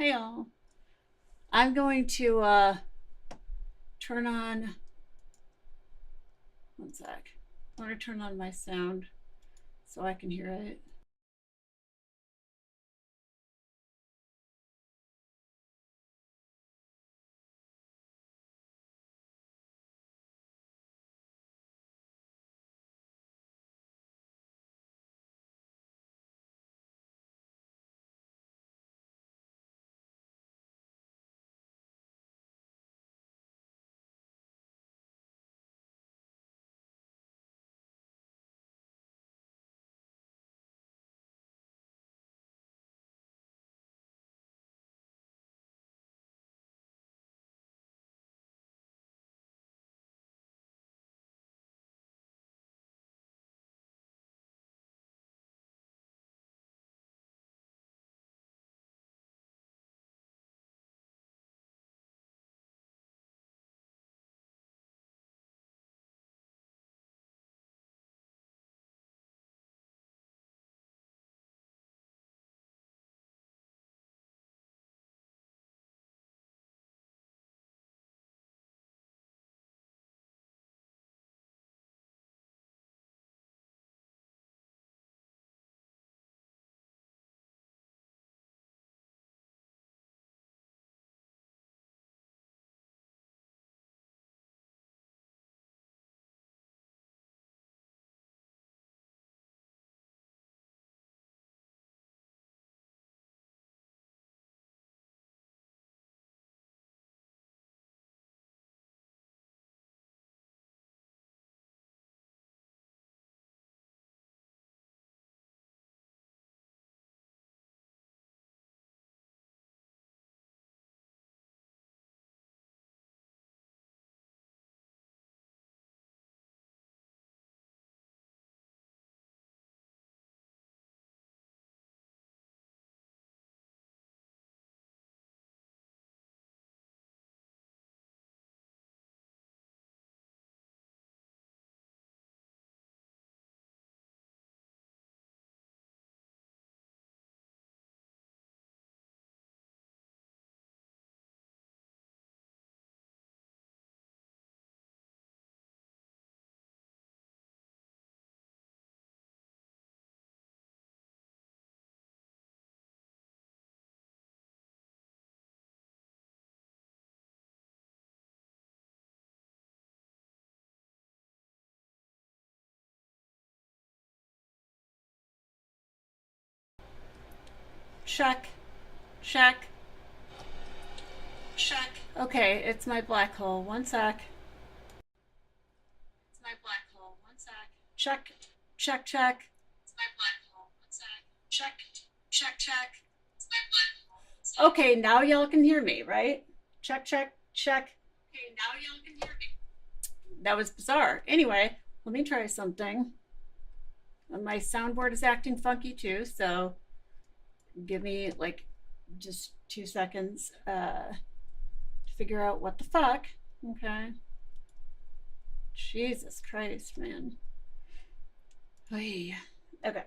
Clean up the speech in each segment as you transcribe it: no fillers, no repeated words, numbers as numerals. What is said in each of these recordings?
Hey all. I'm going to turn on one sec. I want to turn on my sound so I can hear it. Check, check, check. Okay, it's my black hole. One sec. It's my black hole. One sec. Check, check, check. It's my black hole. One sec. Check, check, check. It's my black hole. One sec. Okay, now y'all can hear me, right? Check, check, check. Okay, now y'all can hear me. That was bizarre. Anyway, let me try something. My soundboard is acting funky too, so give me like just 2 seconds to figure out what the fuck. Okay. Jesus Christ, man. Oy. Okay.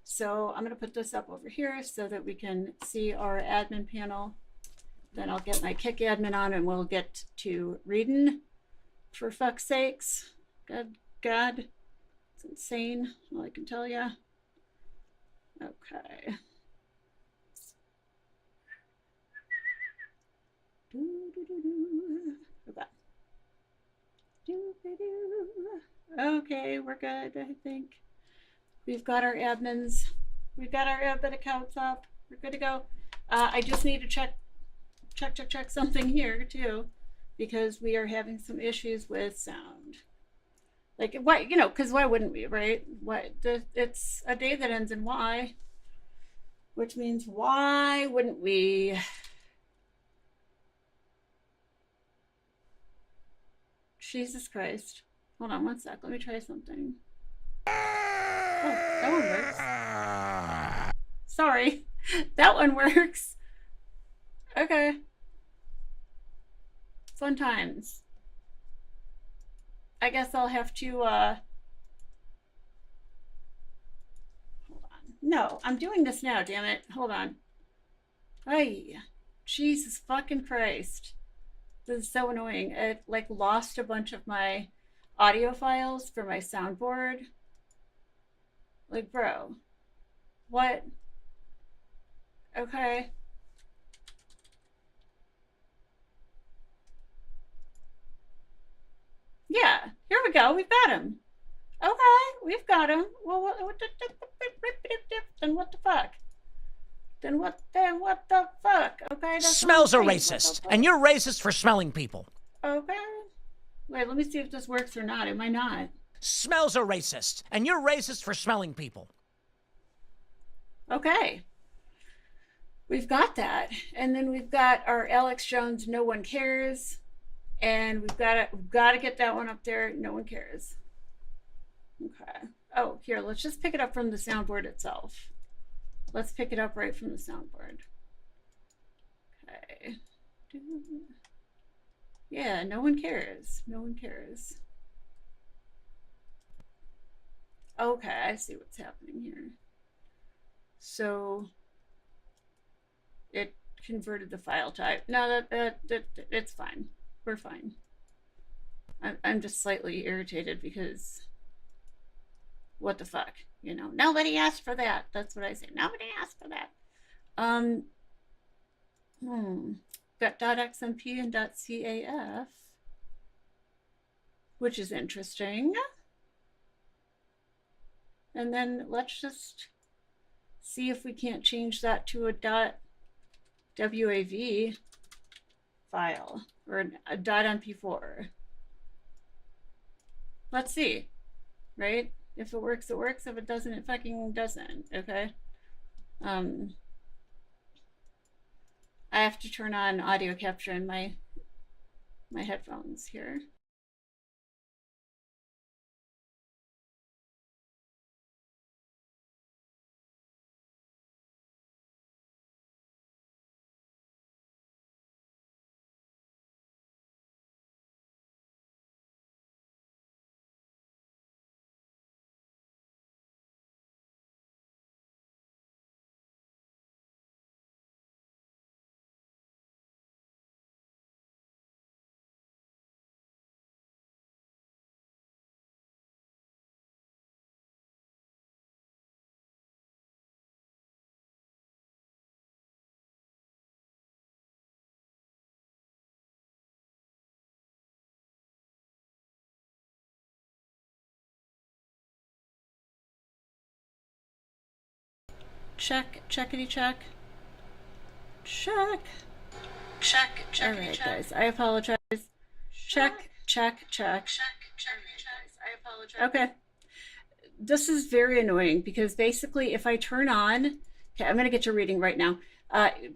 So I'm going to put this up over here so that we can see our admin panel. Then I'll get my kick admin on and we'll get to reading, for fuck's sakes. Good God. It's insane, all I can tell you. Okay. Okay, we're good, I think. We've got our admins. We've got our admin accounts up. We're good to go. I just need to check something here too, because we are having some issues with sound. Like why, because why wouldn't we, right? It's a day that ends in Y, which means why wouldn't we? Jesus Christ. Hold on one sec. Let me try something. Oh, that one works. Sorry. That one works. Okay. Fun times. I guess I'll have to hold on. No, I'm doing this now, damn it. Hold on. Ay, Jesus fucking Christ. This is so annoying. It like lost a bunch of my audio files for my soundboard. Like, bro, what? Okay. Yeah, here we go. We've got him. Okay, we've got him. Well, then what the fuck? Then what the fuck? Okay, that's Smells are racist, and you're racist for smelling people. Okay. Wait, let me see if this works or not. Am I not? Smells are racist, and you're racist for smelling people. Okay. We've got that. And then we've got our Alex Jones No One Cares. And we've got to get that one up there. No one cares. Okay. Oh, here, let's just pick it up from the soundboard itself. Let's pick it up right from the soundboard. Okay. Yeah, no one cares. No one cares. Okay, I see what's happening here. So it converted the file type. No, that it's fine. We're fine. I'm just slightly irritated because what the fuck, you know? Nobody asked for that. That's what I say. Nobody asked for that. Got .xmp and .caf, which is interesting. And then let's just see if we can't change that to a .wav file or a .mp4. Let's see, right? If it works, it works. If it doesn't, it fucking doesn't, okay? I have to turn on audio capture in my headphones here. Checkity check. Check. All right, guys. I apologize. Check. I apologize. Okay. This is very annoying because basically, if I turn on, okay, I'm going to get your reading right now.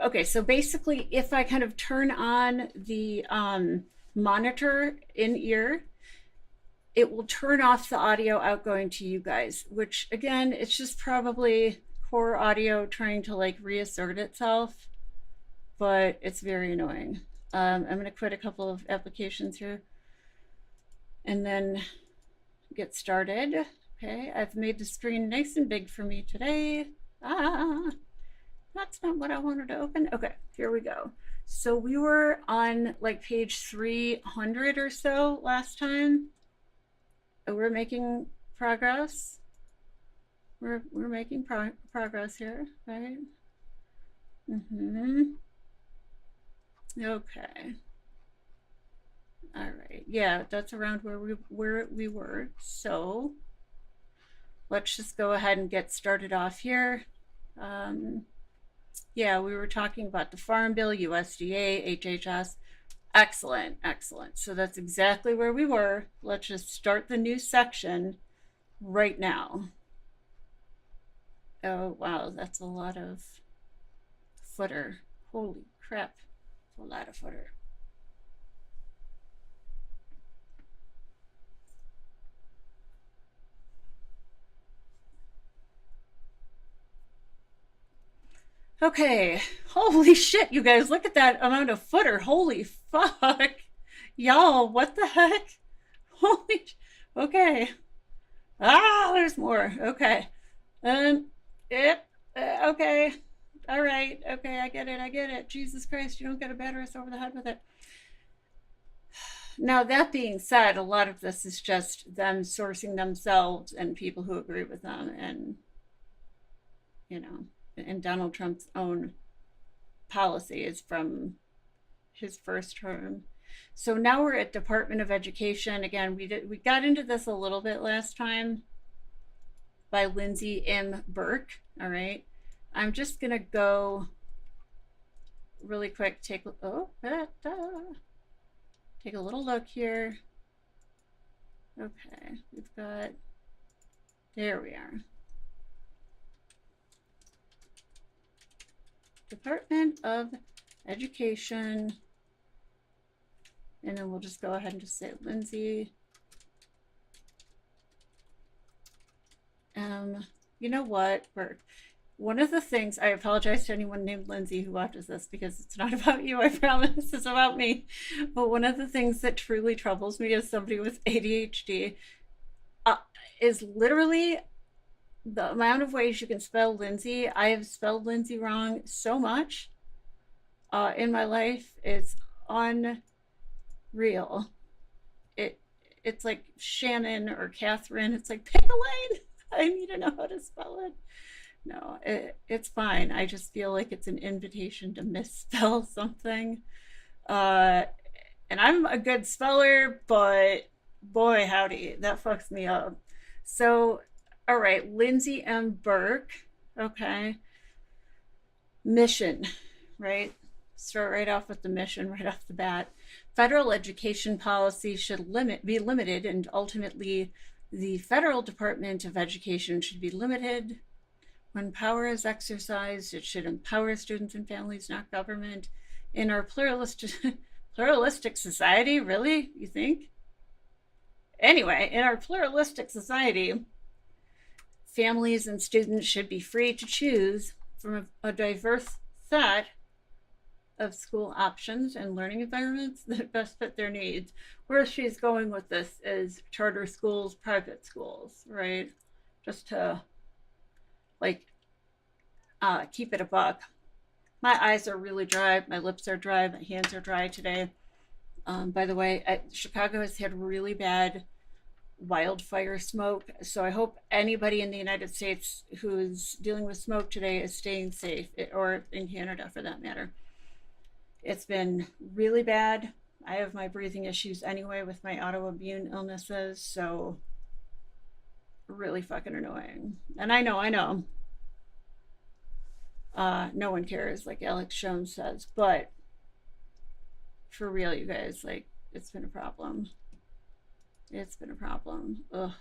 Okay, so basically, if I kind of turn on the monitor in ear, it will turn off the audio outgoing to you guys, which again, it's just probably core audio trying to like reassert itself, but it's very annoying. I'm going to quit a couple of applications here and then get started. Okay, I've made the screen nice and big for me today. That's not what I wanted to open. Okay, here we go. So we were on like page 300 or so last time. We're making progress. We're making progress here, right? Okay. All right. Yeah, that's around where we were. So let's just go ahead and get started off here. Yeah, we were talking about the Farm Bill, USDA, HHS. Excellent. So that's exactly where we were. Let's just start the new section right now. Oh, wow, that's a lot of footer. Holy crap, a lot of footer. Okay, holy shit, you guys, look at that amount of footer. Holy fuck. Y'all, what the heck? Holy, okay. There's more. Okay. Okay. All right. Okay, I get it. Jesus Christ, you don't got to batter us over the head with it. Now, that being said, a lot of this is just them sourcing themselves and people who agree with them, and, you know, and Donald Trump's own policies from his first term. So now we're at Department of Education. Again, we got into this a little bit last time by Lindsay M. Burke. All right. I'm just going to go really quick, take a little look here. Okay, we've got, there we are. Department of Education. And then we'll just go ahead and just say Lindsay. You know what, Burke? One of the things, I apologize to anyone named Lindsay who watches this because it's not about you, I promise, it's about me. But one of the things that truly troubles me as somebody with ADHD is literally the amount of ways you can spell Lindsay. I have spelled Lindsay wrong so much in my life. It's unreal. It's like Shannon or Catherine. It's like, pick a lane. I need to know how to spell it. No, it's fine. I just feel like it's an invitation to misspell something. And I'm a good speller, but boy, howdy, that fucks me up. So, all right, Lindsay M. Burke. Okay. Mission, right? Start right off with the mission right off the bat. Federal education policy should be limited, and ultimately the federal Department of Education should be limited. When power is exercised, it should empower students and families, not government. In our pluralistic society, really? You think? Anyway, in our pluralistic society, families and students should be free to choose from a diverse set of school options and learning environments that best fit their needs. Where she's going with this is charter schools, private schools, right? Just to keep it a buck. My eyes are really dry, my lips are dry, my hands are dry today. By the way, Chicago has had really bad wildfire smoke, so I hope anybody in the United States who's dealing with smoke today is staying safe, or in Canada for that matter. It's been really bad. I have my breathing issues anyway with my autoimmune illnesses, so really fucking annoying. And I know. No one cares, like Alex Jones says, but for real, you guys, like, it's been a problem. It's been a problem. Ugh.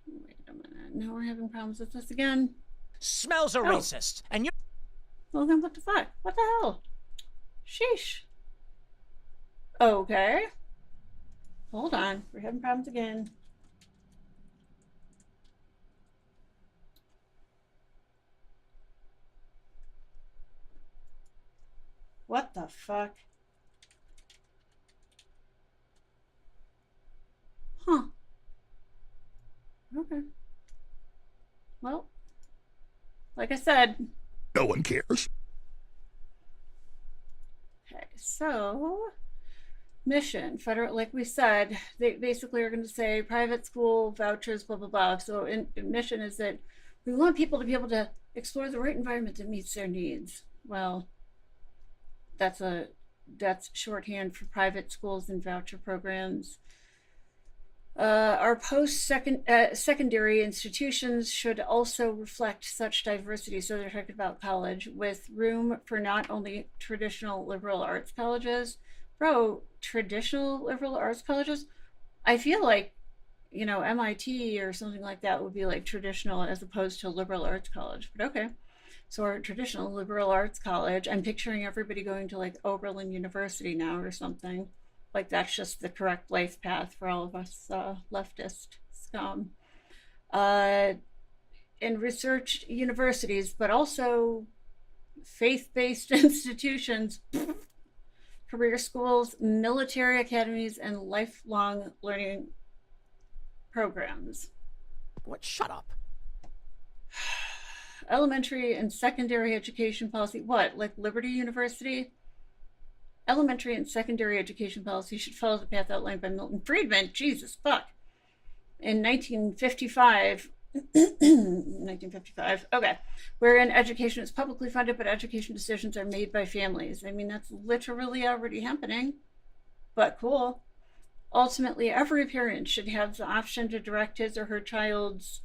Wait a minute. Now we're having problems with this again. Smells are racist, and you. Well, then what the fuck? What the hell? Sheesh. Okay. Hold on. We're having problems again. What the fuck? Huh. Okay. Well, like I said, no one cares. Okay, so mission, federal, like we said, they basically are going to say private school vouchers, blah blah blah. So in mission is that we want people to be able to explore the right environment that meets their needs. Well, that's shorthand for private schools and voucher programs. Our post-secondary institutions should also reflect such diversity. So they're talking about college, with room for not only traditional liberal arts colleges. Bro, traditional liberal arts colleges? I feel like, MIT or something like that would be like traditional as opposed to liberal arts college. But okay. So our traditional liberal arts college, I'm picturing everybody going to like Oberlin University now or something. Like that's just the correct life path for all of us leftist scum. In research universities, but also faith-based institutions, career schools, military academies, and lifelong learning programs. What? Shut up. elementary and secondary education policy. What, like Liberty University? Elementary and secondary education policy should follow the path outlined by Milton Friedman. Jesus fuck. In 1955, 1955, okay, wherein education is publicly funded, but education decisions are made by families. I mean, that's literally already happening, but cool. Ultimately, every parent should have the option to direct his or her child's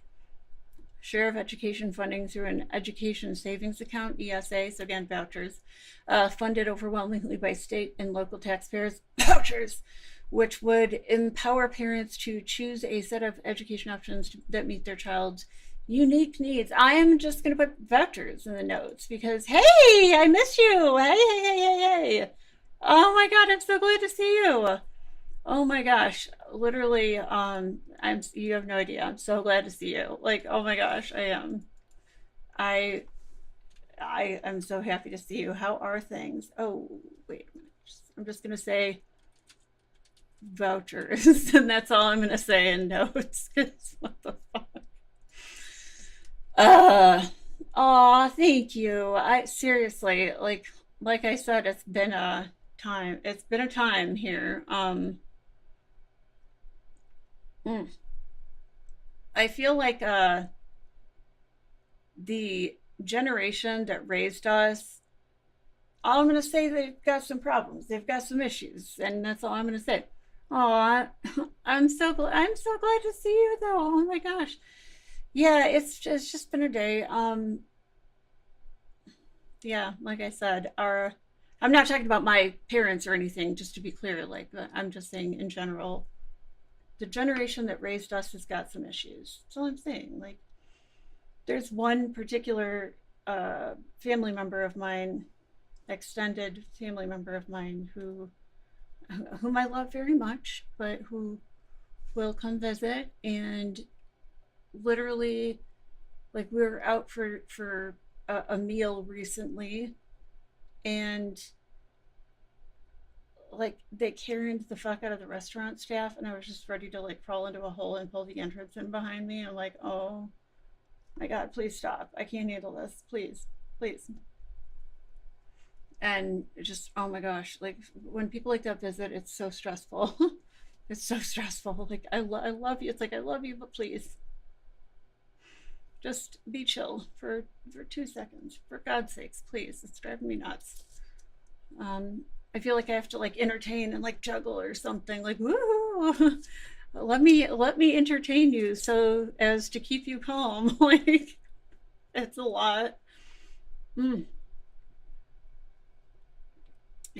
share of education funding through an education savings account, ESA, so again, vouchers, funded overwhelmingly by state and local taxpayers, vouchers, which would empower parents to choose a set of education options that meet their child's unique needs. I am just going to put vouchers in the notes because, hey, I miss you. Hey. Oh my God, I'm so glad to see you. Oh my gosh, literally, you have no idea. I'm so glad to see you. Like, oh my gosh, I am. I am so happy to see you. How are things? Oh, wait a minute. I'm just going to say vouchers, and that's all I'm going to say in notes. What the fuck? Thank you. I seriously, like I said, it's been a time. It's been a time here. Mm. I feel like the generation that raised us, all I'm going to say, they've got some problems. They've got some issues, and that's all I'm going to say. Oh, I'm so glad. I'm so glad to see you, though. Oh my gosh. Yeah, it's just been a day. Yeah, like I said, our I'm not talking about my parents or anything, just to be clear. Like, I'm just saying in general, the generation that raised us has got some issues. That's all I'm saying. Like, there's one particular family member of mine, extended family member of mine, whom I love very much, but who will come visit, and literally, like, we were out for a meal recently, and like they carried the fuck out of the restaurant staff, and I was just ready to like crawl into a hole and pull the entrance in behind me. I'm like, oh my God, please stop. I can't handle this. Please. And just, oh my gosh, like when people like that visit, it's so stressful. It's so stressful. Like, I love you. It's like, I love you, but please just be chill for 2 seconds. For God's sakes, please. It's driving me nuts. I feel like I have to like entertain and like juggle or something. Like, woo! Let me entertain you so as to keep you calm. Like, it's a lot. Mm.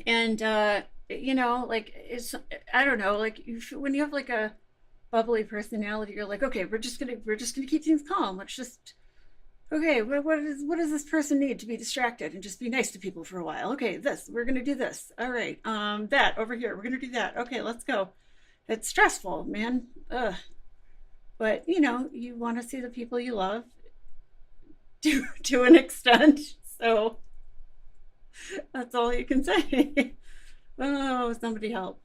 And like, it's, I don't know, like, when you have like a bubbly personality, you're like, okay, we're just gonna keep things calm. Let's just, okay, what does this person need to be distracted and just be nice to people for a while? Okay, this, we're gonna do this. All right, that over here, we're gonna do that. Okay, let's go. It's stressful, man. Ugh. But you want to see the people you love to an extent. So that's all you can say. Oh, somebody help.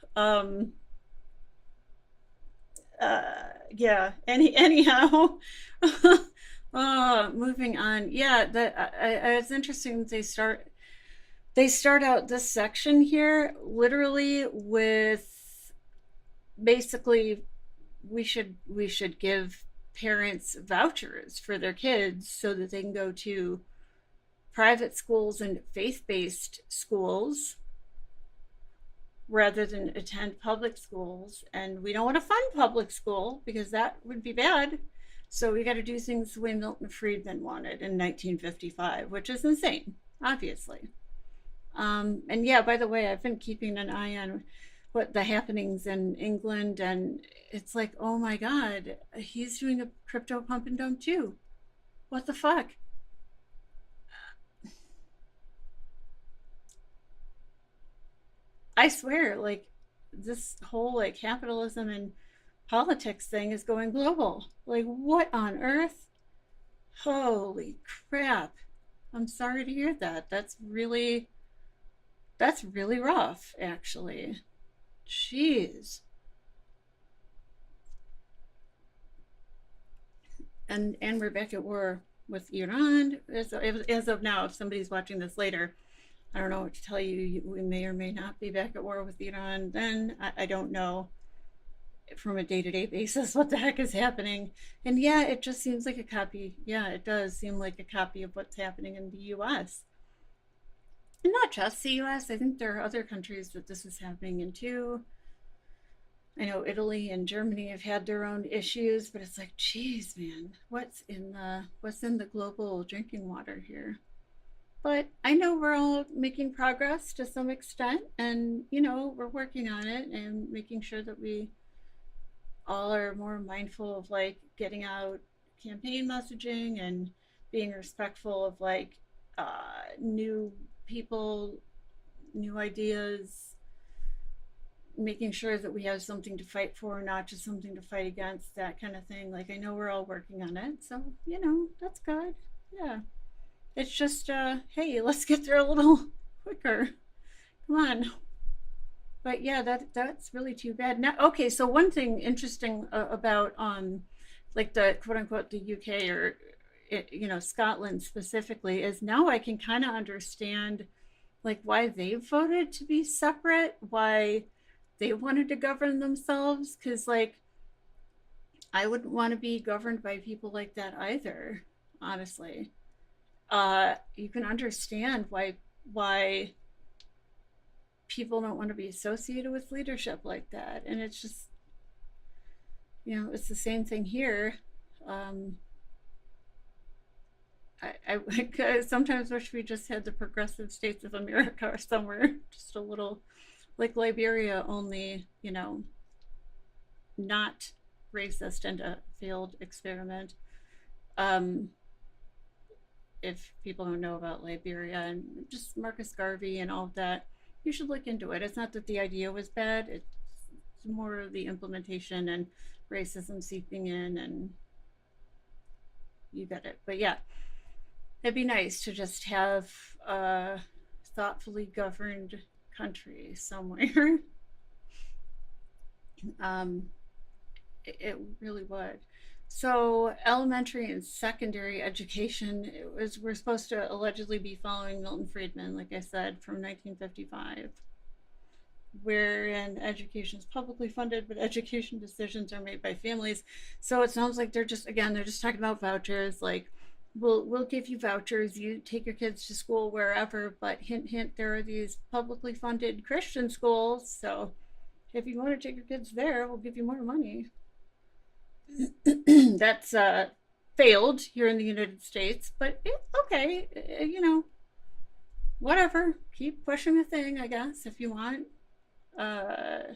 Yeah. Anyhow, moving on. Yeah, it's interesting that they start out this section here literally with basically we should give parents vouchers for their kids so that they can go to private schools and faith-based schools rather than attend public schools. And we don't want to fund public school because that would be bad. So we got to do things the way Milton Friedman wanted in 1955, which is insane, obviously. And yeah, by the way, I've been keeping an eye on what the happenings in England, and it's like, oh my God, he's doing a crypto pump and dump too. What the fuck? I swear, like, this whole like capitalism and politics thing is going global. Like, what on earth? Holy crap. I'm sorry to hear that. That's really rough, actually. Jeez. And we're back at war. with Iran. As of now, if somebody's watching this later, I don't know what to tell you. We may or may not be back at war with Iran. Then I don't know from a day-to-day basis what the heck is happening. And yeah, it just seems like a copy. Yeah, it does seem like a copy of what's happening in the US. And not just the US. I think there are other countries that this is happening in too. I know Italy and Germany have had their own issues, but it's like, geez, man, what's in the global drinking water here? But I know we're all making progress to some extent, and we're working on it and making sure that we all are more mindful of like getting out campaign messaging and being respectful of like new people, new ideas, making sure that we have something to fight for, not just something to fight against, that kind of thing. Like, I know we're all working on it, so that's good. Yeah, it's just hey, let's get there a little quicker. Come on. But yeah, that's really too bad. Now, okay, so one thing interesting about like the quote unquote the UK or Scotland specifically is now I can kind of understand like why they voted to be separate, why they wanted to govern themselves, because like I wouldn't want to be governed by people like that either, honestly. You can understand why people don't want to be associated with leadership like that, and it's just it's the same thing here. um I sometimes wish we just had the progressive states of America or somewhere just a little like Liberia, only not racist and a failed experiment. um if people don't know about Liberia and just Marcus Garvey and all of that, you should look into it. It's not that the idea was bad, it's more the implementation and racism seeping in, and you get it. But yeah, it'd be nice to just have a thoughtfully governed country somewhere. um, it really would. So elementary and secondary education, we're supposed to allegedly be following Milton Friedman, like I said, from 1955, wherein education is publicly funded, but education decisions are made by families. So it sounds like they're just talking about vouchers. Like, we'll give you vouchers, you take your kids to school wherever, but hint hint, there are these publicly funded Christian schools, so if you want to take your kids there, we'll give you more money. That's failed here in the United States, but okay, whatever. Keep pushing the thing, I guess, if you want. Uh,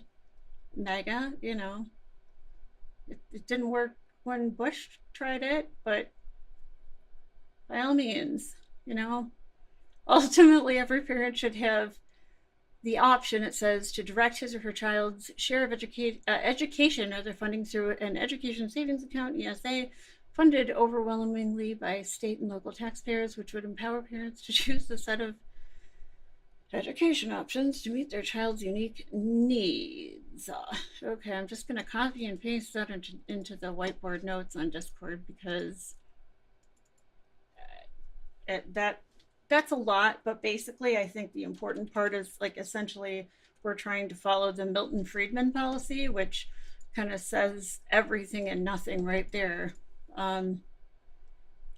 MAGA, it didn't work when Bush tried it, but by all means, ultimately, every parent should have the option, it says, to direct his or her child's share of education or their funding through an education savings account, ESA, funded overwhelmingly by state and local taxpayers, which would empower parents to choose a set of education options to meet their child's unique needs. Okay, I'm just going to copy and paste that into the whiteboard notes on Discord, because that's a lot. But basically, I think the important part is like essentially we're trying to follow the Milton Friedman policy, which kind of says everything and nothing right there.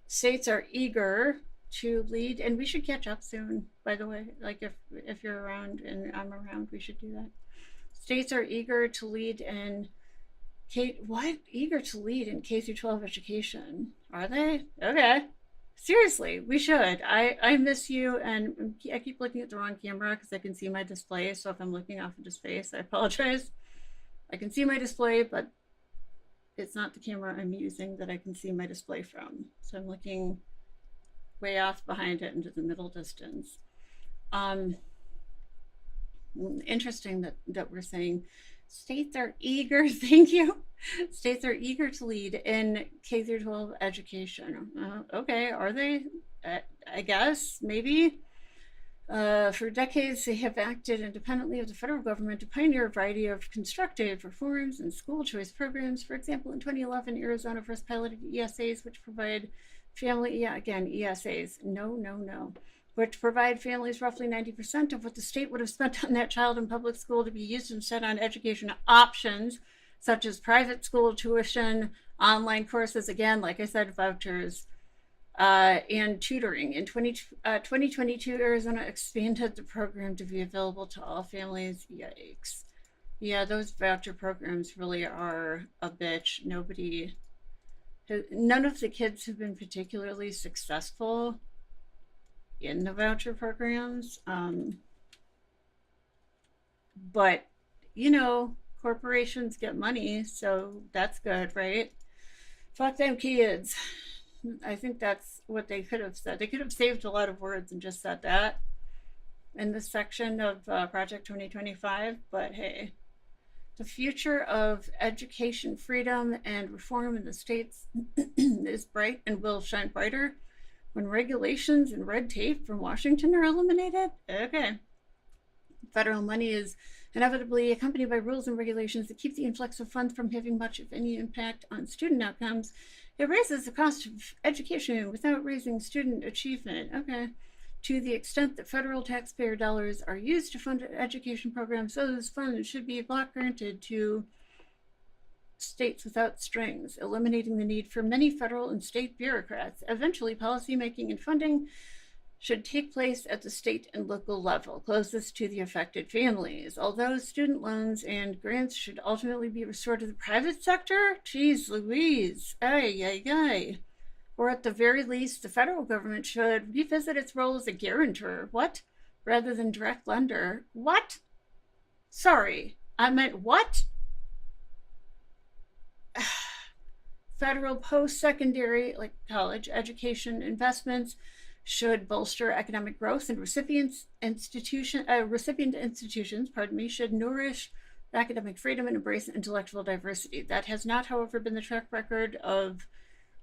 States are eager to lead, and we should catch up soon, by the way. Like, if you're around and I'm around, we should do that. States are eager to lead in eager to lead in K through 12 education. Are they? Okay. Seriously, we should. I miss you, and I keep looking at the wrong camera because I can see my display. So if I'm looking off into space, I apologize. I can see my display, but it's not the camera I'm using that I can see my display from. So I'm looking way off behind it into the middle distance. Interesting that we're saying states are eager, thank you. States are eager to lead in K through 12 education. Okay, are they? I guess, maybe. For decades, they have acted independently of the federal government to pioneer a variety of constructive reforms and school choice programs. For example, in 2011, Arizona first piloted ESAs, which provide family, yeah, again, ESAs, no, no, no, which provide families roughly 90% of what the state would have spent on that child in public school to be used instead on education options, such as private school tuition, online courses, again, like I said, vouchers, and tutoring. In 2022, Arizona expanded the program to be available to all families. Yikes. Yeah, those voucher programs really are a bitch. None of the kids have been particularly successful in the voucher programs. But, corporations get money, so that's good, right? Fuck them kids. I think that's what they could have said. They could have saved a lot of words and just said that in this section of Project 2025, but hey. The future of education freedom and reform in the states is bright and will shine brighter when regulations and red tape from Washington are eliminated. Okay. Federal money is inevitably accompanied by rules and regulations that keep the influx of funds from having much, if any, impact on student outcomes. It raises the cost of education without raising student achievement. Okay. To the extent that federal taxpayer dollars are used to fund education programs, those funds should be block granted to states without strings, eliminating the need for many federal and state bureaucrats. Eventually, policymaking and funding should take place at the state and local level, closest to the affected families. Although student loans and grants should ultimately be restored to the private sector, geez Louise, ay. Or at the very least, the federal government should revisit its role as a guarantor. What? Rather than direct lender. What? Sorry, I meant what? Federal post-secondary, like college education investments should bolster economic growth, and recipient institutions, should nourish academic freedom and embrace intellectual diversity. That has not, however, been the track record of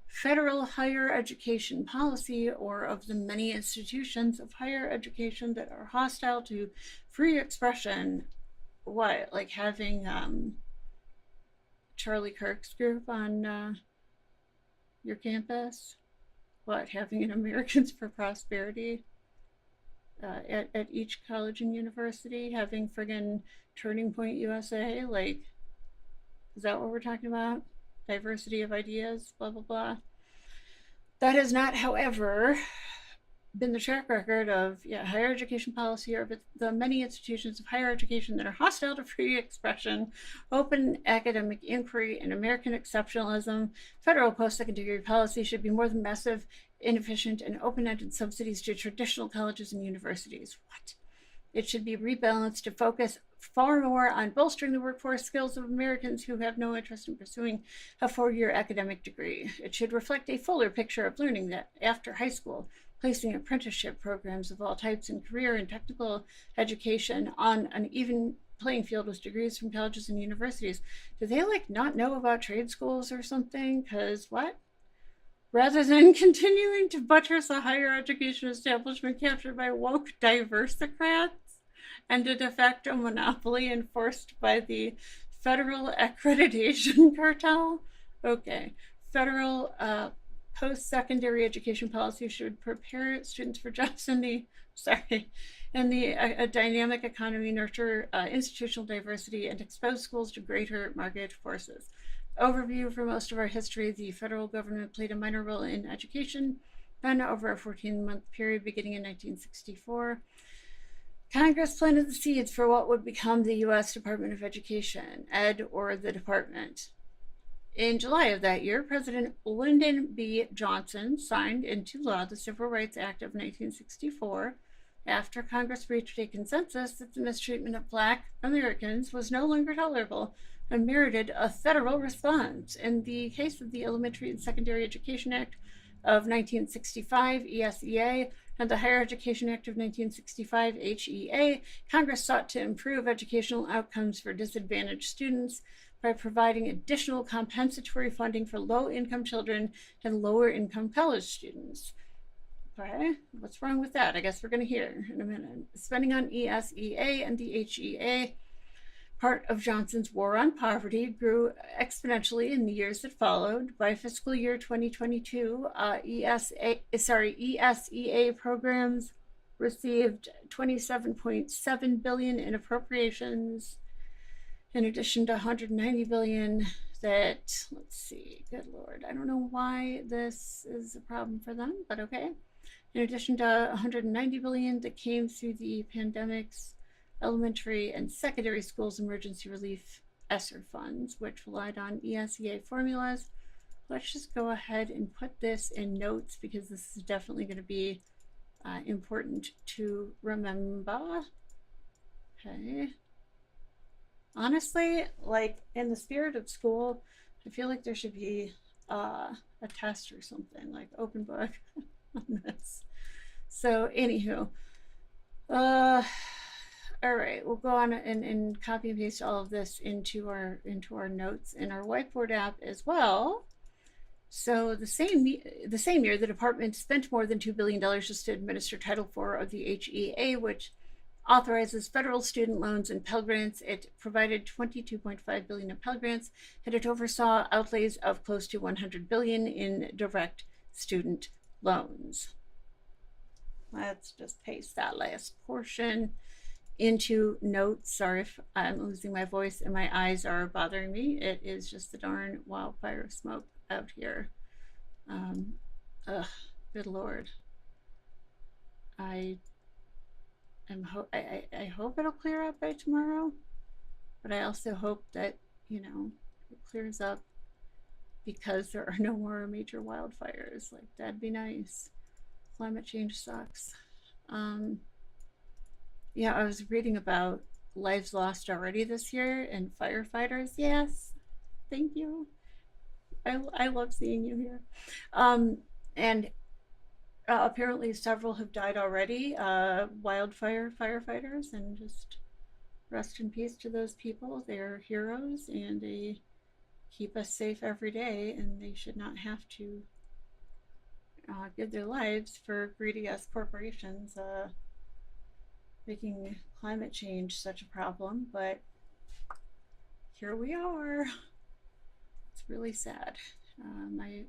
federal higher education policy or of the many institutions of higher education that are hostile to free expression. What, like having Charlie Kirk's group on your campus? What, having an Americans for Prosperity at each college and university? Having friggin' Turning Point USA? Like, is that what we're talking about? Diversity of ideas, blah, blah, blah. That has not, however, been the track record of higher education policy or the many institutions of higher education that are hostile to free expression, open academic inquiry, and American exceptionalism. Federal post-secondary policy should be more than massive, inefficient, and open-ended subsidies to traditional colleges and universities. What? It should be rebalanced to focus far more on bolstering the workforce skills of Americans who have no interest in pursuing a 4-year academic degree. It should reflect a fuller picture of learning that after high school, placing apprenticeship programs of all types and career and technical education on an even playing field with degrees from colleges and universities. Do they not know about trade schools or something? Because what? Rather than continuing to buttress a higher education establishment captured by woke diversicrats and a de facto monopoly enforced by the Federal Accreditation Cartel. Okay, federal post-secondary education policy should prepare students for jobs in the a dynamic economy, nurture institutional diversity, and expose schools to greater market forces. Overview: for most of our history, the federal government played a minor role in education, then over a 14-month period beginning in 1964. Congress planted the seeds for what would become the U.S. Department of Education, ED, or the department. In July of that year, President Lyndon B. Johnson signed into law the Civil Rights Act of 1964 after Congress reached a consensus that the mistreatment of Black Americans was no longer tolerable and merited a federal response. In the case of the Elementary and Secondary Education Act of 1965, ESEA, and the Higher Education Act of 1965, HEA, Congress sought to improve educational outcomes for disadvantaged students by providing additional compensatory funding for low-income children and lower-income college students. Okay, what's wrong with that? I guess we're going to hear in a minute. Spending on ESEA and the HEA Part of Johnson's war on poverty grew exponentially in the years that followed. By fiscal year 2022, ESEA programs received $27.7 billion in appropriations, in addition to $190 billion that, let's see, good Lord, I don't know why this is a problem for them, but okay. In addition to $190 billion that came through the pandemic's elementary and secondary schools emergency relief ESSER funds, which relied on ESEA formulas. Let's just go ahead and put this in notes because this is definitely going to be important to remember. Okay. Honestly, like in the spirit of school, I feel like there should be a test or something, like open book on this. So anywho, all right, we'll go on and copy and paste all of this into our notes in our whiteboard app as well. So the same year, the department spent more than $2 billion just to administer Title IV of the HEA, which authorizes federal student loans and Pell Grants. It provided $22.5 billion in Pell Grants, and it oversaw outlays of close to $100 billion in direct student loans. Let's just paste that last portion into notes. Sorry if I'm losing my voice and my eyes are bothering me. It is just the darn wildfire smoke out here. Good Lord. I hope it'll clear up by tomorrow, but I also hope that, you know, it clears up because there are no more major wildfires. Like, that'd be nice. Climate change sucks. Yeah, I was reading about lives lost already this year and firefighters. Yes, thank you. I love seeing you here. And apparently several have died already, wildfire firefighters, and just rest in peace to those people. They're heroes and they keep us safe every day, and they should not have to give their lives for greedy ass corporations making climate change such a problem. But here we are. It's really sad. My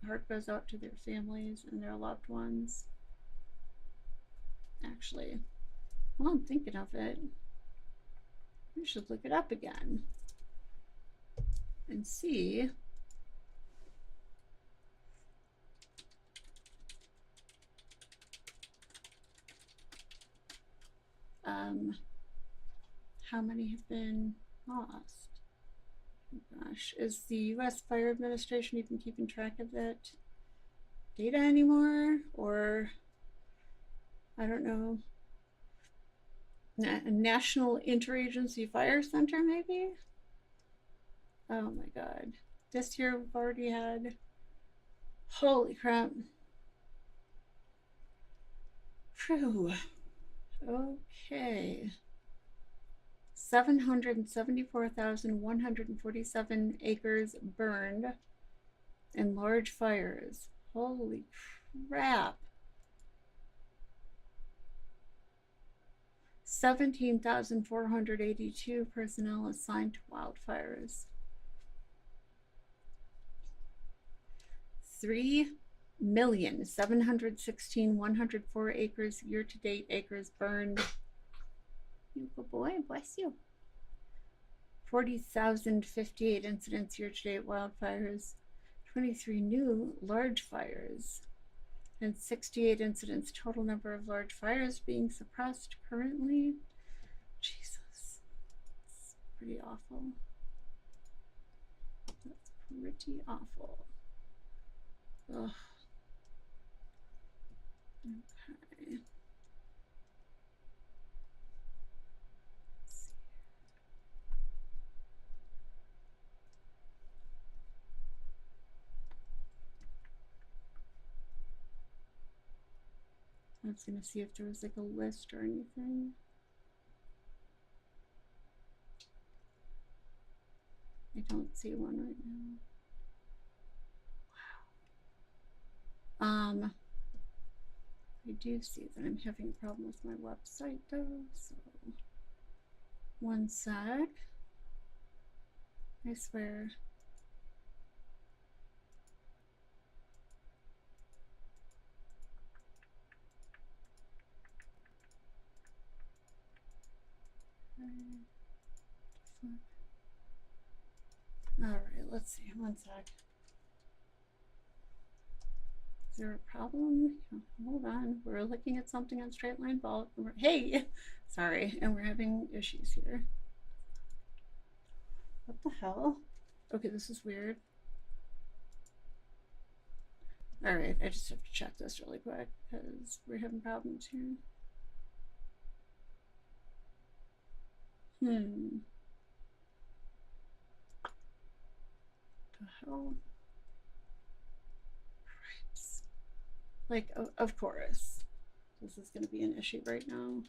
heart goes out to their families and their loved ones. Actually, while I'm thinking of it, we should look it up again and see how many have been lost. Oh gosh, is the U.S. Fire Administration even keeping track of that data anymore? Or, I don't know, National Interagency Fire Center maybe? Oh my god. This year we've already had, holy crap. Phew. Okay. 774,147 acres burned in large fires. Holy crap. 17,482 personnel assigned to wildfires. 3,716,104 acres year-to-date acres burned. Good boy, bless you. 40,058 incidents year-to-date wildfires, 23 new large fires, and 68 incidents total number of large fires being suppressed currently. Jesus, it's pretty awful. That's pretty awful. Ugh. Okay. I was gonna see if there was like a list or anything. I don't see one right now. Wow. I do see that I'm having a problem with my website though, so one sec. I swear. All right, let's see. One sec. Is there a problem? Hold on. We're looking at something on Straight Line Vault. Hey, sorry, and we're having issues here. What the hell? Okay, this is weird. All right, I just have to check this really quick because we're having problems here. The hell? Like, of course. This is going to be an issue right now.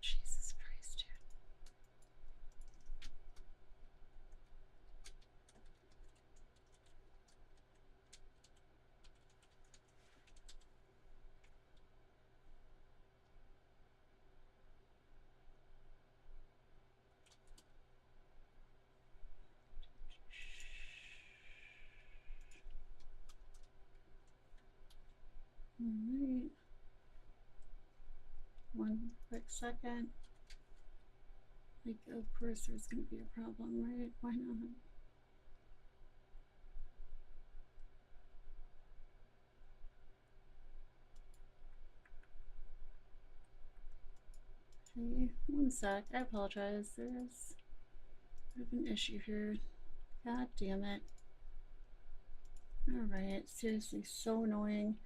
Jesus Christ, dude. All right. One quick second. Like, of course there's going to be a problem, right? Why not? Okay, one sec. I apologize. There's an issue here. God damn it. Alright, seriously, so annoying.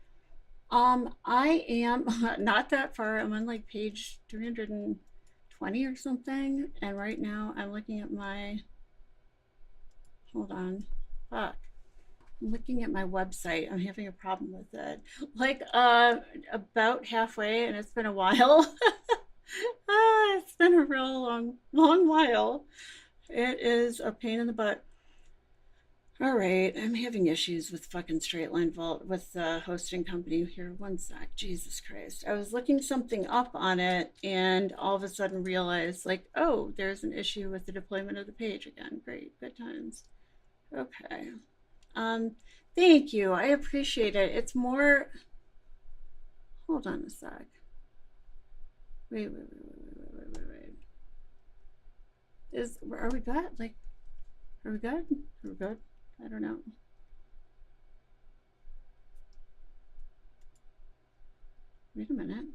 I am not that far. I'm on like page 320 or something, and right now I'm looking at my, hold on, fuck. I'm looking at my website. I'm having a problem with it. Like, about halfway, and it's been a while. It's been a real long while. It is a pain in the butt. All right, I'm having issues with fucking Straight Line Vault with the hosting company here. One sec, Jesus Christ. I was looking something up on it and all of a sudden realized, like, oh, there's an issue with the deployment of the page again. Great, good times. Okay. Thank you. I appreciate it. It's more. Hold on a sec. Wait. Are we good? Like, are we good? Are we good? I don't know. Wait a minute.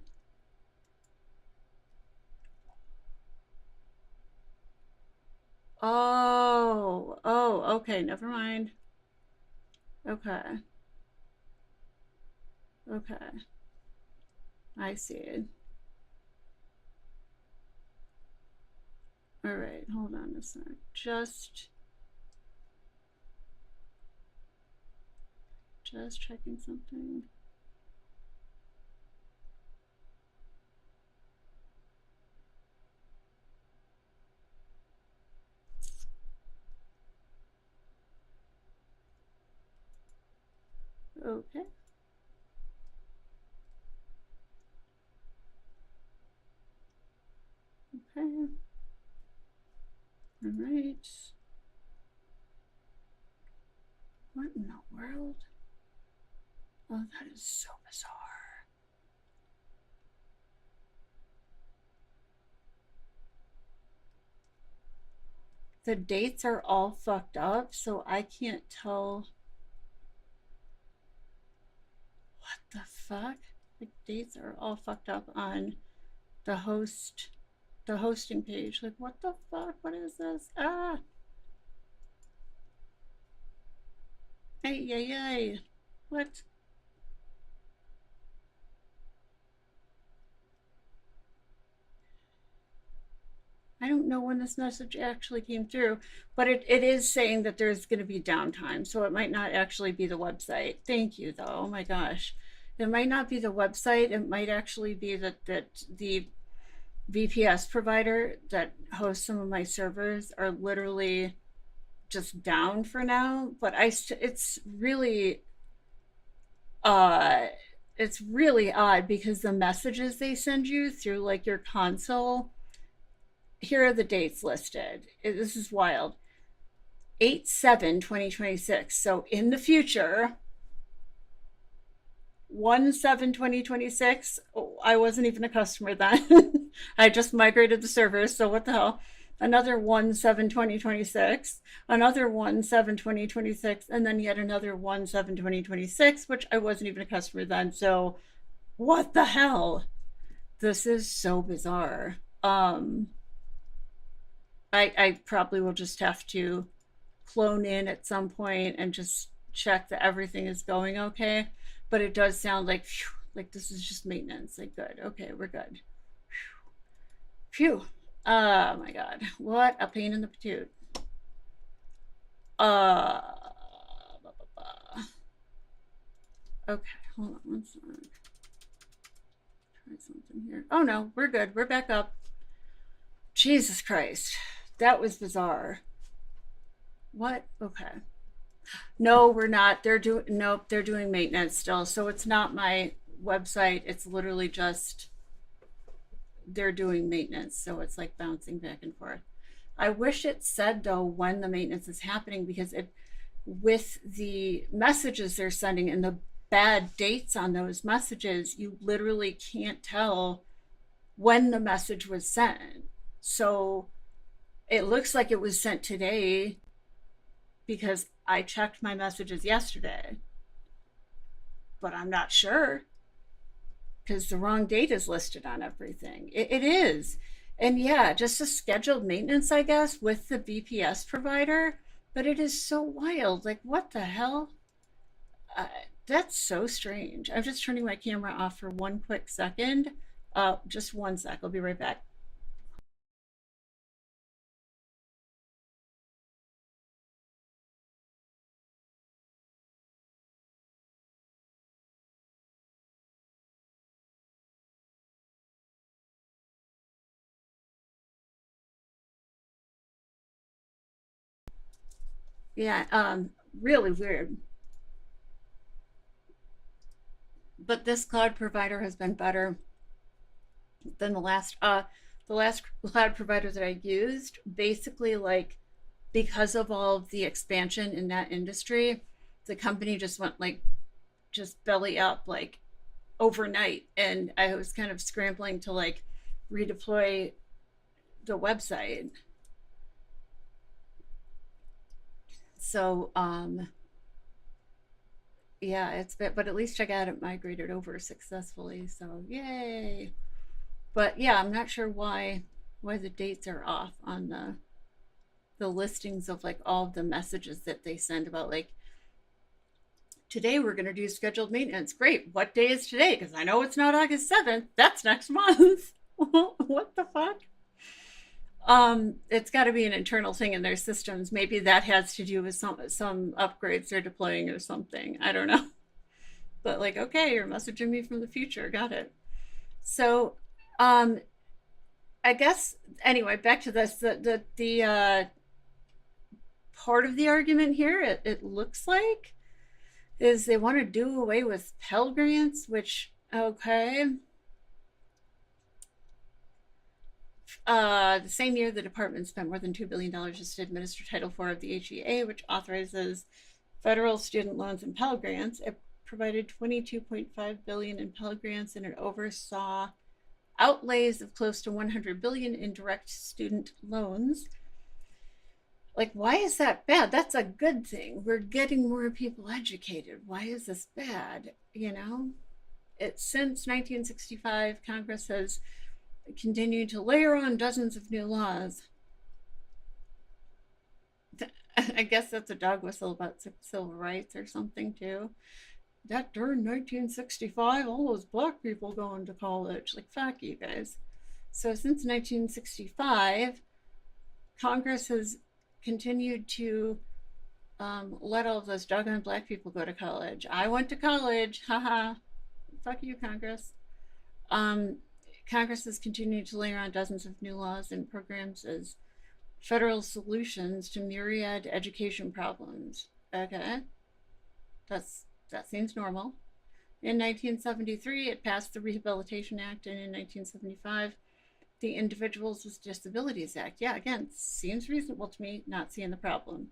Oh, okay, never mind. Okay. I see. All right, hold on a sec. Just checking something. Okay. All right. What in the world? Oh, that is so bizarre. The dates are all fucked up, so I can't tell. What the fuck? The dates are all fucked up on the hosting page. Like, what the fuck? What is this? Ah! Hey. What? I don't know when this message actually came through, but it is saying that there's going to be downtime, so it might not actually be the website. Thank you, though. Oh my gosh. It might not be the website. It might actually be that the VPS provider that hosts some of my servers are literally just down for now. But it's really uh it's really odd because the messages they send you through like your console, here are the dates listed. This is wild. 8/7/2026. So in the future, 1/7/2026. Oh, I wasn't even a customer then. I just migrated the servers, so what the hell? Another 1/7/2026, another 1/7/2026, and then yet another 1/7/2026, which I wasn't even a customer then. So what the hell? This is so bizarre. I probably will just have to clone in at some point and just check that everything is going okay. But it does sound like, phew, like this is just maintenance. Like, good. Okay, we're good. Phew. Oh my god. What a pain in the patoot. Blah, blah, blah. Okay, hold on one second. Try something here. Oh no, we're good. We're back up. Jesus Christ. That was bizarre. What? Okay. No, we're not. They're doing nope, they're doing maintenance still. So it's not my website. It's literally just they're doing maintenance. So it's like bouncing back and forth. I wish it said though when the maintenance is happening, because it with the messages they're sending and the bad dates on those messages, you literally can't tell when the message was sent. So it looks like it was sent today because I checked my messages yesterday, but I'm not sure because the wrong date is listed on everything. It is. And yeah, just a scheduled maintenance, I guess, with the VPS provider. But it is so wild. Like, what the hell? Uh, that's so strange. I'm just turning my camera off for one quick second. Just one sec. I'll be right back. Yeah, really weird. But this cloud provider has been better than the last cloud provider that I used. Basically, like because of all of the expansion in that industry, the company just went like just belly up like overnight, and I was kind of scrambling to like redeploy the website. So yeah, it's been, but at least I got it migrated over successfully. So yay! But yeah, I'm not sure why the dates are off on the listings of like all of the messages that they send about like today we're going to do scheduled maintenance. Great. What day is today? Because I know it's not August 7th. That's next month. What the fuck? It's got to be an internal thing in their systems. Maybe that has to do with some upgrades they're deploying or something. I don't know. But like, okay, you're messaging me from the future. Got it. So, um, I guess anyway. Back to this. The part of the argument here, it looks like, is they want to do away with Pell Grants, which okay. The same year, the department spent more than $2 billion just to administer Title IV of the HEA, which authorizes federal student loans and Pell Grants. It provided $22.5 billion in Pell Grants, and it oversaw outlays of close to $100 billion in direct student loans. Like, why is that bad? That's a good thing. We're getting more people educated. Why is this bad? You know, since 1965, Congress has continued to layer on dozens of new laws. I guess that's a dog whistle about civil rights or something too. That during 1965, all those black people going to college. Like, fuck you guys. So since 1965, Congress has continued to let all of those doggone black people go to college. I went to college. Haha. Fuck you, Congress. Um, Congress has continued to layer on dozens of new laws and programs as federal solutions to myriad education problems. Okay, that seems normal. In 1973, it passed the Rehabilitation Act, and in 1975, the Individuals with Disabilities Act. Yeah, again, seems reasonable to me, not seeing the problem.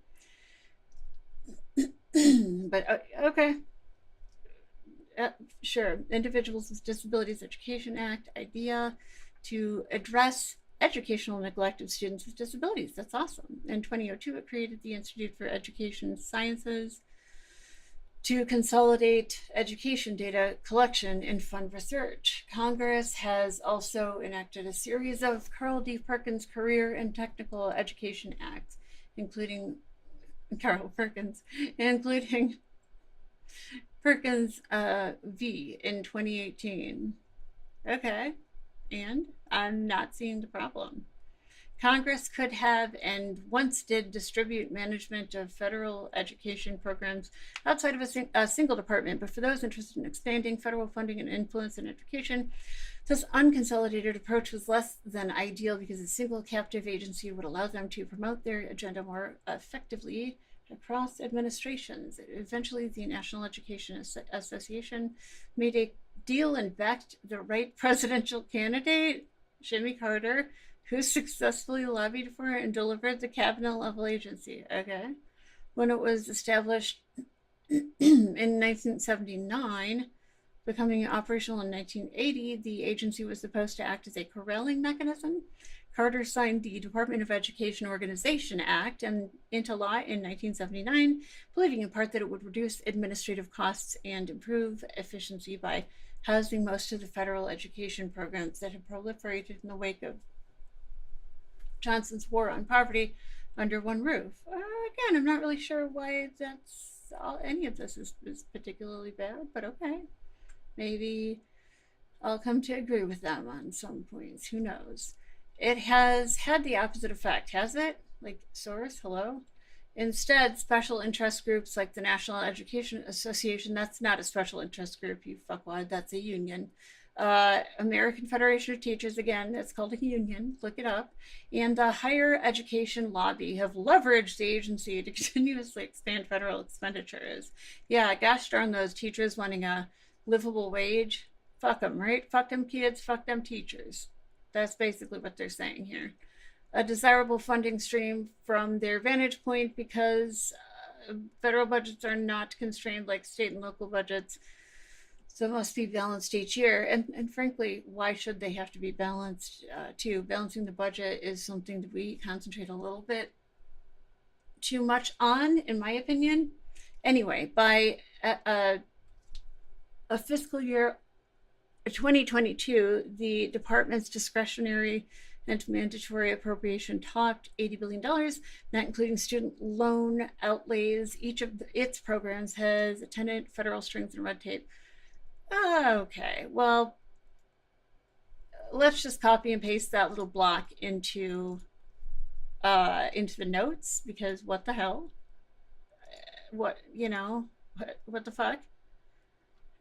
But okay. Sure. Individuals with Disabilities Education Act idea to address educational neglect of students with disabilities. That's awesome. In 2002, it created the Institute for Education Sciences to consolidate education data collection and fund research. Congress has also enacted a series of Carl D. Perkins Career and Technical Education Acts, including Carl Perkins, including Perkins v in 2018. Okay, and I'm not seeing the problem. Congress could have and once did distribute management of federal education programs outside of a single department, but for those interested in expanding federal funding and influence in education, this unconsolidated approach was less than ideal because a single captive agency would allow them to promote their agenda more effectively across administrations. Eventually, the National Education Association made a deal and backed the right presidential candidate, Jimmy Carter, who successfully lobbied for and delivered the cabinet level agency. Okay. When it was established in 1979, becoming operational in 1980, the agency was supposed to act as a corralling mechanism. Carter signed the Department of Education Organization Act into law in 1979, believing in part that it would reduce administrative costs and improve efficiency by housing most of the federal education programs that had proliferated in the wake of Johnson's war on poverty under one roof. Again, I'm not really sure why any of this is particularly bad, but okay. Maybe I'll come to agree with them on some points. Who knows? It has had the opposite effect, has it? Like, source, hello? Instead, special interest groups like the National Education Association, that's not a special interest group, you fuckwad, that's a union. American Federation of Teachers, again, it's called a union, look it up, and the Higher Education Lobby have leveraged the agency to continuously expand federal expenditures. Yeah, gosh darn those teachers wanting a livable wage. Fuck them, right? Fuck them kids, fuck them teachers. That's basically what they're saying here. A desirable funding stream from their vantage point because federal budgets are not constrained like state and local budgets, so it must be balanced each year. And frankly, why should they have to be balanced too? Balancing the budget is something that we concentrate a little bit too much on, in my opinion. Anyway, by a fiscal year 2022, the department's discretionary and mandatory appropriation topped $80 billion, not including student loan outlays. Each of its programs has attendant federal strings and red tape. Okay, well, let's just copy and paste that little block into the notes, because what the hell? What the fuck?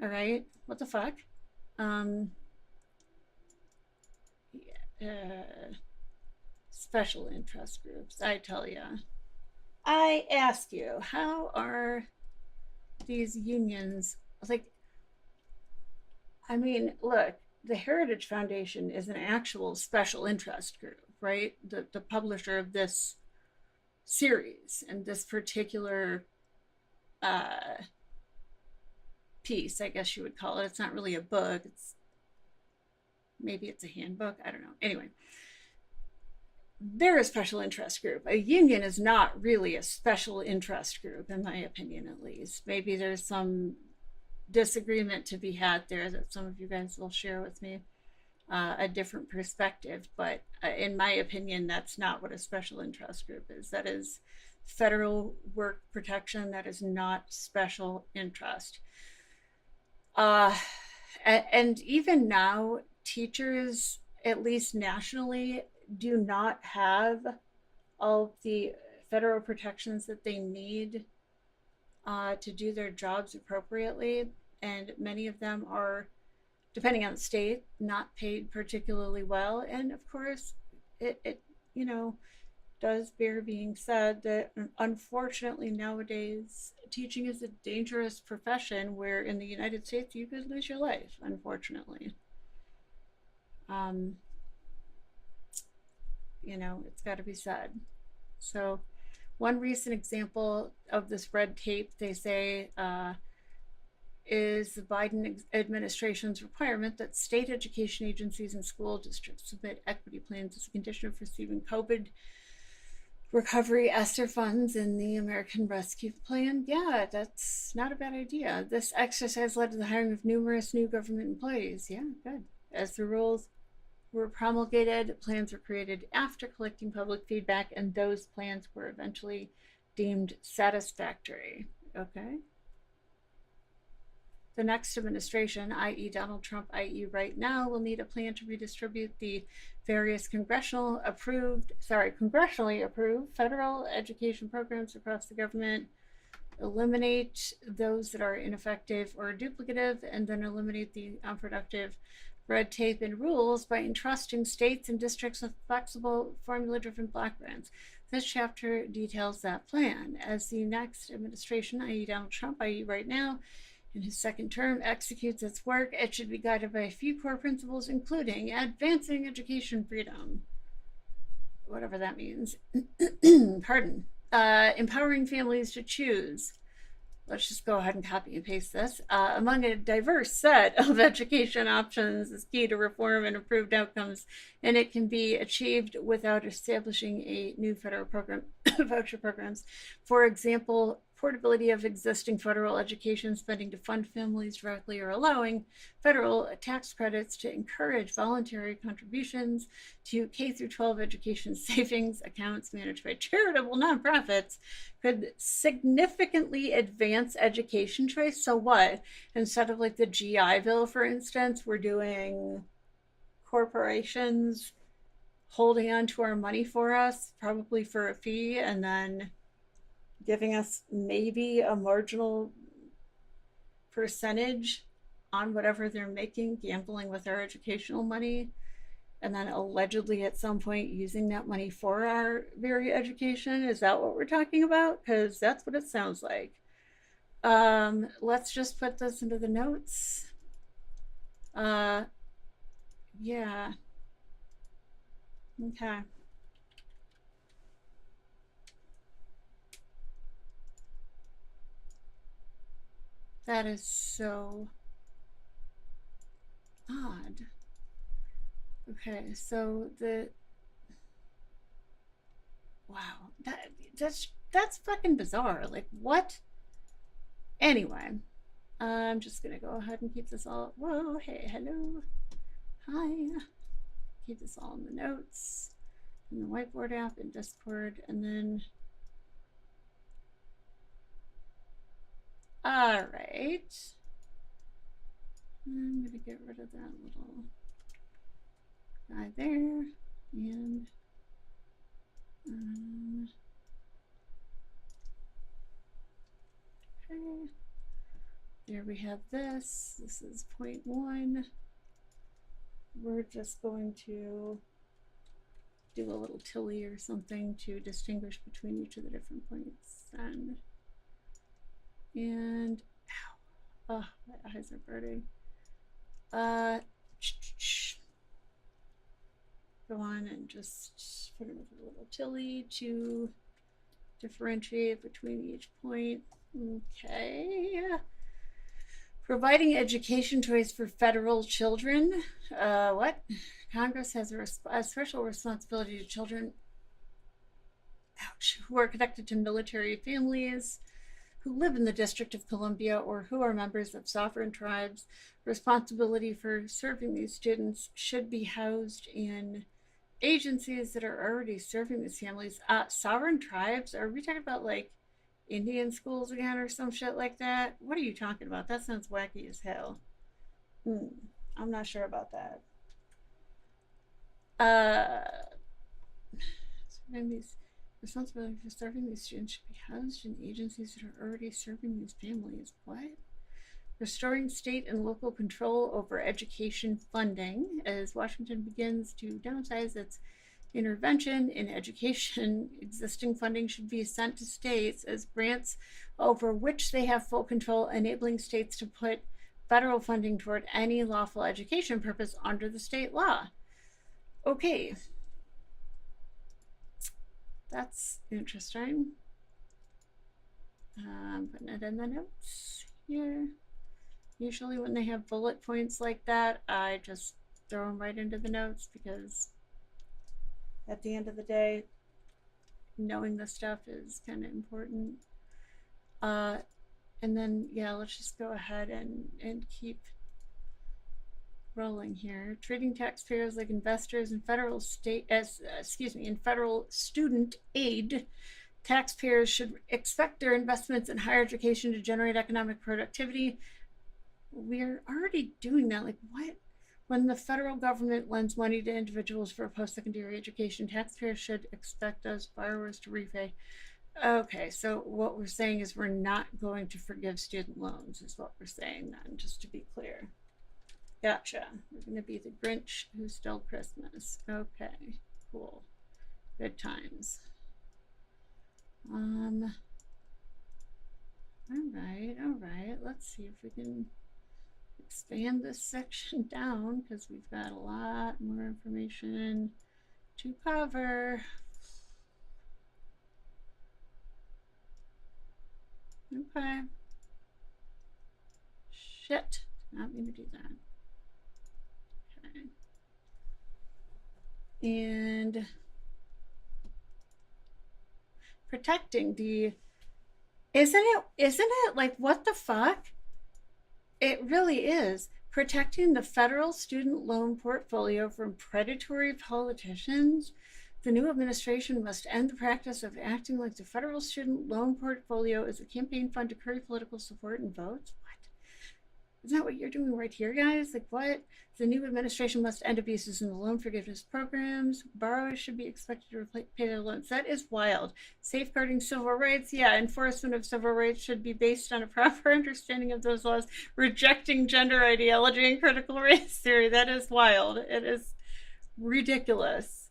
All right, what the fuck? Special interest groups, I tell ya. I ask you, how are these unions like? I mean, look, the Heritage Foundation is an actual special interest group, right? The publisher of this series and this particular piece, I guess you would call it. It's not really a book. Maybe it's a handbook. I don't know. Anyway, they're a special interest group. A union is not really a special interest group, in my opinion, at least. Maybe there's some disagreement to be had there that some of you guys will share with me, a different perspective. But in my opinion, that's not what a special interest group is. That is federal work protection. That is not special interest. And even now, teachers, at least nationally, do not have all the federal protections that they need to do their jobs appropriately. And many of them are, depending on the state, not paid particularly well. And of course, it does bear being said that unfortunately nowadays teaching is a dangerous profession where in the United States you could lose your life, unfortunately. It's got to be said. So one recent example, of this red tape, they say, is the Biden administration's requirement that state education agencies and school districts submit equity plans as a condition of receiving COVID recovery ESSER funds in the American Rescue Plan. Yeah, that's not a bad idea. This exercise led to the hiring of numerous new government employees. Yeah, good. As the rules were promulgated, plans were created after collecting public feedback, and those plans were eventually deemed satisfactory. Okay. The next administration, i.e. Donald Trump, i.e. right now, will need a plan to redistribute the various congressionally approved federal education programs across the government, eliminate those that are ineffective or duplicative, and then eliminate the unproductive red tape and rules by entrusting states and districts with flexible, formula-driven block grants. This chapter details that plan. As the next administration, i.e. Donald Trump, i.e. right now, in his second term, executes its work, it should be guided by a few core principles, including advancing education freedom, whatever that means, pardon, empowering families to choose. Let's just go ahead and copy and paste this. Among a diverse set of education options is key to reform and improved outcomes, and it can be achieved without establishing a new federal program, voucher programs. For example, portability of existing federal education spending to fund families directly, or allowing federal tax credits to encourage voluntary contributions to K-12 education savings accounts managed by charitable nonprofits could significantly advance education choice. So what? Instead of like the GI Bill, for instance, we're doing corporations holding on to our money for us, probably for a fee, and then giving us maybe a marginal percentage on whatever they're making, gambling with our educational money, and then allegedly at some point using that money for our very education. Is that what we're talking about? Because that's what it sounds like. Let's just put this into the notes. Yeah. Okay. That is so odd. Okay, so wow, that's fucking bizarre. Like, what? Anyway, I'm just gonna go ahead and keep this all. Whoa, hey, hello, hi. Keep this all in the notes, in the whiteboard app, in Discord, and then. All right. I'm gonna get rid of that little guy there, and okay. There we have this. This is 0.1. We're just going to do a little tilde or something to distinguish between each of the different points. And ow, oh, my eyes are burning. Go on and just put another little tilde to differentiate between each point. Okay. Providing education choice for federal children. What? Congress has a special responsibility to children, who are connected to military families, who live in the District of Columbia, or who are members of sovereign tribes. Responsibility for serving these students should be housed in agencies that are already serving these families. Sovereign tribes? Are we talking about like Indian schools again or some shit like that? What are you talking about? That sounds wacky as hell. I'm not sure about that. Responsibility for serving these students should be housed in agencies that are already serving these families. What? Restoring state and local control over education funding. As Washington begins to downsize its intervention in education, existing funding should be sent to states as grants over which they have full control, enabling states to put federal funding toward any lawful education purpose under the state law. Okay. That's interesting. putting it in the notes here. Usually when they have bullet points like that, I just throw them right into the notes because at the end of the day, knowing this stuff is kind of important. And then, yeah, let's just go ahead and keep rolling here. Treating taxpayers like investors in federal student aid. Taxpayers should expect their investments in higher education to generate economic productivity. We're already doing that. Like, what? When the federal government lends money to individuals for post-secondary education, taxpayers should expect those borrowers to repay. Okay, so what we're saying is we're not going to forgive student loans, is what we're saying then, just to be clear. Gotcha. We're going to be the Grinch who stole Christmas. Okay, cool. Good times. All right. Let's see if we can expand this section down because we've got a lot more information to cover. Okay. Shit. Not mean to do that. Okay. And protecting the, isn't it like, what the fuck? It really is. Protecting the federal student loan portfolio from predatory politicians. The new administration must end the practice of acting like the federal student loan portfolio is a campaign fund to curry political support and votes. What? Isn't that what you're doing right here, guys? Like, what? The new administration must end abuses in the loan forgiveness programs. Borrowers should be expected to pay their loans. That is wild. Safeguarding civil rights. Yeah, enforcement of civil rights should be based on a proper understanding of those laws. Rejecting gender ideology and critical race theory. That is wild. It is ridiculous.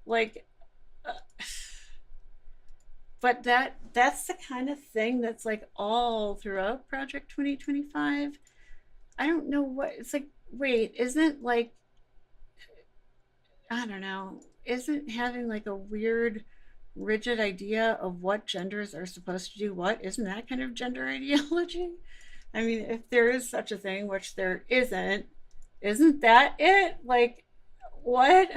Like, but that's the kind of thing that's like all throughout Project 2025. I don't know what it's like. Wait, isn't like, I don't know, isn't having like a weird rigid idea of what genders are supposed to do what, isn't that kind of gender ideology? I mean, if there is such a thing, which there isn't that it? Like, what?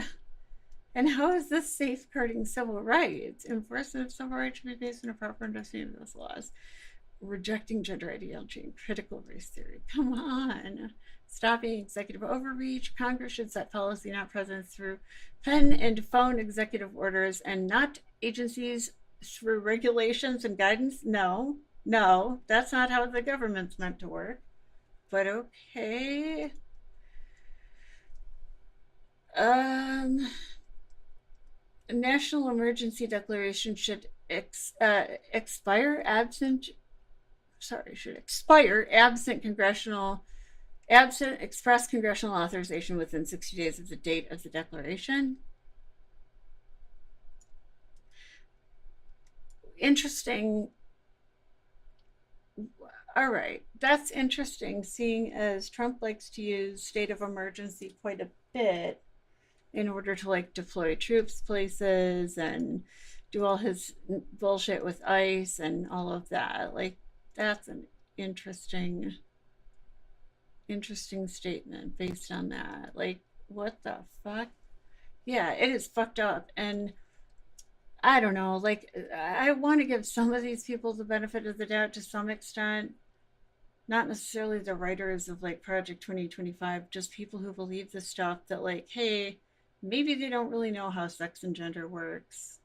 And how is this safeguarding civil rights? Enforcement of civil rights should be based on a proper understanding of those laws. Rejecting gender ideology and critical race theory. Come on. Stopping executive overreach. Congress should set policy, not presidents, through pen and phone executive orders and not agencies through regulations and guidance. No, that's not how the government's meant to work. But okay. A national emergency declaration should expire absent express congressional authorization within 60 days of the date of the declaration. Interesting. All right, that's interesting, seeing as Trump likes to use state of emergency quite a bit in order to like deploy troops places and do all his bullshit with ICE and all of that. Like, that's an interesting statement based on that. Like, what the fuck? Yeah, it is fucked up. And I don't know, like, I want to give some of these people the benefit of the doubt to some extent. Not necessarily the writers of like Project 2025, just people who believe this stuff that like, hey, maybe they don't really know how sex and gender works.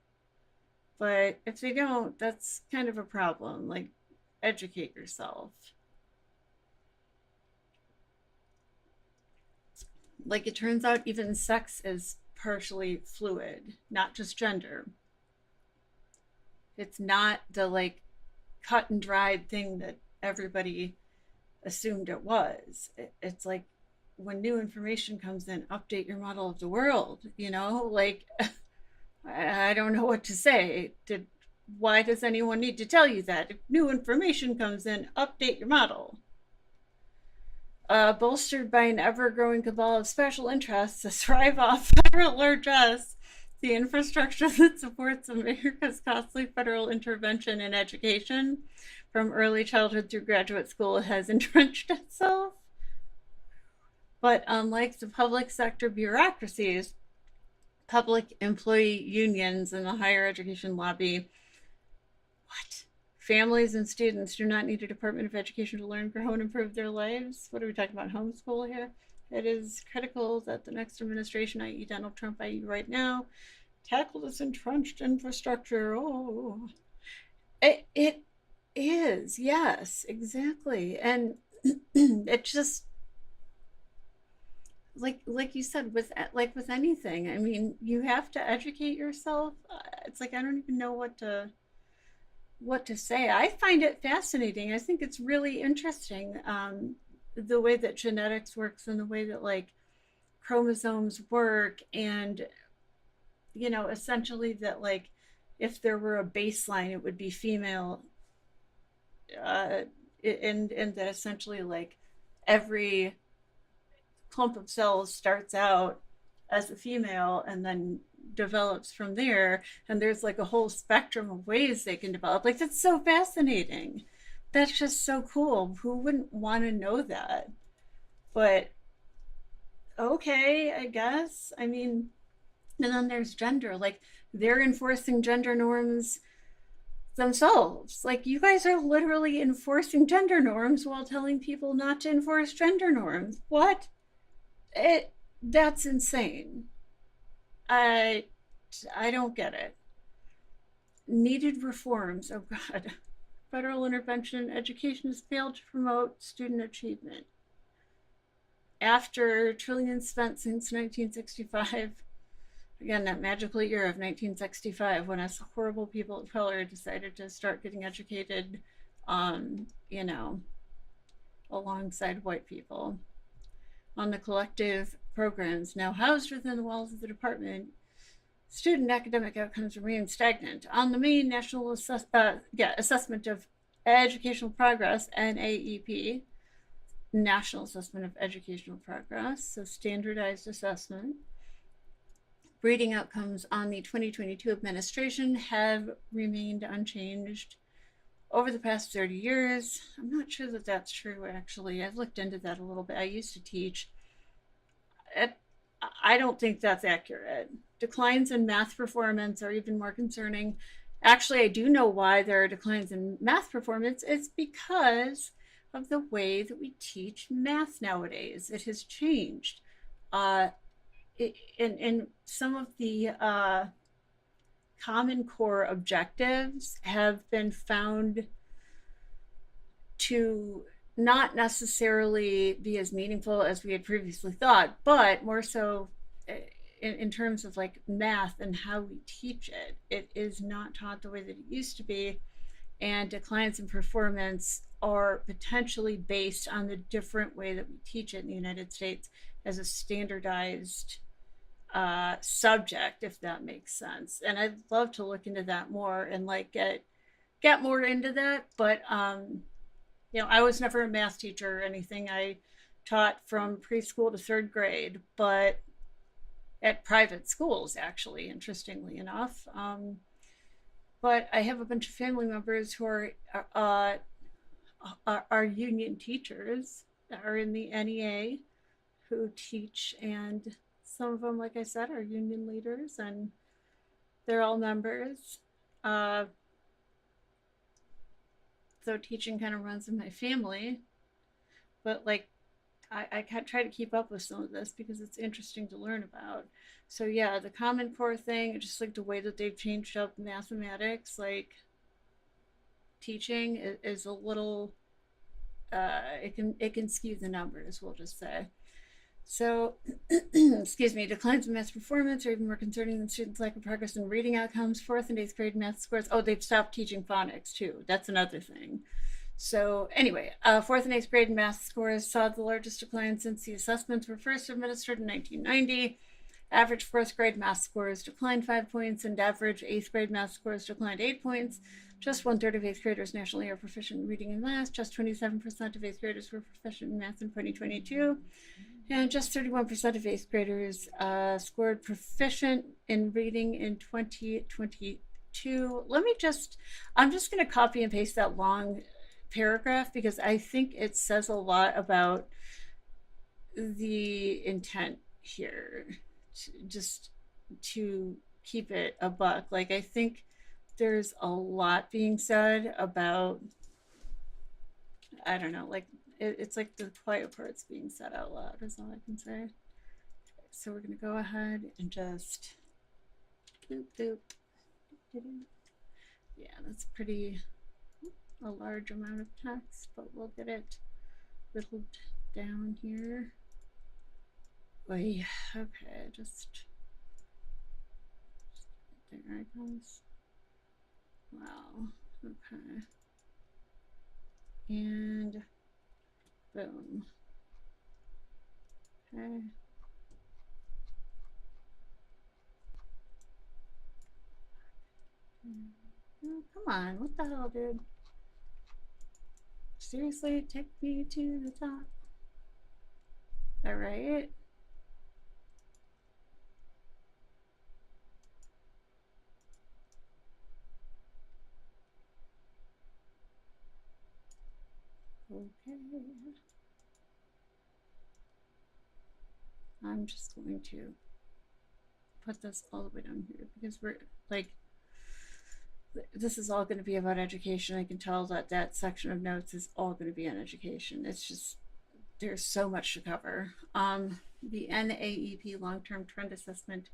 But if they don't, that's kind of a problem. Like, educate yourself. Like, it turns out even sex is partially fluid, not just gender. It's not the like cut and dried thing that everybody assumed it was. It's like, when new information comes in, update your model of the world, you know? Like, I don't know what to say. Why does anyone need to tell you that? If new information comes in, update your model. Bolstered by an ever-growing cabal of special interests to thrive off federal largesse, The infrastructure that supports America's costly federal intervention in education from early childhood through graduate school has entrenched itself. But unlike the public sector bureaucracies, public employee unions, and the higher education lobby, what? Families and students do not need a Department of Education to learn, grow, and improve their lives. What are we talking about? Homeschool here? It is critical that the next administration, i.e., Donald Trump, i.e., right now, tackle this entrenched infrastructure. Oh, it is. Yes, exactly. And it just, like you said, with anything, I mean, you have to educate yourself. It's like I don't even know what to say. I find it fascinating. I think it's really interesting, the way that genetics works and the way that like chromosomes work, and essentially that like if there were a baseline, it would be female, uh, and that essentially like every clump of cells starts out as a female and then develops from there, and there's like a whole spectrum of ways they can develop. Like that's so fascinating. That's just so cool. Who wouldn't want to know that? But okay, I guess. I mean, and then there's gender. Like they're enforcing gender norms themselves. Like you guys are literally enforcing gender norms while telling people not to enforce gender norms. What? That's insane. I I don't get it. Needed reforms. Oh God. Federal intervention in education has failed to promote student achievement. After trillions spent since 1965, again, that magical year of 1965, when us horrible people of color decided to start getting educated, um, you know, alongside white people on the collective programs now housed within the walls of the department, student academic outcomes remain stagnant. On the main National Assessment of Educational Progress, NAEP, National Assessment of Educational Progress, so standardized assessment, reading outcomes on the 2022 administration have remained unchanged over the past 30 years. I'm not sure that that's true, actually. I've looked into that a little bit. I used to teach. I don't think that's accurate. Declines in math performance are even more concerning. Actually, I do know why there are declines in math performance. It's because of the way that we teach math nowadays. It has changed. Uh, in some of the Common Core objectives have been found to not necessarily be as meaningful as we had previously thought, but more so in terms of like math and how we teach it. It is not taught the way that it used to be, and declines in performance are potentially based on the different way that we teach it in the United States as a standardized subject, if that makes sense. And I'd love to look into that more and like get more into that. But I was never a math teacher or anything. I taught from preschool to third grade, but at private schools, actually, interestingly enough. But I have a bunch of family members who are union teachers that are in the NEA who teach, and some of them, like I said, are union leaders, and they're all members. So teaching kind of runs in my family, but like I can't try to keep up with some of this because it's interesting to learn about. So yeah, the Common Core thing, just like the way that they've changed up mathematics, like teaching is a little, it can skew the numbers, we'll just say. So, excuse me, declines in math performance are even more concerning than students' lack of progress in reading outcomes. 4th and 8th grade math scores. Oh, they've stopped teaching phonics too. That's another thing. So anyway, 4th and 8th grade math scores saw the largest decline since the assessments were first administered in 1990. Average 4th grade math scores declined 5 points, and average 8th grade math scores declined 8 points. Just 1/3 of 8th graders nationally are proficient in reading and math. Just 27% of 8th graders were proficient in math in 2022. And just 31% of eighth graders scored proficient in reading in 2022. I'm just going to copy and paste that long paragraph because I think it says a lot about the intent here, just to keep it a buck. Like, I think there's a lot being said about, I don't know, like it's like the quiet parts being said out loud is all I can say. So we're gonna go ahead and just boop boop. Yeah, that's pretty a large amount of text, but we'll get it whittled down here. Oy, okay, just there it goes. Wow, okay. And boom. Okay. Oh, come on, what the hell, dude? Seriously, take me to the top. All right. Okay. I'm just going to put this all the way down here because we're like, this is all going to be about education. I can tell that that section of notes is all going to be on education. It's just, there's so much to cover. The NAEP long-term trend assessment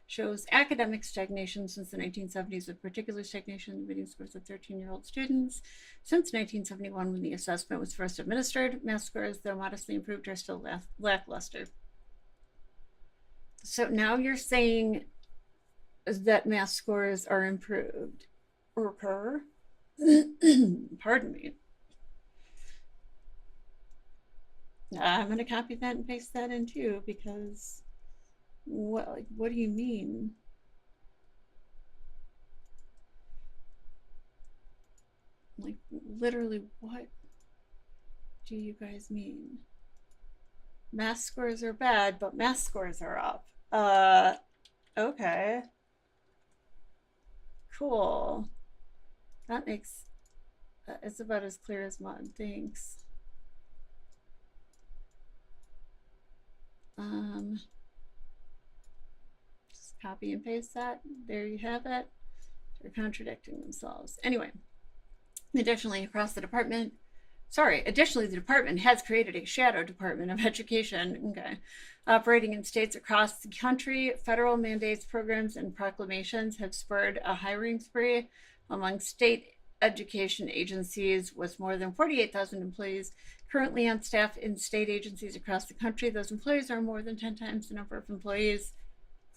shows academic stagnation since the 1970s, with particular stagnation in the reading scores of 13-year-old students. Since 1971, when the assessment was first administered, math scores, though modestly improved, are still lackluster. So now you're saying that math scores are improved. Okay. Pardon me. I'm going to copy that and paste that in too, because what do you mean? Like, literally, what do you guys mean? Math scores are bad, but math scores are up. Okay. Cool. That makes, it's about as clear as mud. Thanks. Just copy and paste that. There you have it. They're contradicting themselves. Anyway, additionally, the department has created a shadow department of education, okay, operating in states across the country. Federal mandates, programs, and proclamations have spurred a hiring spree among state education agencies, with more than 48,000 employees currently on staff in state agencies across the country. Those employees are more than 10 times the number of employees,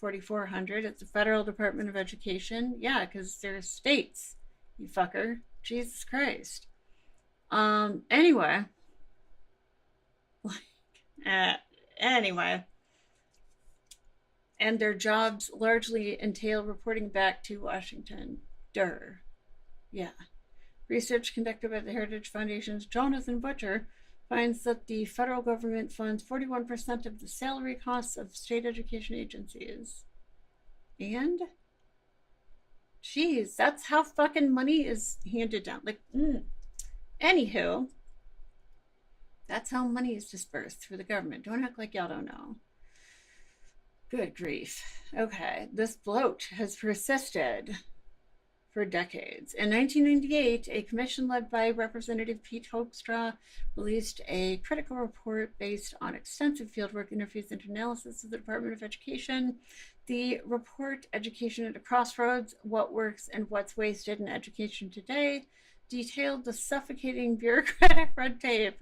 4,400, at the Federal Department of Education. Yeah, because they're states, you fucker. Jesus Christ. Anyway. Anyway. And their jobs largely entail reporting back to Washington. Yeah. Research conducted by the Heritage Foundation's Jonathan Butcher finds that the federal government funds 41% of the salary costs of state education agencies. And? Jeez, that's how fucking money is handed down. Like, Anywho, that's how money is dispersed through the government. Don't act like y'all don't know. Good grief. Okay, this bloat has persisted for decades. In 1998, a commission led by Representative Pete Hoekstra released a critical report based on extensive fieldwork, interviews, and analysis of the Department of Education. The report, Education at a Crossroads, What Works and What's Wasted in Education Today, detailed the suffocating bureaucratic red tape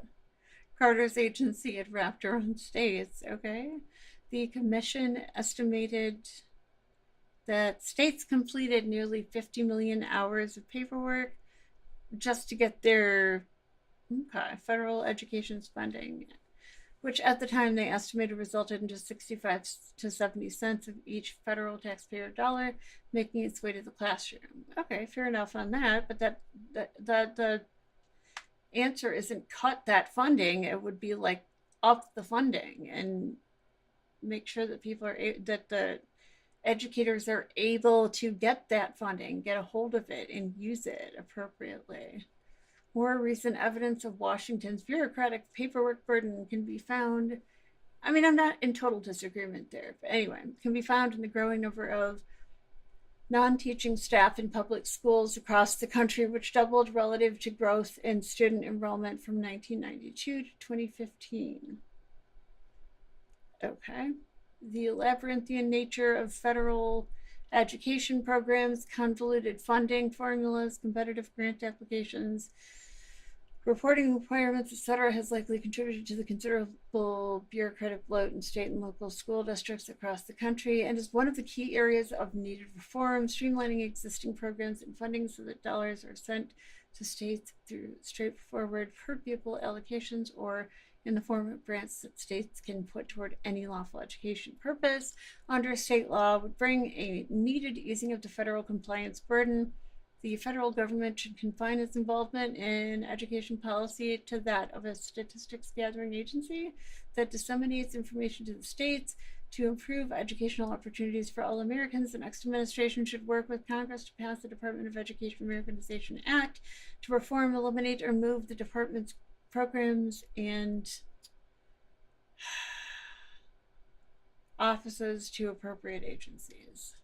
Carter's agency had wrapped around states, okay? The commission estimated that states completed nearly 50 million hours of paperwork just to get their federal education spending, which at the time they estimated resulted in just 65 to 70 cents of each federal taxpayer dollar making its way to the classroom. Okay, fair enough on that, but the answer isn't cut that funding. It would be like up the funding and make sure that that the educators are able to get that funding, get a hold of it, and use it appropriately. More recent evidence of Washington's bureaucratic paperwork burden can be found. I mean, I'm not in total disagreement there, but anyway, can be found in the growing number of non-teaching staff in public schools across the country, which doubled relative to growth in student enrollment from 1992 to 2015. Okay. The labyrinthian nature of federal education programs, convoluted funding formulas, competitive grant applications, reporting requirements, etc., has likely contributed to the considerable bureaucratic bloat in state and local school districts across the country and is one of the key areas of needed reform, streamlining existing programs and funding so that dollars are sent to states through straightforward per pupil allocations or in the form of grants that states can put toward any lawful education purpose under state law would bring a needed easing of the federal compliance burden. The federal government should confine its involvement in education policy to that of a statistics gathering agency that disseminates information to the states to improve educational opportunities for all Americans. The next administration should work with Congress to pass the Department of Education Americanization Act to reform, eliminate, or move the department's programs and offices to appropriate agencies.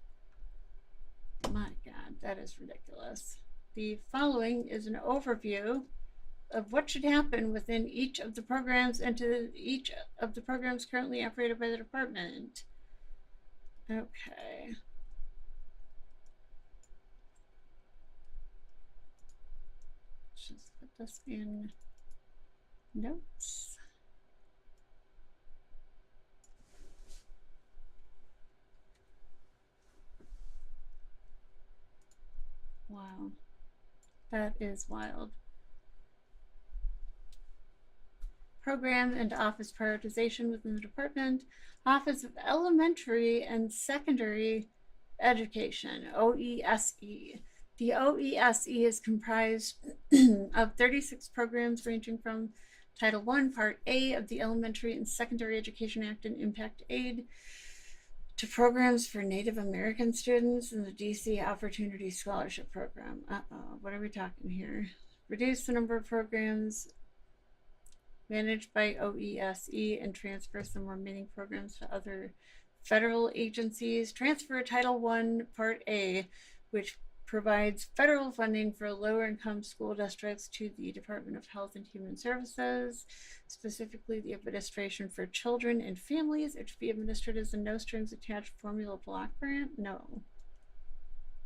My God, that is ridiculous. The following is an overview of what should happen within each of the programs and to each of the programs currently operated by the department. Okay. Let's just put this in notes. Wow, that is wild. Program and office prioritization within the department. Office of Elementary and Secondary Education, OESE. The OESE is comprised of 36 programs ranging from Title I, Part A of the Elementary and Secondary Education Act and Impact Aid to programs for Native American students in the DC Opportunity Scholarship Program. What are we talking here? Reduce the number of programs managed by OESE and transfer some remaining programs to other federal agencies. Transfer Title I, Part A, which provides federal funding for lower income school districts to the Department of Health and Human Services, specifically the Administration for Children and Families. It should be administered as a no strings attached formula block grant. No.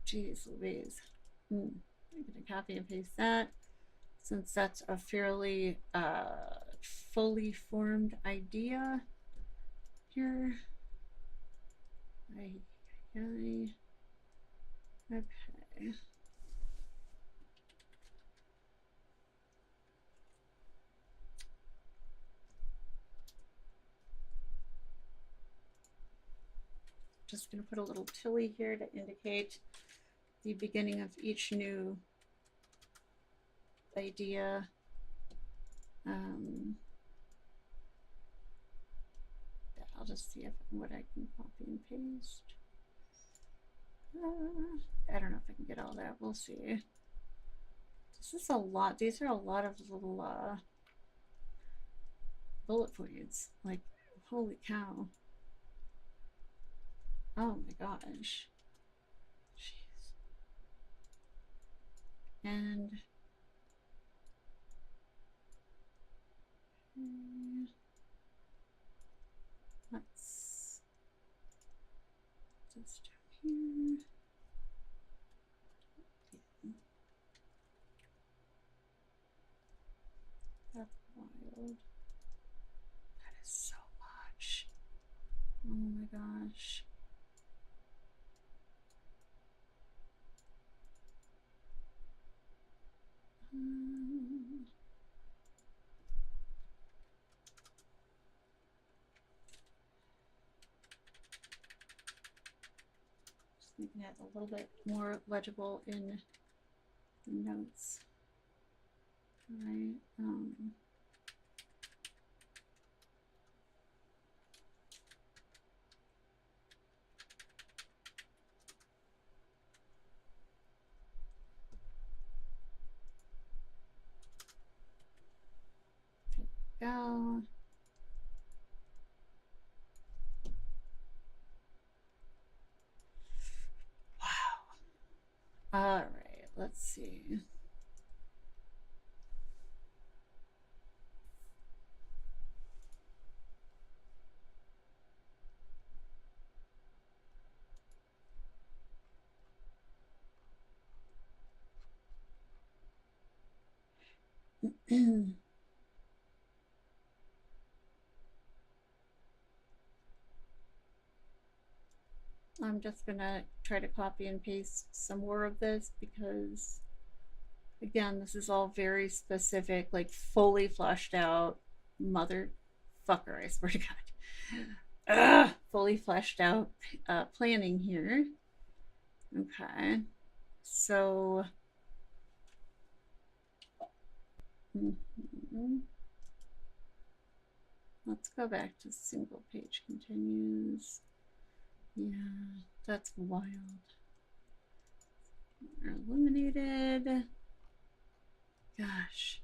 Jeez Louise. I'm going to copy and paste that since that's a fairly fully formed idea here. Okay. Just going to put a little tilly here to indicate the beginning of each new idea. I'll just see what I can copy and paste. I don't know if I can get all that. We'll see. This is a lot. These are a lot of little bullet points. Like, holy cow. Oh my gosh. Jeez. And let's just here. That's wild. That is so much. Oh my gosh. Just making it a little bit more legible in the notes. All right. go. Wow. All right, let's see. I'm just gonna try to copy and paste some more of this because, again, this is all very specific, like fully fleshed out. Motherfucker, I swear to God. Fully fleshed out planning here. Okay. So, let's go back to single page continues. Yeah, that's wild. Are eliminated. Gosh.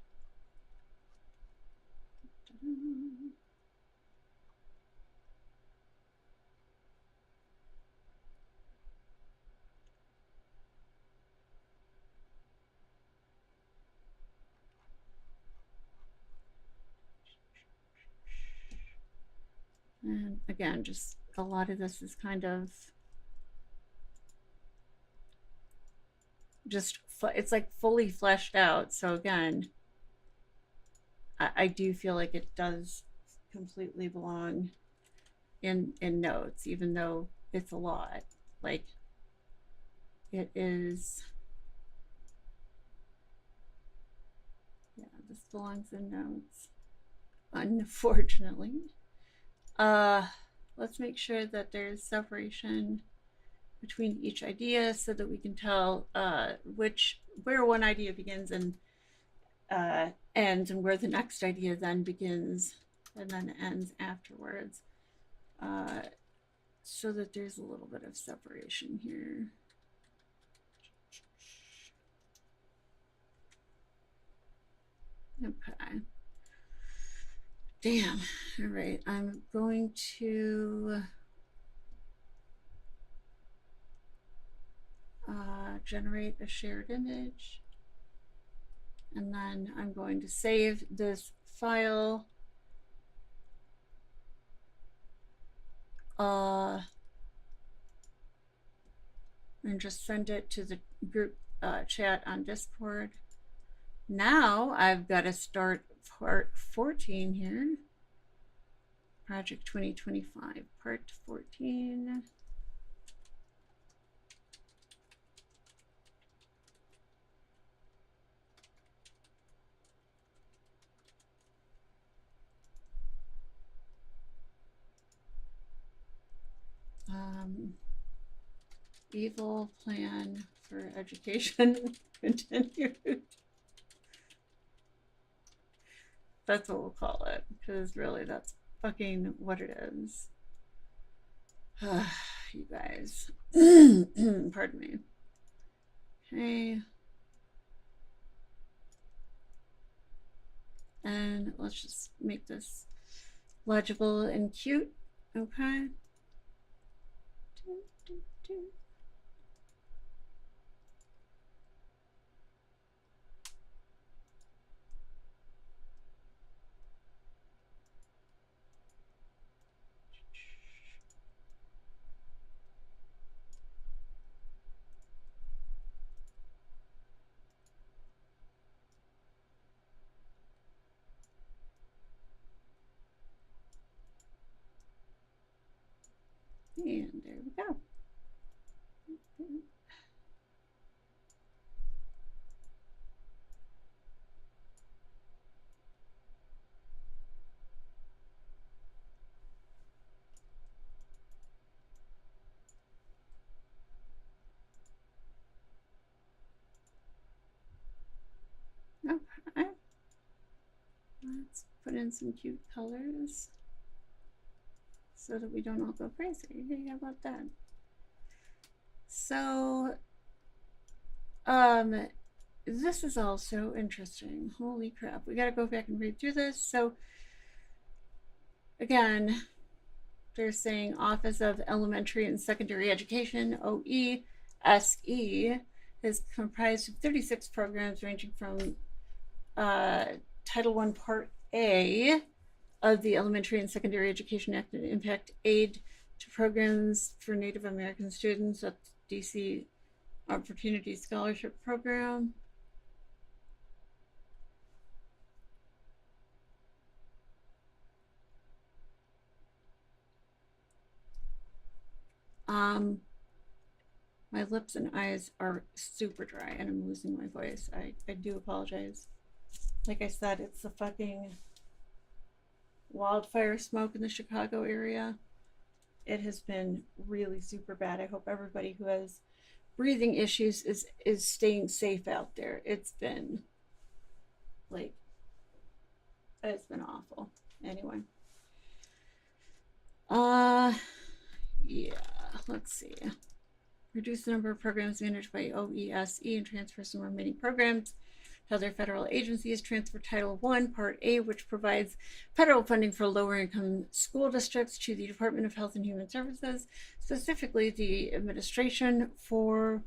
And again, just a lot of this is kind of just, it's like fully fleshed out. So again, I do feel like it does completely belong in notes, even though it's a lot. Like it is. Yeah, this belongs in notes, unfortunately. Let's make sure that there's separation between each idea so that we can tell where one idea begins and ends, and where the next idea then begins and then ends afterwards, so that there's a little bit of separation here. Okay. Damn. All right. I'm going to generate a shared image. And then I'm going to save this file. And just send it to the group chat on Discord. Now I've got to start part 14 here. Project 2025, part 14. Evil plan for education continued. That's what we'll call it, because really that's fucking what it is. You guys. Pardon me. Okay. And let's just make this legible and cute. Okay. And there we go. Okay. Let's put in some cute colors so that we don't all go crazy. Hey, how about that? So, this is all so interesting. Holy crap. We got to go back and read through this. So, again, they're saying Office of Elementary and Secondary Education, OESE, is comprised of 36 programs ranging from Title I Part A of the Elementary and Secondary Education Act and Impact Aid to programs for Native American students at DC Opportunity Scholarship Program. My lips and eyes are super dry and I'm losing my voice. I do apologize. Like I said, it's the fucking wildfire smoke in the Chicago area. It has been really super bad. I hope everybody who has breathing issues is staying safe out there. It's been awful. Anyway. Yeah, let's see. Reduce the number of programs managed by OESE and transfer some remaining programs to other federal agencies. Transfer Title I, Part A, which provides federal funding for lower income school districts, to the Department of Health and Human Services, specifically the Administration for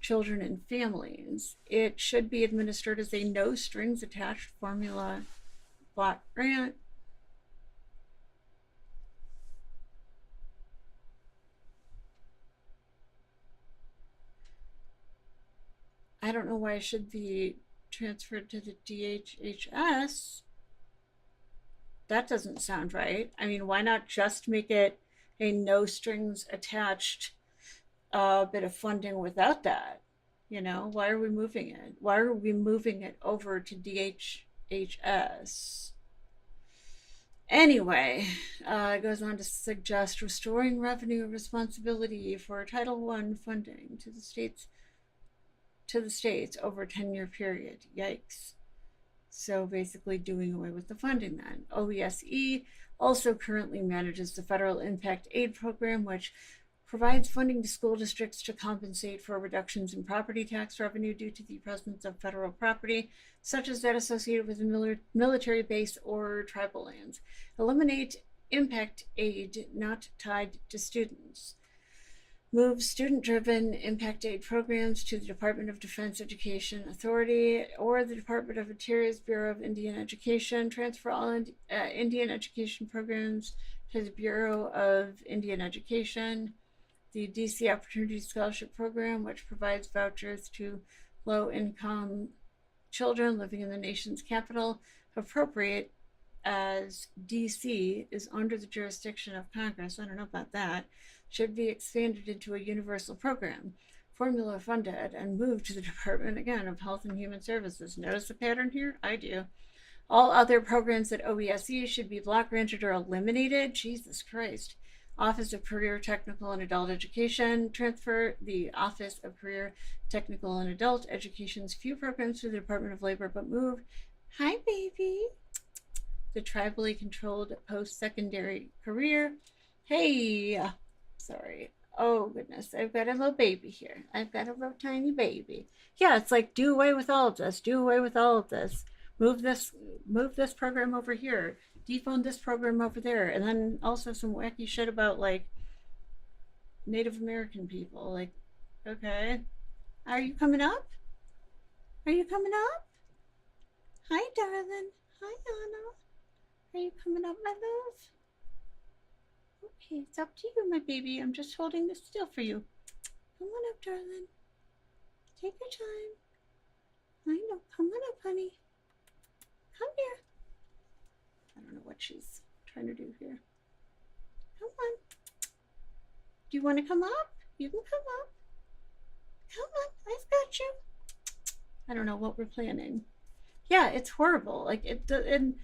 Children and Families. It should be administered as a no strings attached formula block grant. I don't know why it should be transferred to the DHHS. That doesn't sound right. I mean, why not just make it a no strings attached bit of funding without that? You know, why are we moving it? Why are we moving it over to DHHS? Anyway, it goes on to suggest restoring revenue responsibility for Title I funding to the states over a 10-year period. Yikes. So basically doing away with the funding then. OESE also currently manages the Federal Impact Aid Program, which provides funding to school districts to compensate for reductions in property tax revenue due to the presence of federal property, such as that associated with a military base or tribal lands. Eliminate impact aid not tied to students. Move student-driven impact aid programs to the Department of Defense Education Authority or the Department of Interior's Bureau of Indian Education. Transfer all Indian education programs to the Bureau of Indian Education. The DC Opportunity Scholarship Program, which provides vouchers to low-income children living in the nation's capital, appropriate as DC is under the jurisdiction of Congress. I don't know about that. Should be expanded into a universal program, formula funded, and moved to the Department, again, of Health and Human Services. Notice the pattern here? I do. All other programs at OESE should be block granted or eliminated. Jesus Christ. Office of Career, Technical, and Adult Education. Transfer the Office of Career, Technical, and Adult Education's few programs to the Department of Labor, but move, hi baby, the tribally controlled post-secondary career. Hey, sorry. Oh goodness, I've got a little baby here. I've got a little tiny baby. Yeah, it's like do away with all of this. Do away with all of this. Move this program over here. Defund this program over there. And then also some wacky shit about like Native American people. Like, okay. Are you coming up? Are you coming up? Hi, darling. Hi, Anna. Are you coming up, my love? Okay, it's up to you, my baby. I'm just holding this still for you. Come on up, darling. Take your time. I know. Come on up, honey. Come here. I don't know what she's trying to do here. Come on. Do you want to come up? You can come up. Come on. I've got you. I don't know what we're planning. Yeah, it's horrible. Like and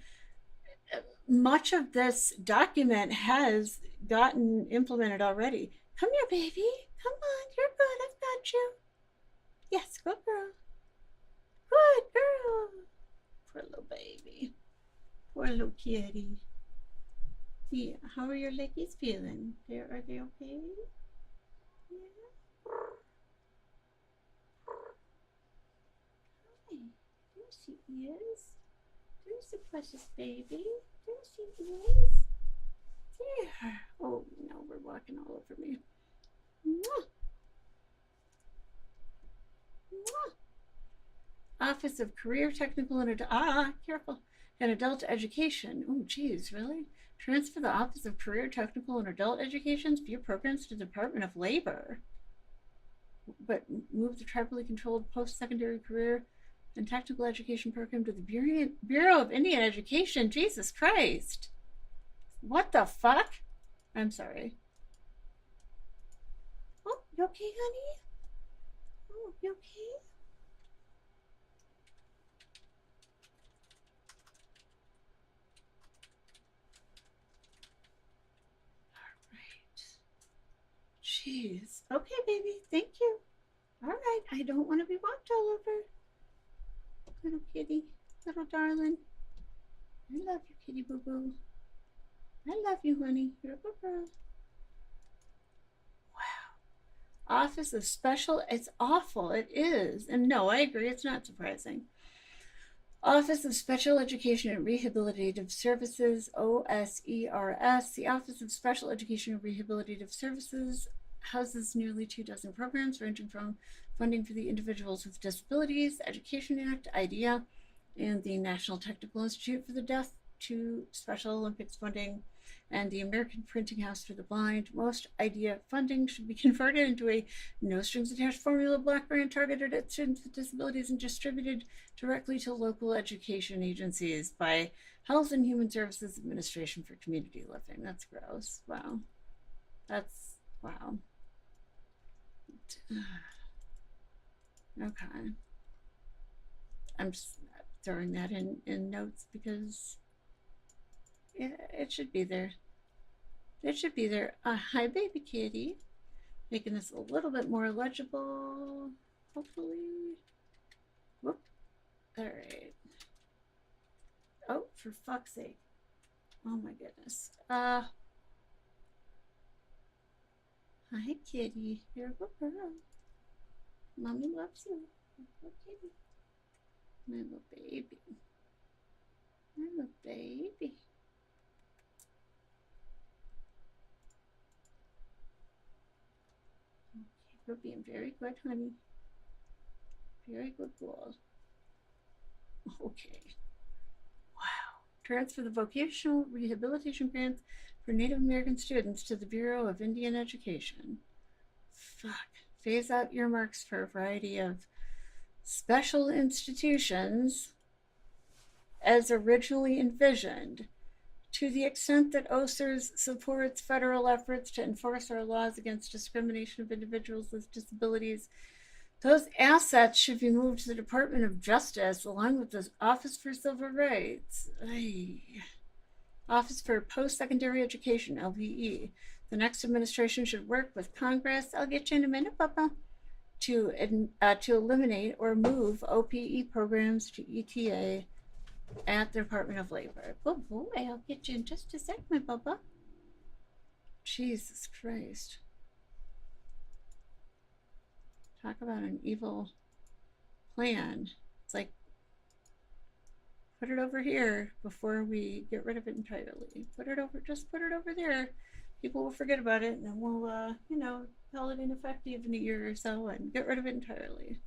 much of this document has gotten implemented already. Come here, baby. Come on. You're good. I've got you. Yes, good girl. Good girl. Poor little baby. Poor little kitty. Yeah, how are your leggies feeling? Are they okay? Yeah. Hi. There she is. There's the precious baby. There she is. There. Oh, no, we're walking all over me. Mwah. Mwah. Office of Career, Technical, and careful, and Adult Education. Oh, geez, really? Transfer the Office of Career, Technical, and Adult Education's view programs to the Department of Labor. But move the tribally controlled post-secondary career and technical education program to the Bureau of Indian Education. Jesus Christ. What the fuck? I'm sorry. Oh, you okay, honey? Oh, you okay? Jeez. Okay, baby. Thank you. All right. I don't want to be walked all over. Little kitty. Little darling. I love you, kitty boo boo. I love you, honey. You're a good girl. Wow. Office of Special. It's awful. It is. And no, I agree. It's not surprising. Office of Special Education and Rehabilitative Services, OSERS. The Office of Special Education and Rehabilitative Services houses nearly 24 programs ranging from funding for the Individuals with Disabilities Education Act, IDEA, and the National Technical Institute for the Deaf to Special Olympics funding and the American Printing House for the Blind. Most IDEA funding should be converted into a no strings attached formula block grant targeted at students with disabilities and distributed directly to local education agencies by Health and Human Services Administration for Community Living. That's gross. Wow. That's wow. Okay. I'm just throwing that in notes because it should be there. It should be there. Hi, baby kitty. Making this a little bit more legible, hopefully. Whoop. All right. Oh, for fuck's sake. Oh my goodness. Hi, kitty. You're a good girl. Mommy loves you. Little kitty. My little baby. My little baby. Okay, you're being very good, honey. Very good girl. Okay. Wow. Transfer the vocational rehabilitation grants for Native American students to the Bureau of Indian Education. Fuck. Phase out earmarks for a variety of special institutions as originally envisioned. To the extent that OSERS supports federal efforts to enforce our laws against discrimination of individuals with disabilities, those assets should be moved to the Department of Justice along with the Office for Civil Rights. Office for Post-Secondary Education, LPE. The next administration should work with Congress. I'll get you in a minute, Papa. To eliminate or move OPE programs to ETA at the Department of Labor. Oh boy, I'll get you in just a sec, my Bubba. Jesus Christ. Talk about an evil plan. It's like, put it over here before we get rid of it entirely. Just put it over there. People will forget about it and then we'll, call it ineffective in a year or so and get rid of it entirely.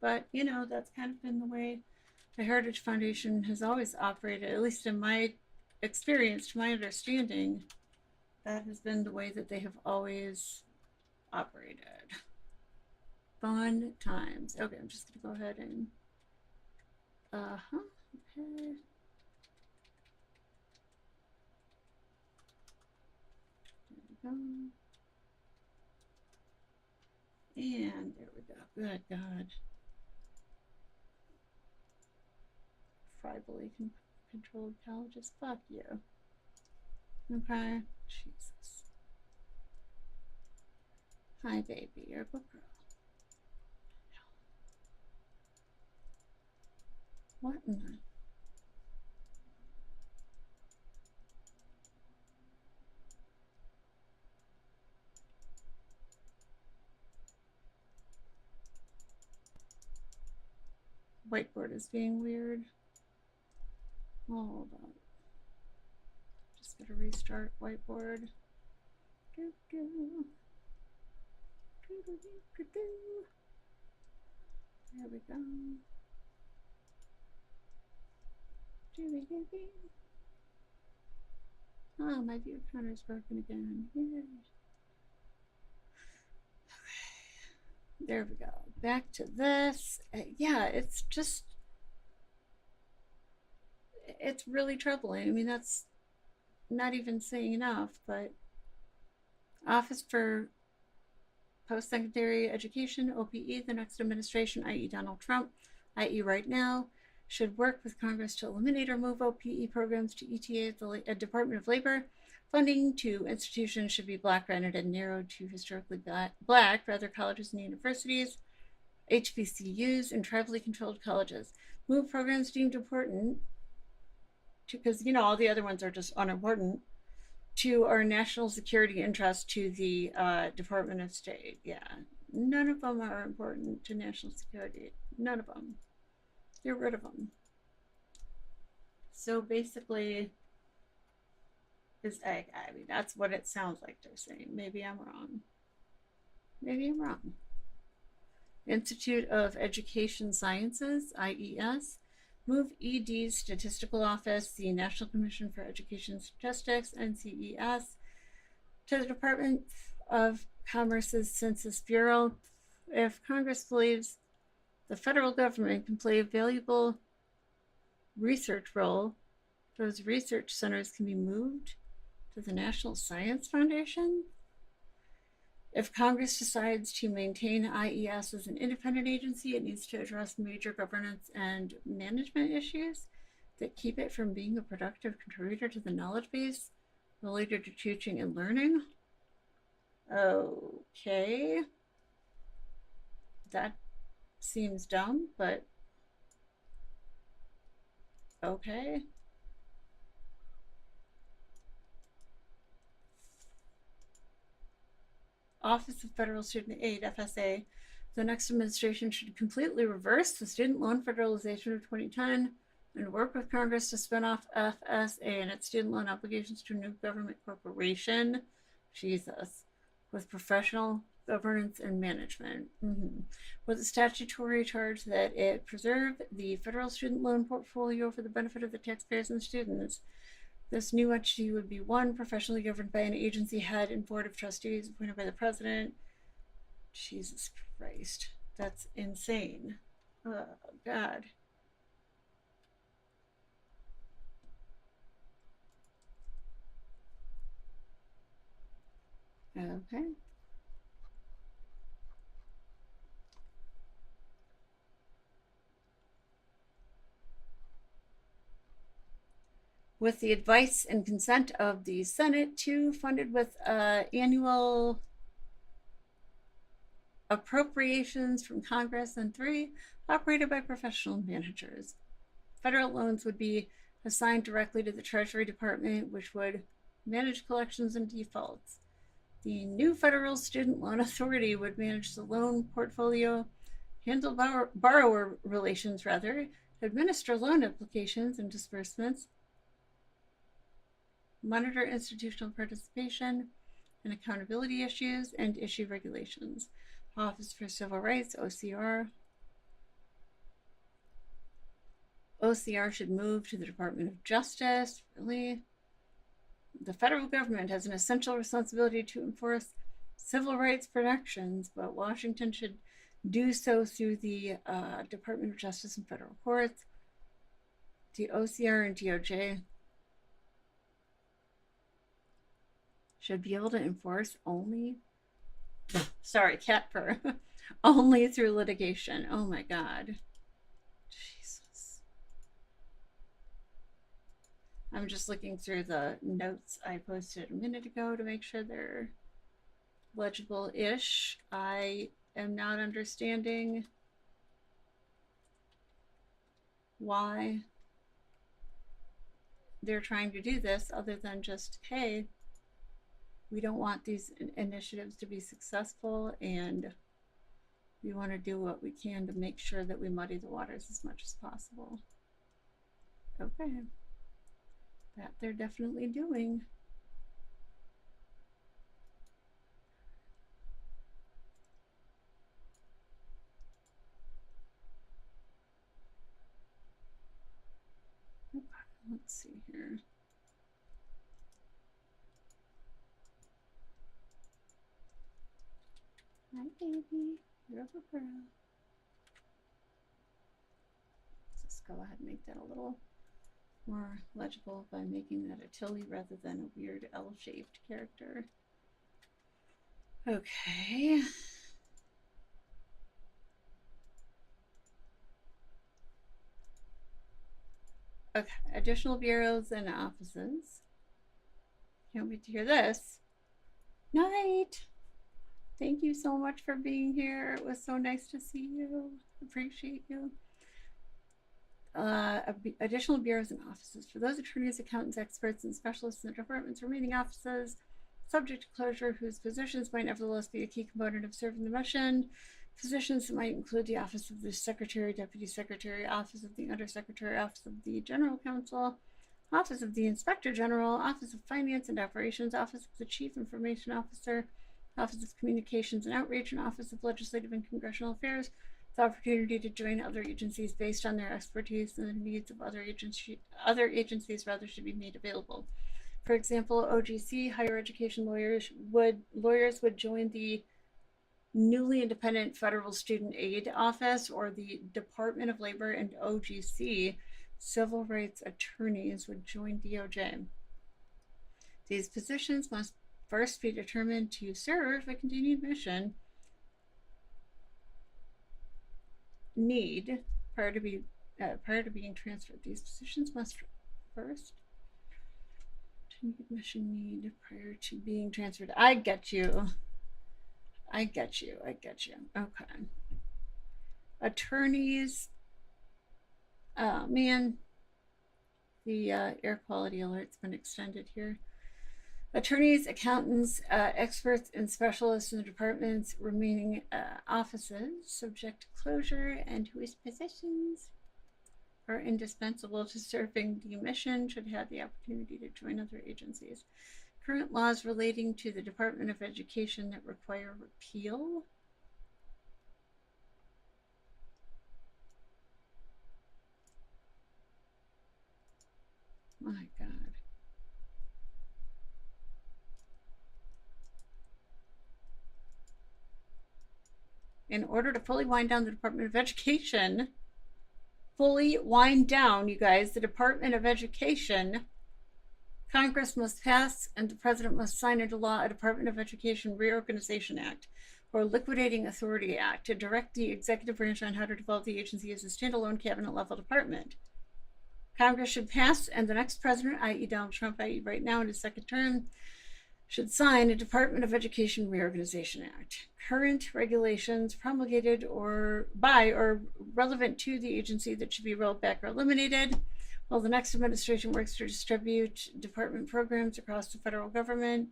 But, that's kind of been the way the Heritage Foundation has always operated, at least in my experience, to my understanding. That has been the way that they have always operated. Fun times. Okay, I'm just going to go ahead and... Okay. There we go. And there we go. Good God. Tribally controlled colleges. Fuck you. Okay. Jesus. Hi, baby. You're a good girl. What in the... Whiteboard is being weird. Hold on. Just gotta restart whiteboard. There we go. Oh, my view counter's broken again. Yay. There we go. Back to this. Yeah, it's just, it's really troubling. I mean, that's not even saying enough, but Office for Post-Secondary Education, OPE, the next administration, i.e. Donald Trump, i.e. right now, should work with Congress to eliminate or move OPE programs to ETA, the Department of Labor. Funding to institutions should be black-branded and narrowed to historically black, rather colleges and universities, HBCUs, and tribally controlled colleges. Move programs deemed important, because, you know, all the other ones are just unimportant, to our national security interest, to the Department of State. Yeah, none of them are important to national security. None of them. Get rid of them. So basically, I mean, that's what it sounds like they're saying. Maybe I'm wrong. Maybe I'm wrong. Institute of Education Sciences, IES, move ED's Statistical Office, the National Commission for Education Statistics, NCES, to the Department of Commerce's Census Bureau. If Congress believes the federal government can play a valuable research role, those research centers can be moved to the National Science Foundation. If Congress decides to maintain IES as an independent agency, it needs to address major governance and management issues that keep it from being a productive contributor to the knowledge base related to teaching and learning. Okay. That seems dumb, but okay. Office of Federal Student Aid, FSA, the next administration should completely reverse the student loan federalization of 2010 and work with Congress to spin off FSA and its student loan obligations to a new government corporation. Jesus. With professional governance and management. With a statutory charge that it preserve the federal student loan portfolio for the benefit of the taxpayers and students. This new entity would be one, professionally governed by an agency head and board of trustees appointed by the president. Jesus Christ. That's insane. Oh, God. Okay. With the advice and consent of the Senate, 2, funded with annual appropriations from Congress, and 3, operated by professional managers. Federal loans would be assigned directly to the Treasury Department, which would manage collections and defaults. The new Federal Student Loan Authority would manage the loan portfolio, handle borrower relations, administer loan applications and disbursements, monitor institutional participation and accountability issues, and issue regulations. Office for Civil Rights, OCR. OCR should move to the Department of Justice. Really? The federal government has an essential responsibility to enforce civil rights protections, but Washington should do so through the Department of Justice and federal courts. The OCR and DOJ should be able to enforce only, sorry, cat fur, only through litigation. Oh my God. Jesus. I'm just looking through the notes I posted a minute ago to make sure they're legible-ish. I am not understanding why they're trying to do this other than just, hey, we don't want these initiatives to be successful, and we want to do what we can to make sure that we muddy the waters as much as possible. Okay. That they're definitely doing. Let's see here. Hi, baby. You're a girl. Let's just go ahead and make that a little more legible by making that a Tilly rather than a weird L-shaped character. Okay. Okay, additional bureaus and offices. Can't wait to hear this. Night. Thank you so much for being here. It was so nice to see you. Appreciate you. Additional bureaus and offices. For those attorneys, accountants, experts, and specialists in the department's remaining offices, subject to closure, whose positions might nevertheless be a key component of serving the mission. Positions might include the Office of the Secretary, Deputy Secretary, Office of the Undersecretary, Office of the General Counsel, Office of the Inspector General, Office of Finance and Operations, Office of the Chief Information Officer, Office of Communications and Outreach, and Office of Legislative and Congressional Affairs, with opportunity to join other agencies based on their expertise and the needs of other agencies should be made available. For example, OGC, higher education lawyers would join the newly independent Federal Student Aid Office, or the Department of Labor, and OGC, civil rights attorneys, would join DOJ. These positions must first be determined to serve a continued mission need prior to being transferred. These positions must first mission need prior to being transferred. I get you. Okay. Attorneys. Oh man, the air quality alert's been extended here. Attorneys, accountants, experts, and specialists in the department's remaining offices subject to closure and whose positions are indispensable to serving the mission should have the opportunity to join other agencies. Current laws relating to the Department of Education that require repeal. My God. In order to fully wind down the Department of Education, you guys, the Department of Education, Congress must pass and the President must sign into law a Department of Education Reorganization Act, or Liquidating Authority Act, to direct the executive branch on how to develop the agency as a standalone cabinet-level department. Congress should pass, and the next president, i.e. Donald Trump, i.e. right now in his second term, should sign a Department of Education Reorganization Act. Current regulations promulgated or relevant to the agency that should be rolled back or eliminated, while the next administration works to distribute department programs across the federal government.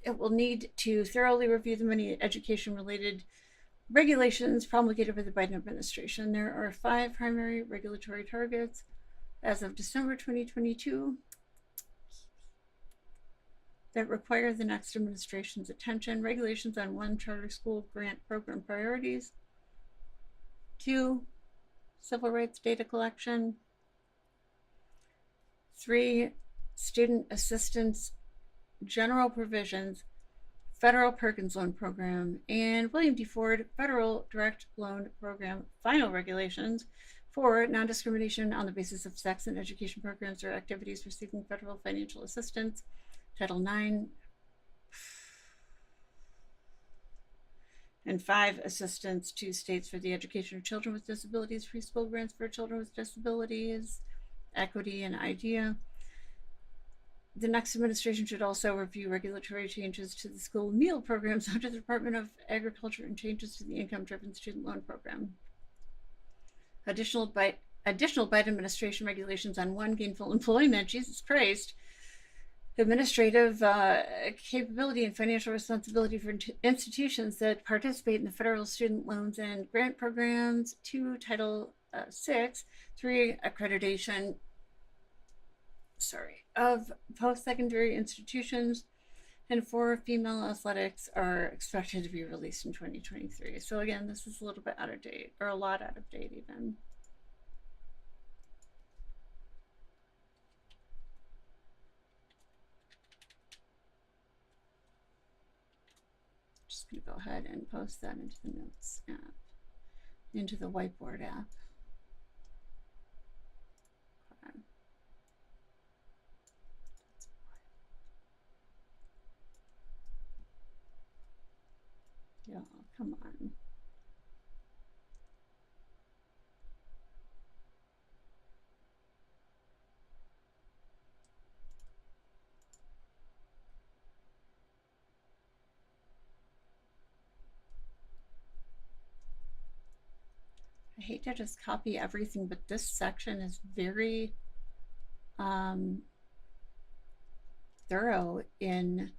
It will need to thoroughly review the many education-related regulations promulgated by the Biden administration. There are 5 primary regulatory targets as of December 2022 that require the next administration's attention. Regulations on 1, charter school grant program priorities. 2, civil rights data collection. 3, student assistance general provisions, federal Perkins Loan Program, and William D. Ford Federal Direct Loan Program final regulations. 4, non-discrimination on the basis of sex in education programs or activities receiving federal financial assistance. Title IX. And 5, assistance to states for the education of children with disabilities, preschool grants for children with disabilities, equity, and IDEA. The next administration should also review regulatory changes to the school meal programs under the Department of Agriculture and changes to the income-driven student loan program. Additional Biden administration regulations on 1, gainful employment, Jesus Christ, administrative capability and financial responsibility for institutions that participate in the federal student loans and grant programs. 2, Title 6. 3, accreditation of post-secondary institutions. And 4, female athletics are expected to be released in 2023. So again, this is a little bit out of date, or a lot out of date even. Just gonna go ahead and post that into the notes app, into the whiteboard app. Okay. Y'all, come on. I hate to just copy everything, but this section is very thorough in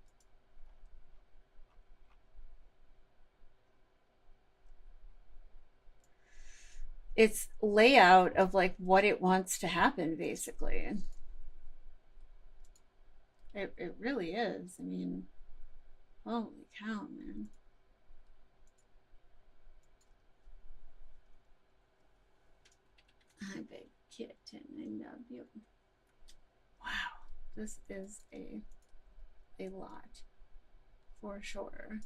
its layout of like what it wants to happen, basically. It really is. I mean, holy cow, man. Hi, big kitten, I love you. Wow, this is a lot for sure.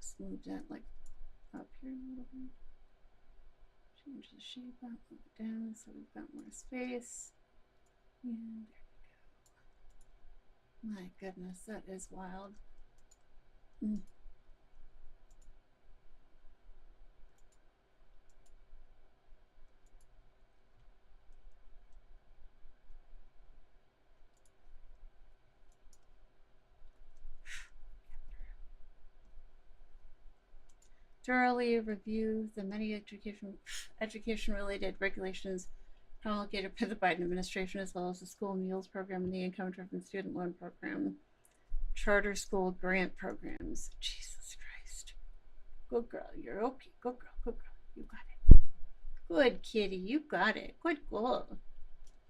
Just move that like up here a little bit. Change the shape up, move it down so we've got more space. And there we go. My goodness, that is wild. Thoroughly review the many education-related regulations promulgated by the Biden administration, as well as the school meals program and the income-driven student loan program, charter school grant programs. Jesus Christ. Good girl. You're okay. Good girl. Good girl. You got it. Good kitty. You got it. Good girl.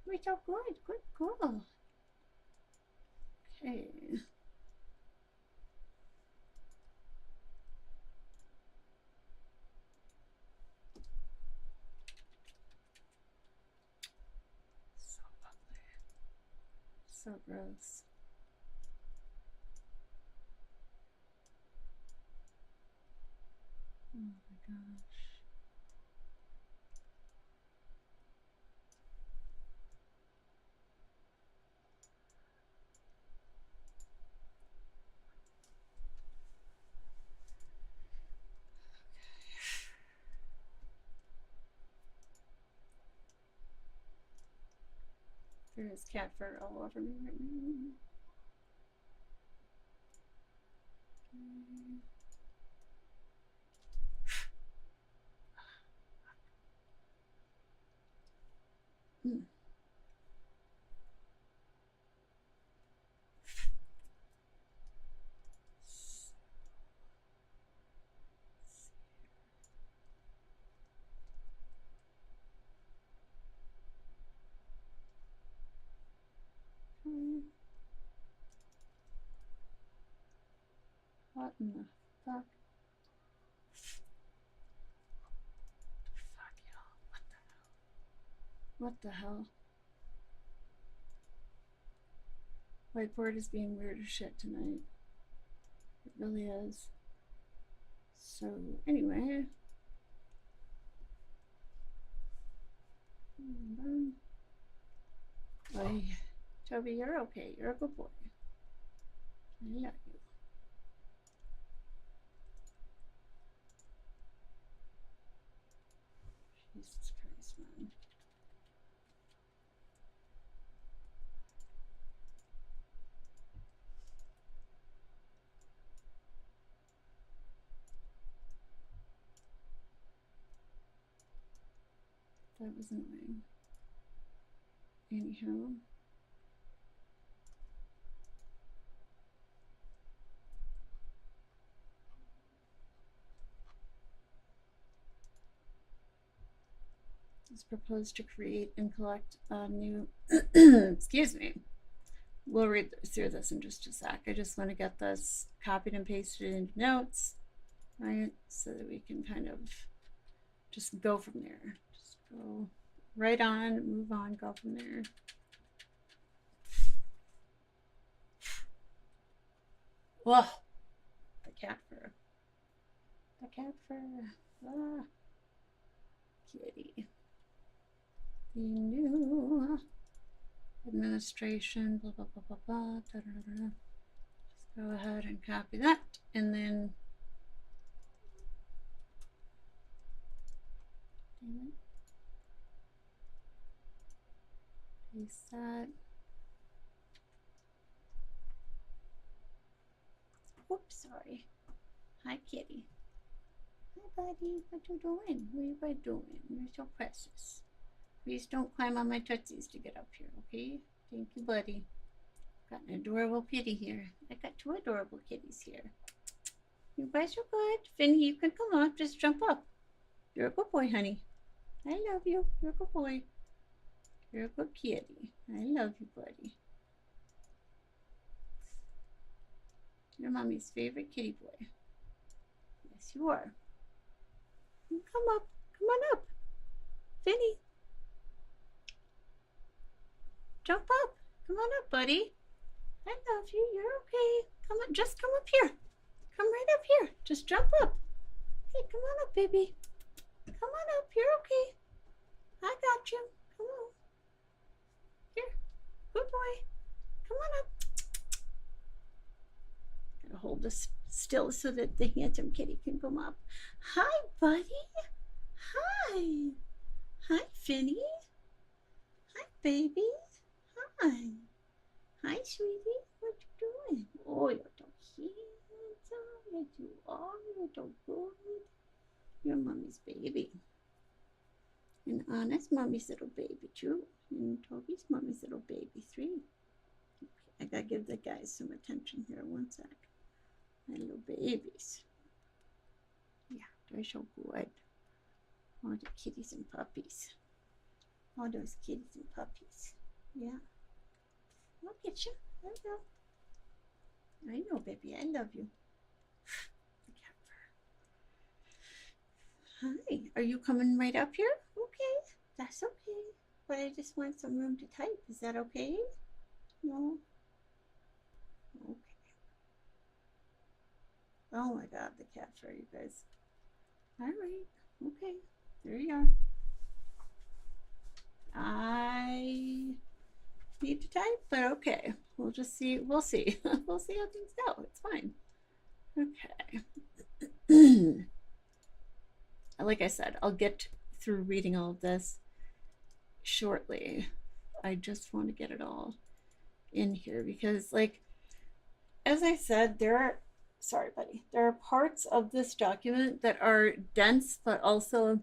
You're so good. Good girl. Okay. So ugly. So gross. Oh my gosh. There is cat fur all over me right now. Okay. What in the fuck? Fuck y'all. What the hell? Whiteboard is being weird as shit tonight. It really is. So, anyway. Oy. Toby, you're okay. You're a good boy. I love you. Jesus Christ. That was annoying. Anyhow. It's proposed to create and collect a new, excuse me. We'll read through this in just a sec. I just want to get this copied and pasted into notes, right? So that we can kind of just go from there. Just go right on, move on, go from there. Whoa, the cat fur. The cat fur. Ah. Kitty. The new administration, blah, blah, blah, blah, blah, da, da, da, da. Just go ahead and copy that, and then paste that. Oops, sorry. Hi, kitty. Hi, buddy. What you doing? What you guys doing? You're so precious. Please don't climb on my tootsies to get up here, okay? Thank you, buddy. Got an adorable kitty here. I got two adorable kitties here. You guys are good. Finny, you can come up. Just jump up. You're a good boy, honey. I love you. You're a good boy. You're a good kitty. I love you, buddy. You're mommy's favorite kitty boy. Yes, you are. Come up. Come on up. Finny. Jump up. Come on up, buddy. I love you. You're okay. Come on. Just come up here. Come right up here. Just jump up. Hey, come on up, baby. Come on up. You're okay. I got you. Come on. Here. Good boy. Come on up. Gotta hold this still so that the handsome kitty can come up. Hi, buddy. Hi. Hi, Finny. Hi, baby. Hi. Hi, sweetie. What you doing? Oh, you're so handsome. Yes, you are. You're so good. You're mommy's baby. And Anna's mommy's little baby, too. And Toby's mommy's little baby, 3. Okay, I gotta give the guys some attention here. One sec. My little babies. Yeah, they're so good. All the kitties and puppies. All those kitties and puppies. Yeah. Look at you. There you go. I know, baby. I love you. Hi. Are you coming right up here? Okay. That's okay. But I just want some room to type. Is that okay? No? Okay. Oh my god, the cat fur, you guys. Alright. Okay. There you are. I need to type, but okay. We'll just see. We'll see. We'll see how things go. It's fine. Okay. Like I said, I'll get through reading all of this shortly. I just want to get it all in here because, like, as I said, there are, sorry, buddy, there are parts of this document that are dense, but also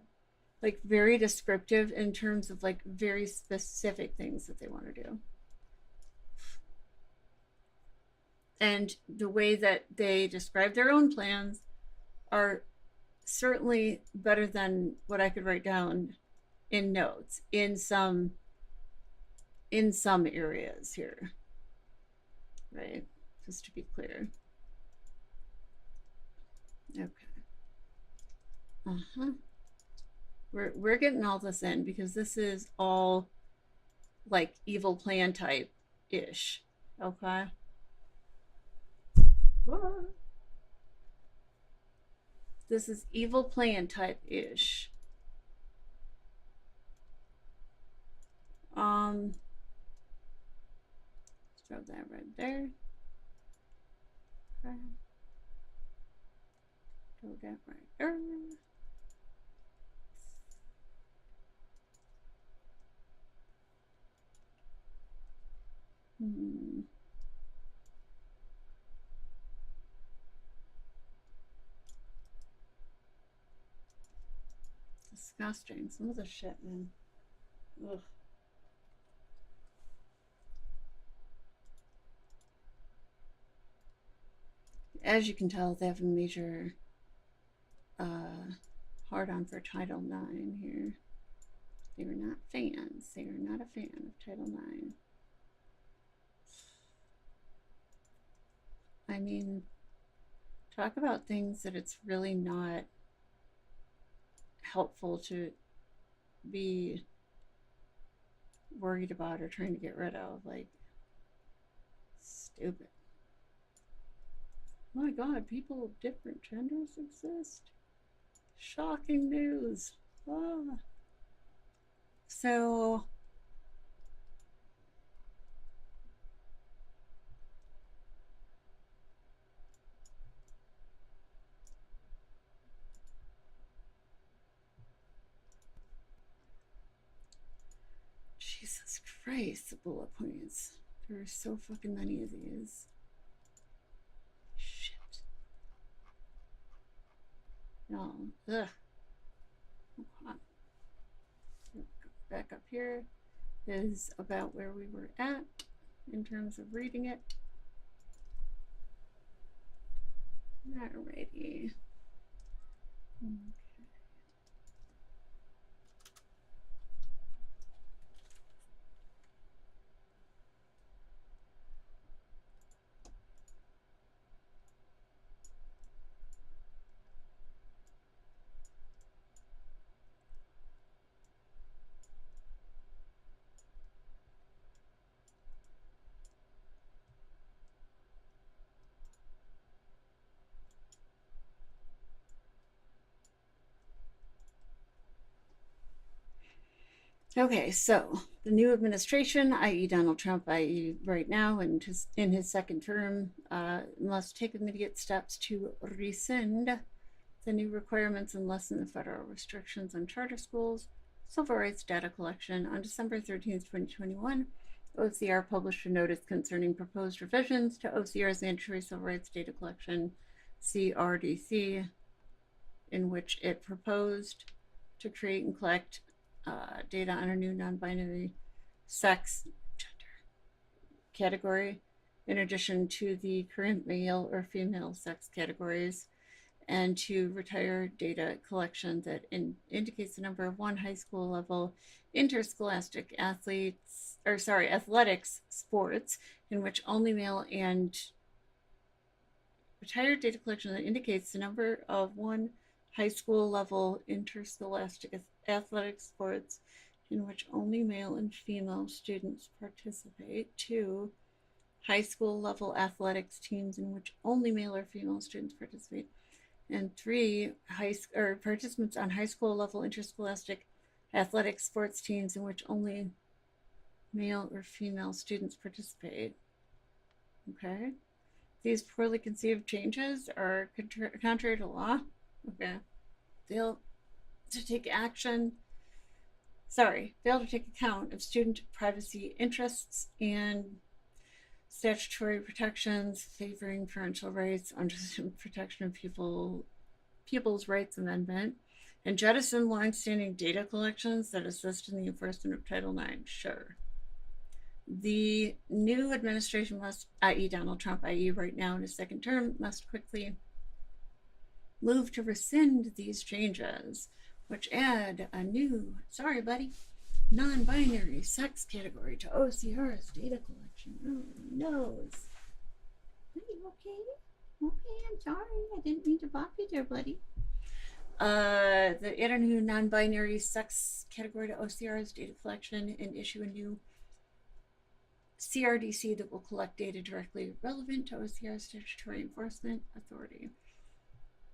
like very descriptive in terms of like very specific things that they want to do. And the way that they describe their own plans are certainly better than what I could write down in notes in some areas here, right? Just to be clear. Okay. We're getting all this in because this is all like evil plan type ish. Okay. Whoa. This is evil plan type ish. Throw that right there. Okay. Throw that right there. Disgusting. Some of the shit, man. Ugh. As you can tell, they have a major hard on for Title IX here. They were not fans. They are not a fan of Title IX. I mean, talk about things that it's really not helpful to be worried about or trying to get rid of. Like, stupid. My God, people of different genders exist. Shocking news. Ah. So, Jesus Christ, the bullet points. There are so fucking many of these. Shit. No. Ugh. Okay. Back up here is about where we were at in terms of reading it. Alrighty. Okay. Okay, so the new administration, i.e., Donald Trump, i.e., right now, and in his second term, must take immediate steps to rescind the new requirements and lessen the federal restrictions on charter schools, civil rights data collection. On December 13th, 2021, OCR published a notice concerning proposed revisions to OCR's mandatory civil rights data collection, CRDC, in which it proposed to create and collect data on a new non-binary sex gender category, in addition to the current male or female sex categories, and to retire data collection that indicates the number of one high school level interscholastic athletics sports in which only male, and retired data collection that indicates the number of one high school level interscholastic athletic sports in which only male and female students participate. 2, high school level athletics teams in which only male or female students participate. And 3, participants on high school level interscholastic athletic sports teams in which only male or female students participate. Okay. These poorly conceived changes are contrary to law. Okay. Fail to take account of student privacy interests and statutory protections favoring parental rights under the Protection of People's Rights Amendment, and jettison longstanding data collections that assist in the enforcement of Title IX. Sure. The new administration must, i.e., Donald Trump, i.e., right now in his second term, must quickly move to rescind these changes, which add a new, non-binary sex category to OCR's data collection. Oh, nose. Are you okay? Okay, I'm sorry. I didn't mean to bop you there, buddy. The add a new non-binary sex category to OCR's data collection and issue a new CRDC that will collect data directly relevant to OCR's statutory enforcement authority.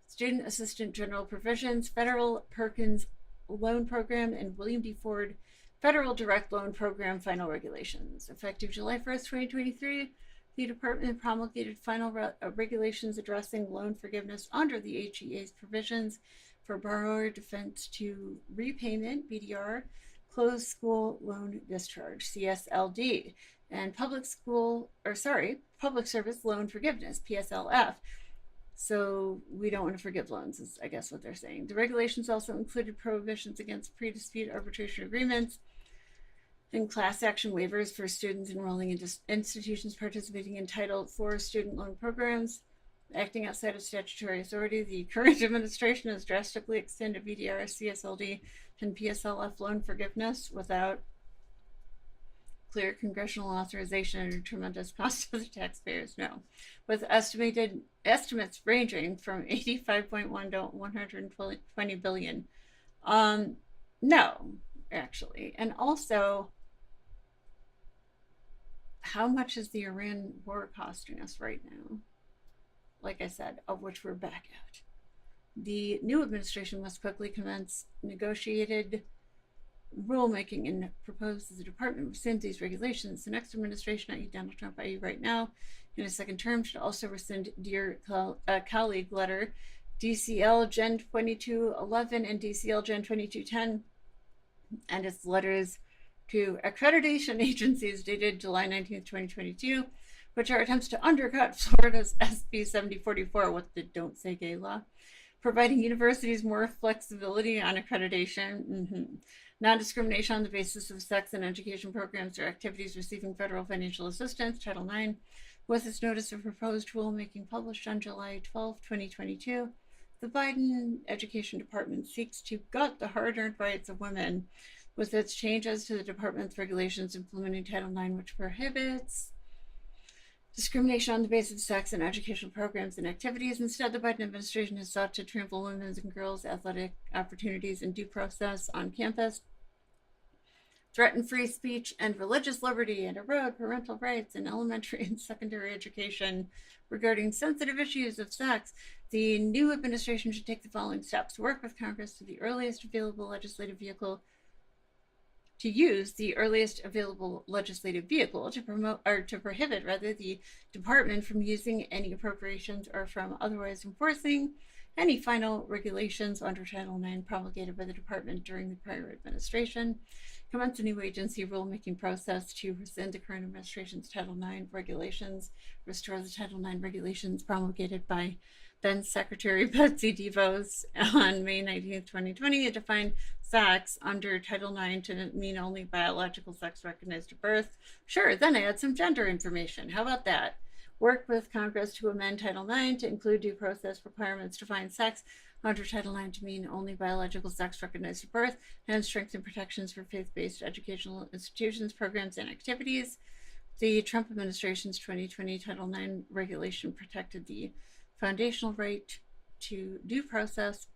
Student Assistant General Provisions, Federal Perkins Loan Program, and William D. Ford Federal Direct Loan Program final regulations. Effective July 1st, 2023, the department promulgated final regulations addressing loan forgiveness under the HEA's provisions for borrower defense to repayment, BDR, closed school loan discharge, CSLD, and public service loan forgiveness, PSLF. So we don't want to forgive loans, is I guess what they're saying. The regulations also included prohibitions against pre-dispute arbitration agreements, and class action waivers for students enrolling in institutions participating in Title IV student loan programs. Acting outside of statutory authority, the current administration has drastically extended VDR, CSLD, and PSLF loan forgiveness without clear congressional authorization at a tremendous cost to the taxpayers. No, with estimates ranging from 85.1 to 120 billion. No, actually, and also, how much is the Iran war costing us right now? Like I said, of which we're back at. The new administration must quickly commence negotiated rulemaking and propose that the department rescind these regulations. The next administration, i.e. Donald Trump, i.e. right now, in his second term, should also rescind Dear Colleague letter DCL Gen 2211 and DCL Gen 2210 and its letters to accreditation agencies dated July 19th, 2022, which are attempts to undercut Florida's SB 7044 with the Don't Say Gay law, providing universities more flexibility on accreditation, non-discrimination on the basis of sex in education programs or activities receiving federal financial assistance, Title IX, with its notice of proposed rulemaking published on July 12, 2022. The Biden Education Department seeks to gut the hard-earned rights of women with its changes to the department's regulations implementing Title IX, which prohibits discrimination on the basis of sex in educational programs and activities. Instead, the Biden administration has sought to trample women's and girls' athletic opportunities and due process on campus, threaten free speech and religious liberty, and erode parental rights in elementary and secondary education regarding sensitive issues of sex. The new administration should take the following steps: work with Congress to the earliest available legislative vehicle to use the earliest available legislative vehicle to promote or to prohibit the department from using any appropriations or from otherwise enforcing any final regulations under Title IX promulgated by the department during the prior administration. Commence a new agency rulemaking process to rescind the current administration's Title IX regulations, restore the Title IX regulations promulgated by then Secretary Betsy DeVos on May 19th, 2020, and define sex under Title IX to mean only biological sex recognized at birth. Sure, then add some gender information. How about that? Work with Congress to amend Title IX to include due process requirements to define sex under Title IX to mean only biological sex recognized at birth, and strengthen protections for faith-based educational institutions, programs, and activities. The Trump administration's 2020 Title IX regulation protected the foundational right to due process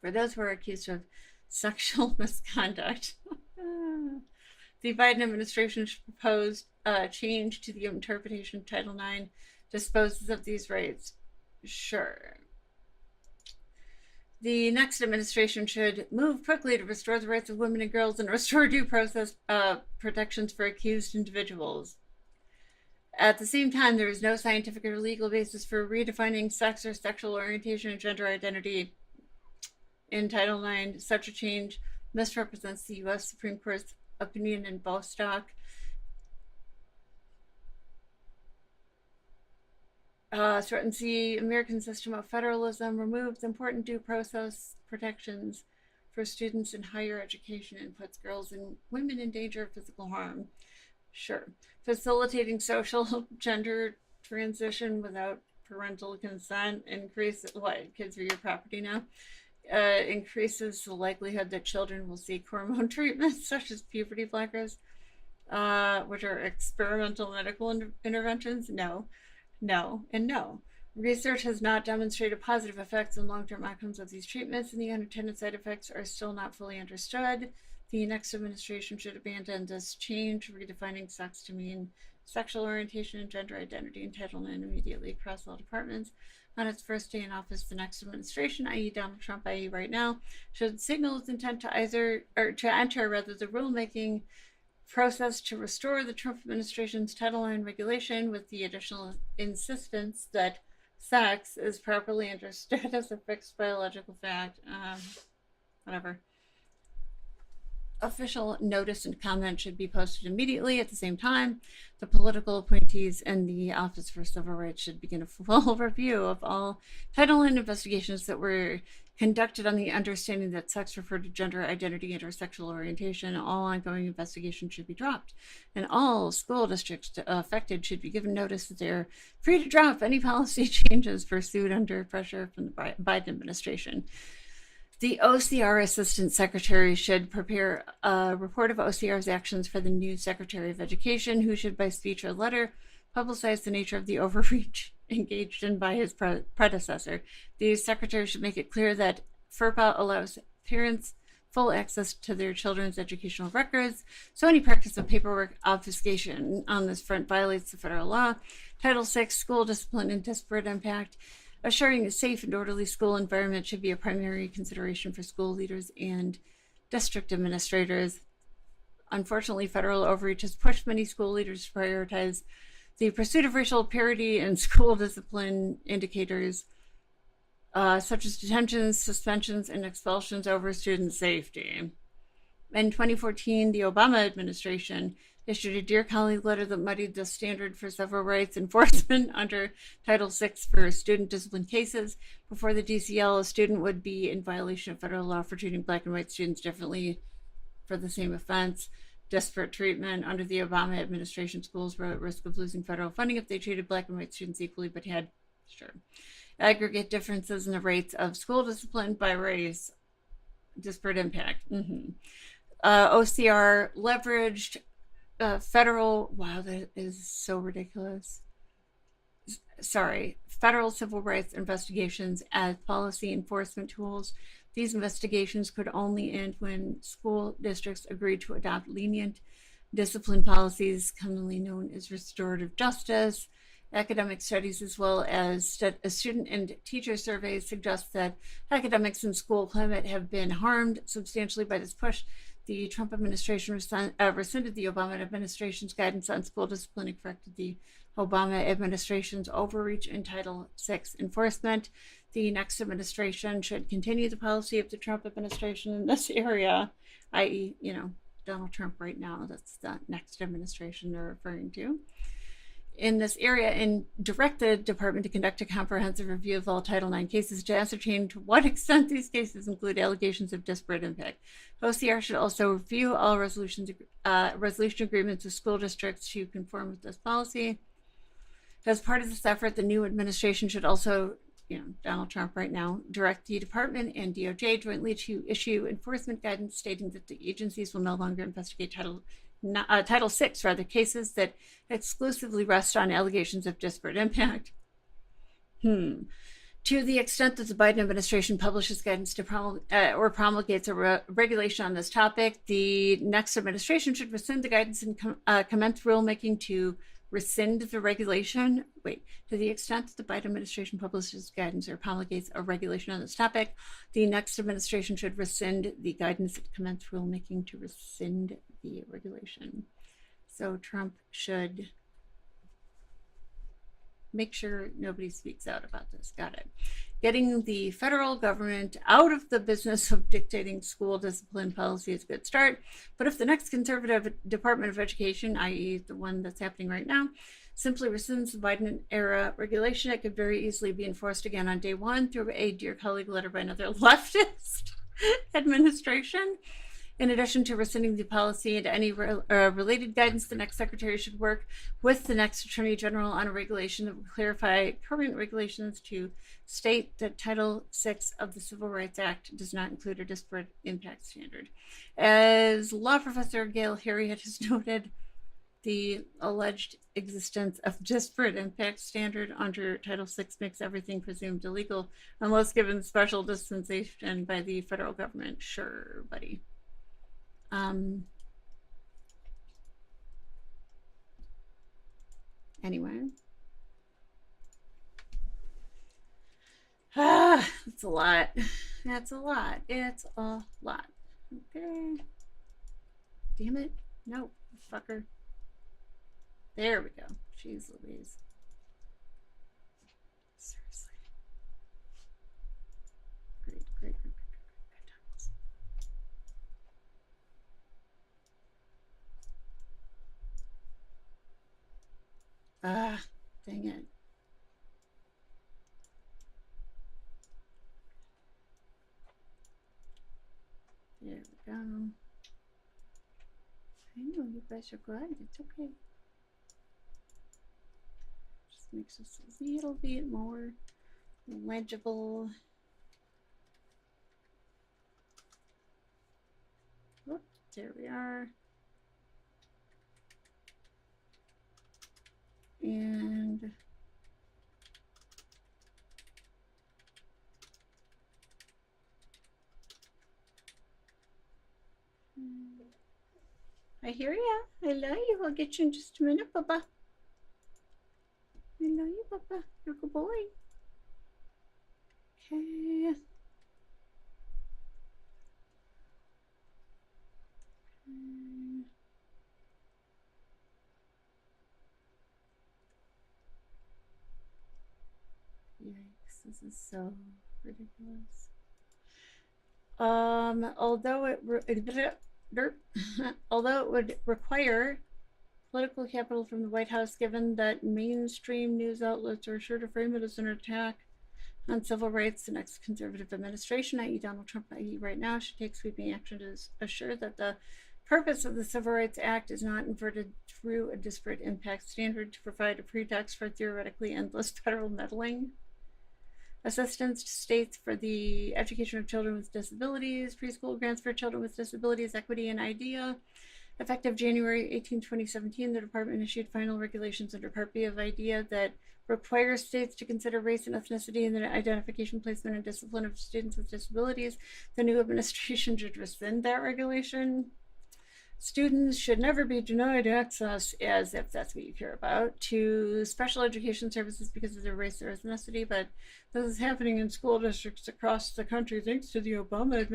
for those who are accused of sexual misconduct. The Biden administration's proposed change to the interpretation of Title IX disposes of these rights. Sure. The next administration should move quickly to restore the rights of women and girls and restore due process protections for accused individuals. At the same time, there is no scientific or legal basis for redefining sex or sexual orientation and gender identity in Title IX. Such a change misrepresents the U.S. Supreme Court's opinion in Bostock. Threatens the American system of federalism, removes important due process protections for students in higher education, and puts girls and women in danger of physical harm. Sure. Facilitating social gender transition without parental consent increases kids are your property now. Increases the likelihood that children will seek hormone treatments such as puberty blockers, which are experimental medical interventions. No. Research has not demonstrated positive effects and long-term outcomes of these treatments, and the unintended side effects are still not fully understood. The next administration should abandon this change, redefining sex to mean sexual orientation and gender identity in Title IX immediately across all departments. On its first day in office, the next administration, i.e. Donald Trump, i.e. right now, should signal its intent to enter the rulemaking process to restore the Trump administration's Title IX regulation with the additional insistence that sex is properly understood as a fixed biological fact. Whatever. Official notice and comment should be posted immediately. At the same time, the political appointees and the Office for Civil Rights should begin a full review of all Title IX investigations that were conducted on the understanding that sex referred to gender identity and or sexual orientation. All ongoing investigations should be dropped, and all school districts affected should be given notice that they're free to drop any policy changes pursued under pressure from the Biden administration. The OCR Assistant Secretary should prepare a report of OCR's actions for the new Secretary of Education, who should, by speech or letter, publicize the nature of the overreach engaged in by his predecessor. The Secretary should make it clear that FERPA allows parents full access to their children's educational records, so any practice of paperwork obfuscation on this front violates the federal law. Title VI, School Discipline and Disparate Impact. Assuring a safe and orderly school environment should be a primary consideration for school leaders and district administrators. Unfortunately, federal overreach has pushed many school leaders to prioritize the pursuit of racial parity and school discipline indicators, such as detentions, suspensions, and expulsions over student safety. In 2014, the Obama administration issued a Dear Colleague letter that muddied the standard for civil rights enforcement under Title VI for student discipline cases. Before the DCL, a student would be in violation of federal law for treating Black and white students differently for the same offense. Disparate treatment under the Obama administration, schools were at risk of losing federal funding if they treated Black and white students equally, but had aggregate differences in the rates of school discipline by race. Disparate impact. OCR leveraged federal, wow, that is so ridiculous. Federal civil rights investigations as policy enforcement tools. These investigations could only end when school districts agreed to adopt lenient discipline policies, commonly known as restorative justice. Academic studies, as well as student and teacher surveys, suggest that academics and school climate have been harmed substantially by this push. The Trump administration rescinded the Obama administration's guidance on school discipline and corrected the Obama administration's overreach in Title VI enforcement. The next administration should continue the policy of the Trump administration in this area, i.e., Donald Trump right now. That's the next administration they're referring to. In this area, and direct the department to conduct a comprehensive review of all Title IX cases to ascertain to what extent these cases include allegations of disparate impact. OCR should also review all resolution agreements with school districts to conform with this policy. As part of this effort, the new administration should also, Donald Trump right now, direct the department and DOJ jointly to issue enforcement guidance stating that the agencies will no longer investigate Title VI, cases that exclusively rest on allegations of disparate impact. To the extent that the Biden administration publishes guidance to promulgates a regulation on this topic, the next administration should rescind the guidance and commence rulemaking to rescind the regulation. To the extent that the Biden administration publishes guidance or promulgates a regulation on this topic, the next administration should rescind the guidance and commence rulemaking to rescind the regulation. So Trump should make sure nobody speaks out about this. Got it. Getting the federal government out of the business of dictating school discipline policy is a good start. But if the next conservative Department of Education, i.e. the one that's happening right now, simply rescinds the Biden-era regulation, it could very easily be enforced again on day one through a Dear Colleague letter by another leftist administration. In addition to rescinding the policy and any related guidance, the next secretary should work with the next attorney general on a regulation that will clarify current regulations to state that Title VI of the Civil Rights Act does not include a disparate impact standard. As law professor Gail Heriot has noted, the alleged existence of disparate impact standard under Title VI makes everything presumed illegal unless given special dispensation by the federal government. Sure, buddy. Anyway, it's a lot. That's a lot. It's a lot. Okay. Damn it. No, fucker. There we go. Jeez Louise. Seriously. Great. Dang it. I know you guys are good. It's okay. Just makes us a little bit more legible. Whoop, there we are. And I hear ya. I love you. I'll get you in just a minute, Papa. I love you, Papa. You're a good boy. Okay. Yikes, this is so ridiculous. Although it would require political capital from the White House, given that mainstream news outlets are sure to frame it as an attack on civil rights, the next conservative administration, i.e. Donald Trump, i.e. right now, should take sweeping action to assure that the purpose of the Civil Rights Act is not inverted through a disparate impact standard to provide a pretext for theoretically endless federal meddling. Assistance to states for the education of children with disabilities, preschool grants for children with disabilities, equity and IDEA. Effective January 18, 2017, the department issued final regulations under Part B of IDEA that requires states to consider race and ethnicity in the identification, placement, and discipline of students with disabilities. The new administration should rescind that regulation. Students should never be denied access, as if that's what you care about, to special education services because of their race or ethnicity, but this is happening in school districts across the country thanks to the Obama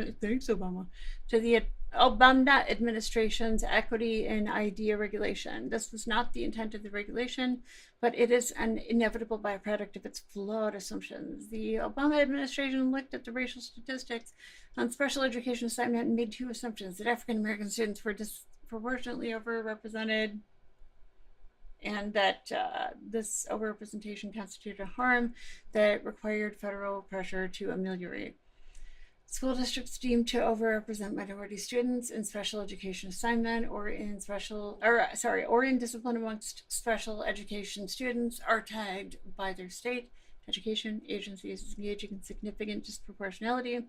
administration's equity and IDEA regulation. This was not the intent of the regulation, but it is an inevitable byproduct of its flawed assumptions. The Obama administration looked at the racial statistics on special education assignment and made two assumptions: that African American students were disproportionately overrepresented, and that this overrepresentation constituted a harm that required federal pressure to ameliorate. School districts deemed to overrepresent minority students in special education assignment or in discipline amongst special education students are tagged by their state education agencies as engaging in significant disproportionality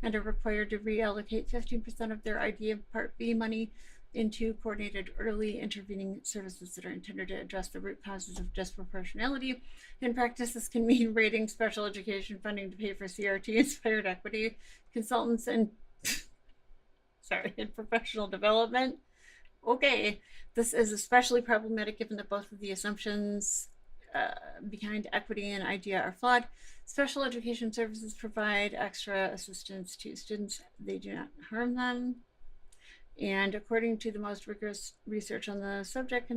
and are required to reallocate 15% of their IDEA Part B money into coordinated early intervening services that are intended to address the root causes of disproportionality. In practice, this can mean raiding special education funding to pay for CRT-inspired equity consultants and in professional development. Okay, this is especially problematic given that both of the assumptions behind equity and IDEA are flawed. Special education services provide extra assistance to students. They do not harm them. And according to the most rigorous research on the subject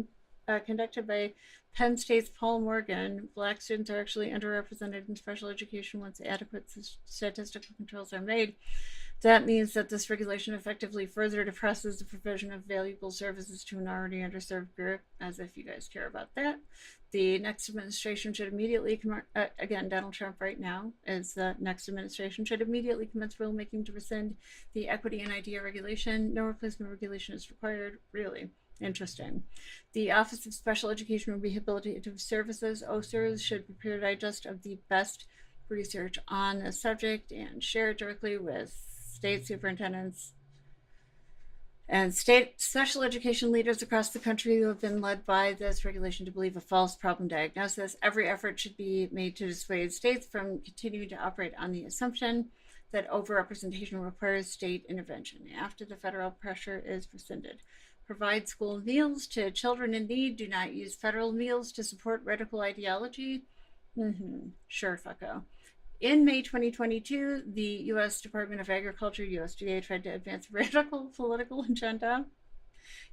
conducted by Penn State's Paul Morgan, Black students are actually underrepresented in special education once adequate statistical controls are made. That means that this regulation effectively further depresses the provision of valuable services to an already underserved group, as if you guys care about that. The next administration should immediately, again, Donald Trump right now is the next administration, should immediately commence rulemaking to rescind the equity and IDEA regulation. No replacement regulation is required. Really interesting. The Office of Special Education and Rehabilitative Services, OSERS, should prepare a digest of the best research on the subject and share it directly with state superintendents and state special education leaders across the country who have been led by this regulation to believe a false problem diagnosis. Every effort should be made to dissuade states from continuing to operate on the assumption that overrepresentation requires state intervention after the federal pressure is rescinded. Provide school meals to children in need. Do not use federal meals to support radical ideology. Sure, fucko. In May 2022, the U.S. Department of Agriculture, USDA, tried to advance a radical political agenda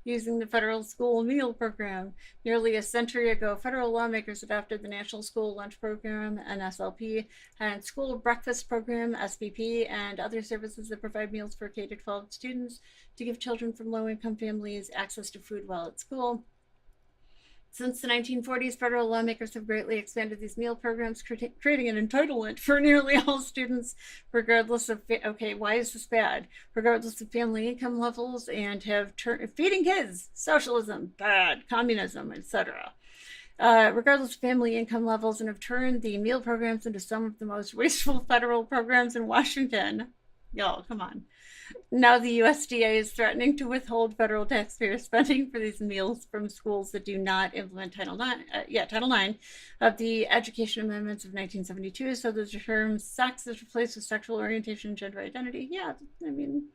using the federal school meal program. Nearly a century ago, federal lawmakers adopted the National School Lunch Program, NSLP, and School Breakfast Program, SBP, and other services that provide meals for K-12 students to give children from low-income families access to food while at school. Since the 1940s, federal lawmakers have greatly expanded these meal programs, creating an entitlement for nearly all students, regardless of, okay, why is this bad? Regardless of family income levels, and have feeding kids, socialism, bad, communism, etc. Regardless of family income levels, and have turned the meal programs into some of the most wasteful federal programs in Washington. Y'all, come on. Now the USDA is threatening to withhold federal taxpayer spending for these meals from schools that do not implement Title IX of the Education Amendments of 1972. So the term sex is replaced with sexual orientation and gender identity. Yeah, I mean,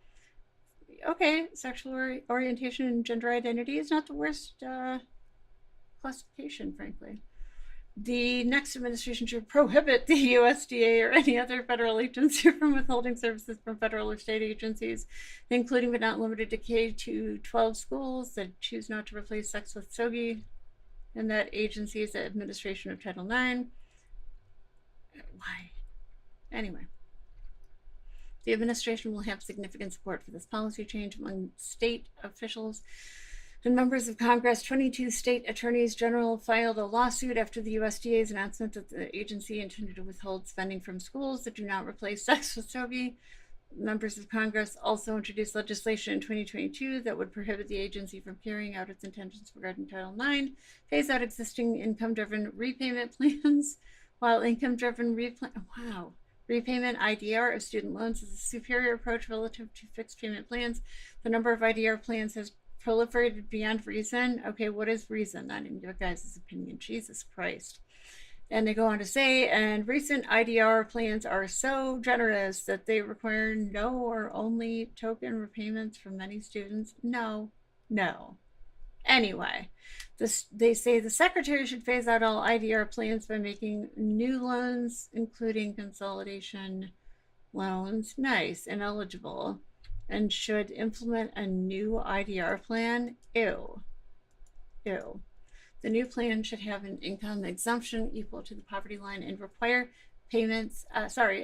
okay, sexual orientation and gender identity is not the worst classification, frankly. The next administration should prohibit the USDA or any other federal agency from withholding services from federal or state agencies, including but not limited to K-12 schools that choose not to replace sex with SOGI, and that agency's administration of Title IX. Why? Anyway. The administration will have significant support for this policy change among state officials and members of Congress. 22 state attorneys general filed a lawsuit after the USDA's announcement that the agency intended to withhold spending from schools that do not replace sex with SOGI. Members of Congress also introduced legislation in 2022 that would prohibit the agency from carrying out its intentions regarding Title IX, phase out existing income-driven repayment plans, while income-driven repayment IDR of student loans is a superior approach relative to fixed payment plans. The number of IDR plans has proliferated beyond reason. Okay, what is reason then in your guys' opinion? Jesus Christ. And they go on to say, and recent IDR plans are so generous that they require no or only token repayments from many students. No. Anyway, they say the secretary should phase out all IDR plans by making new loans, including consolidation loans, nice and eligible, and should implement a new IDR plan. Ew. The new plan should have an income exemption equal to the poverty line and require payments. Poverty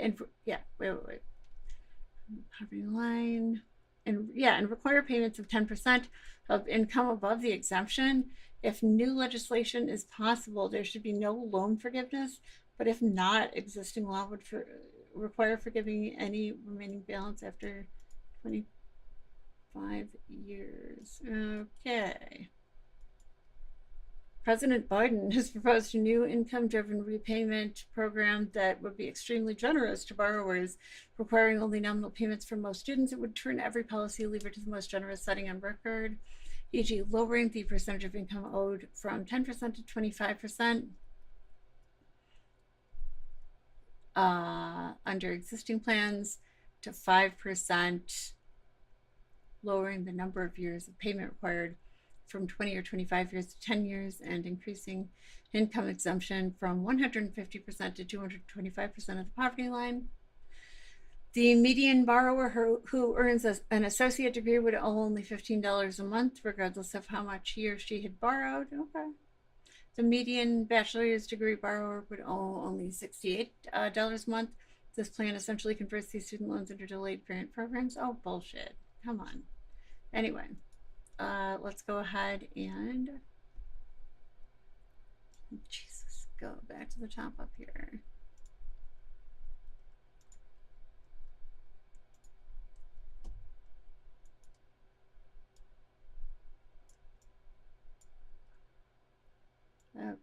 line, and require payments of 10% of income above the exemption. If new legislation is possible, there should be no loan forgiveness. But if not, existing law would require forgiving any remaining balance after 25 years. Okay. President Biden has proposed a new income-driven repayment program that would be extremely generous to borrowers, requiring only nominal payments from most students. It would turn every policy lever to the most generous setting on record, e.g. lowering the percentage of income owed from 10% to 25% under existing plans to 5%, lowering the number of years of payment required from 20 or 25 years to 10 years, and increasing income exemption from 150% to 225% of the poverty line. The median borrower who earns an associate degree would owe only $15 a month, regardless of how much he or she had borrowed. Okay. The median bachelor's degree borrower would owe only $68 a month. This plan essentially converts these student loans into delayed grant programs. Oh, bullshit. Come on. Anyway. Let's go ahead and go back to the top up here. Okay.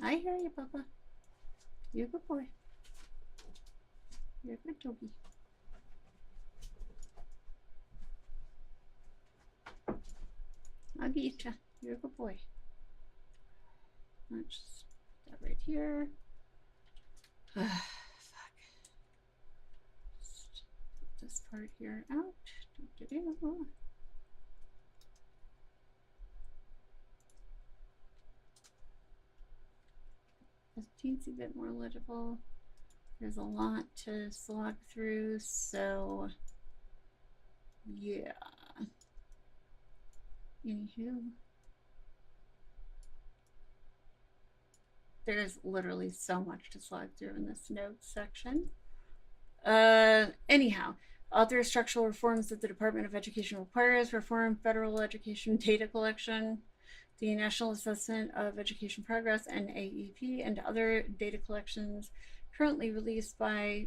I hear you, Papa. You're a good boy. You're a good doggy. I'll get you. You're a good boy. Let's just put that right here. Fuck. Just put this part here out. A teensy bit more legible. There's a lot to slog through, so yeah. Anywho, there's literally so much to slog through in this notes section. Anyhow, Other structural reforms that the Department of Education requires: reform federal education data collection, the National Assessment of Education Progress, NAEP, and other data collections currently released by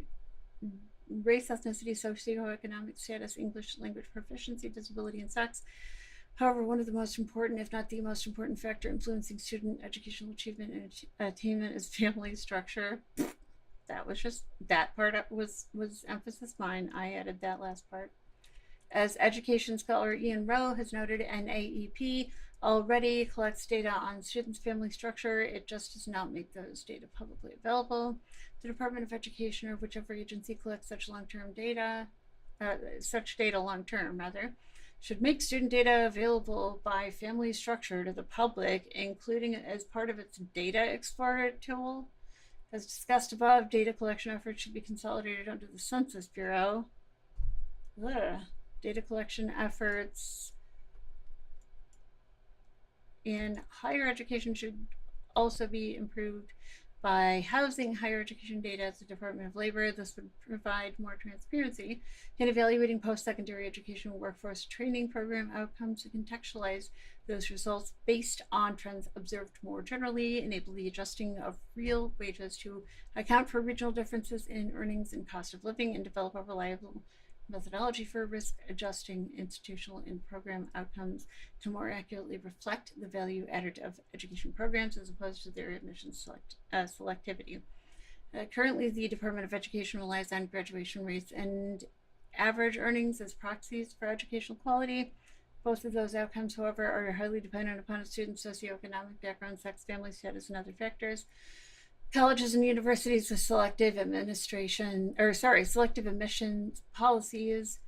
race, ethnicity, socioeconomic status, English language proficiency, disability, and sex. However, one of the most important, if not the most important factor influencing student educational achievement and attainment is family structure. That was just, that part was emphasis mine. I added that last part. As education scholar Ian Rowe has noted, NAEP already collects data on students' family structure. It just does not make those data publicly available. The Department of Education, or whichever agency collects such long-term data, long-term rather, should make student data available by family structure to the public, including as part of its Data Explorer tool. As discussed above, data collection efforts should be consolidated under the Census Bureau. Data collection efforts in higher education should also be improved by housing higher education data at the Department of Labor. This would provide more transparency in evaluating post-secondary education workforce training program outcomes to contextualize those results based on trends observed more generally, enable the adjusting of real wages to account for regional differences in earnings and cost of living, and develop a reliable methodology for risk adjusting institutional and program outcomes to more accurately reflect the value added of education programs as opposed to their admission selectivity. Currently, the Department of Education relies on graduation rates and average earnings as proxies for educational quality. Both of those outcomes, however, are highly dependent upon a student's socioeconomic background, sex, family status, and other factors. Colleges and universities with selective admissions policies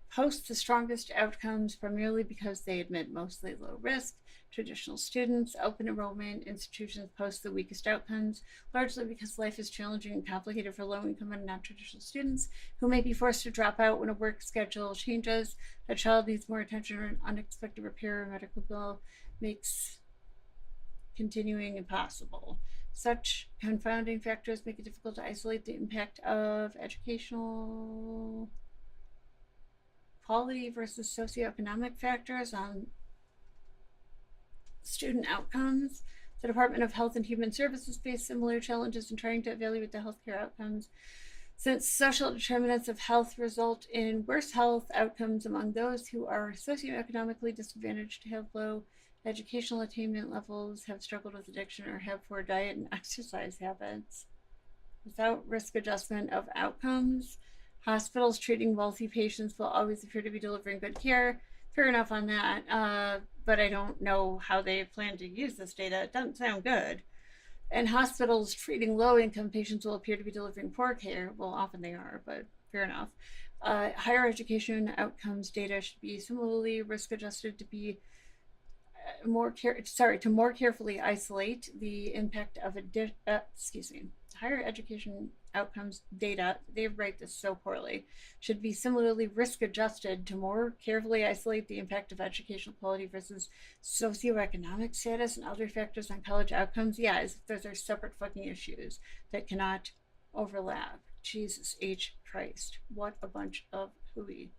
post the strongest outcomes primarily because they admit mostly low risk traditional students. Open enrollment institutions post the weakest outcomes, largely because life is challenging and complicated for low-income and non-traditional students who may be forced to drop out when a work schedule changes, a child needs more attention, or an unexpected repair or medical bill makes continuing impossible. Such confounding factors make it difficult to isolate the impact of educational quality versus socioeconomic factors on student outcomes. The Department of Health and Human Services faced similar challenges in trying to evaluate the healthcare outcomes, since social determinants of health result in worse health outcomes among those who are socioeconomically disadvantaged, have low educational attainment levels, have struggled with addiction, or have poor diet and exercise habits. Without risk adjustment of outcomes, hospitals treating wealthy patients will always appear to be delivering good care. Fair enough on that, but I don't know how they plan to use this data. It doesn't sound good. And hospitals treating low-income patients will appear to be delivering poor care. Well, often they are, but fair enough. Higher education outcomes data should be similarly risk-adjusted to be more carefully isolate the impact of higher education outcomes data, they write this so poorly, should be similarly risk adjusted to more carefully isolate the impact of educational quality versus socioeconomic status and other factors on college outcomes. Yeah, as if those are separate fucking issues that cannot overlap. Jesus H. Christ. What a bunch of hooey.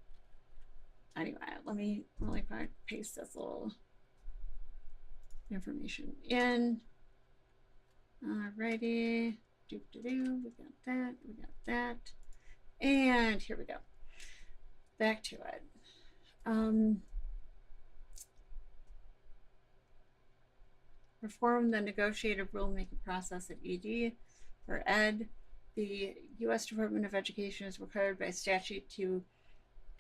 Anyway, let me paste this little information in. Alrighty. We got that. And here we go. Back to it. Reform the negotiated rulemaking process at ED or ED. The U.S. Department of Education is required by statute to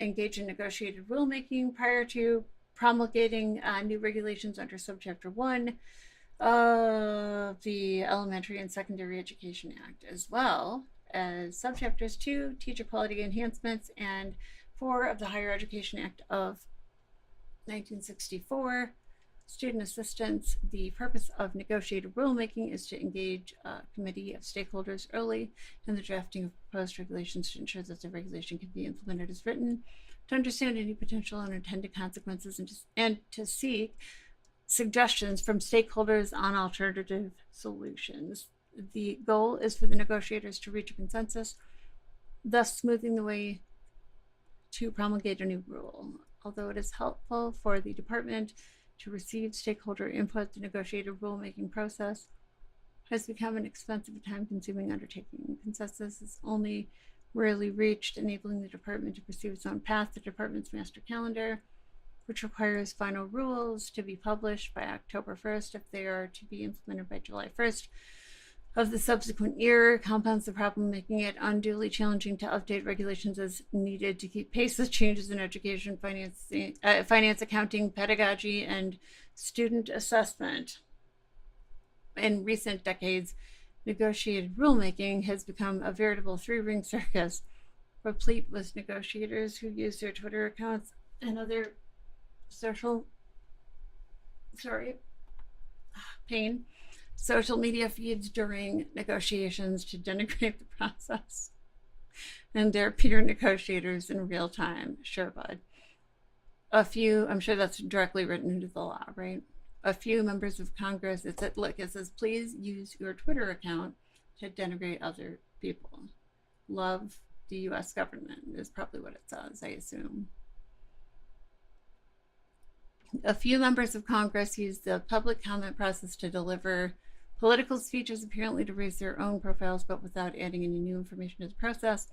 engage in negotiated rulemaking prior to promulgating new regulations under Subchapter 1 of the Elementary and Secondary Education Act, as well as Subchapters 2, Teacher Quality Enhancements, and 4 of the Higher Education Act of 1964, Student Assistance. The purpose of negotiated rulemaking is to engage a committee of stakeholders early in the drafting of proposed regulations to ensure that the regulation can be implemented as written, to understand any potential unintended consequences, and to seek suggestions from stakeholders on alternative solutions. The goal is for the negotiators to reach a consensus, thus smoothing the way to promulgate a new rule. Although it is helpful for the department to receive stakeholder input, the negotiated rulemaking process has become an expensive and time-consuming undertaking. Consensus is only rarely reached, enabling the department to pursue its own path. The department's master calendar, which requires final rules to be published by October 1st if they are to be implemented by July 1st of the subsequent year, compounds the problem, making it unduly challenging to update regulations as needed to keep pace with changes in education, finance, accounting, pedagogy, and student assessment. In recent decades, negotiated rulemaking has become a veritable three-ring circus, replete with negotiators who use their Twitter accounts and other social media feeds during negotiations to denigrate the process and their peer negotiators in real time. Sure, bud. I'm sure that's directly written into the law, right? A few members of Congress, it says, please use your Twitter account to denigrate other people. Love the US government is probably what it says, I assume. A few members of Congress use the public comment process to deliver political speeches, apparently to raise their own profiles, but without adding any new information to the process.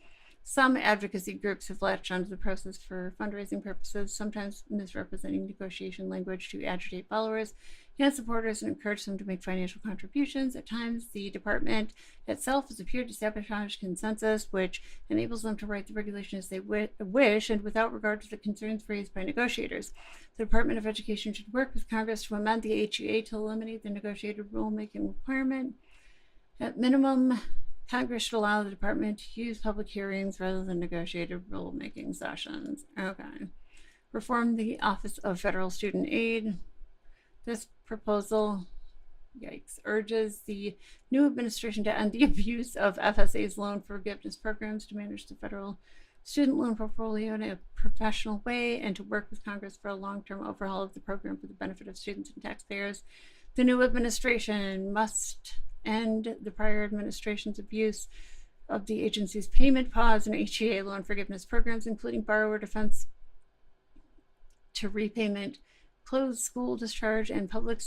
Some advocacy groups have latched onto the process for fundraising purposes, sometimes misrepresenting negotiation language to agitate followers and supporters and encourage them to make financial contributions. At times, the department itself has appeared to sabotage consensus, which enables them to write the regulation as they wish and without regard to the concerns raised by negotiators. The Department of Education should work with Congress to amend the HEA to eliminate the negotiated rulemaking requirement. At minimum, Congress should allow the department to use public hearings rather than negotiated rulemaking sessions. Okay. Reform the Office of Federal Student Aid. This proposal, yikes, urges the new administration to end the abuse of FSA's loan forgiveness programs, to manage the federal student loan portfolio in a professional way, and to work with Congress for a long-term overhaul of the program for the benefit of students and taxpayers. The new administration must end the prior administration's abuse of the agency's payment pause and HEA loan forgiveness programs, including borrower defense to repayment, closed school discharge, and public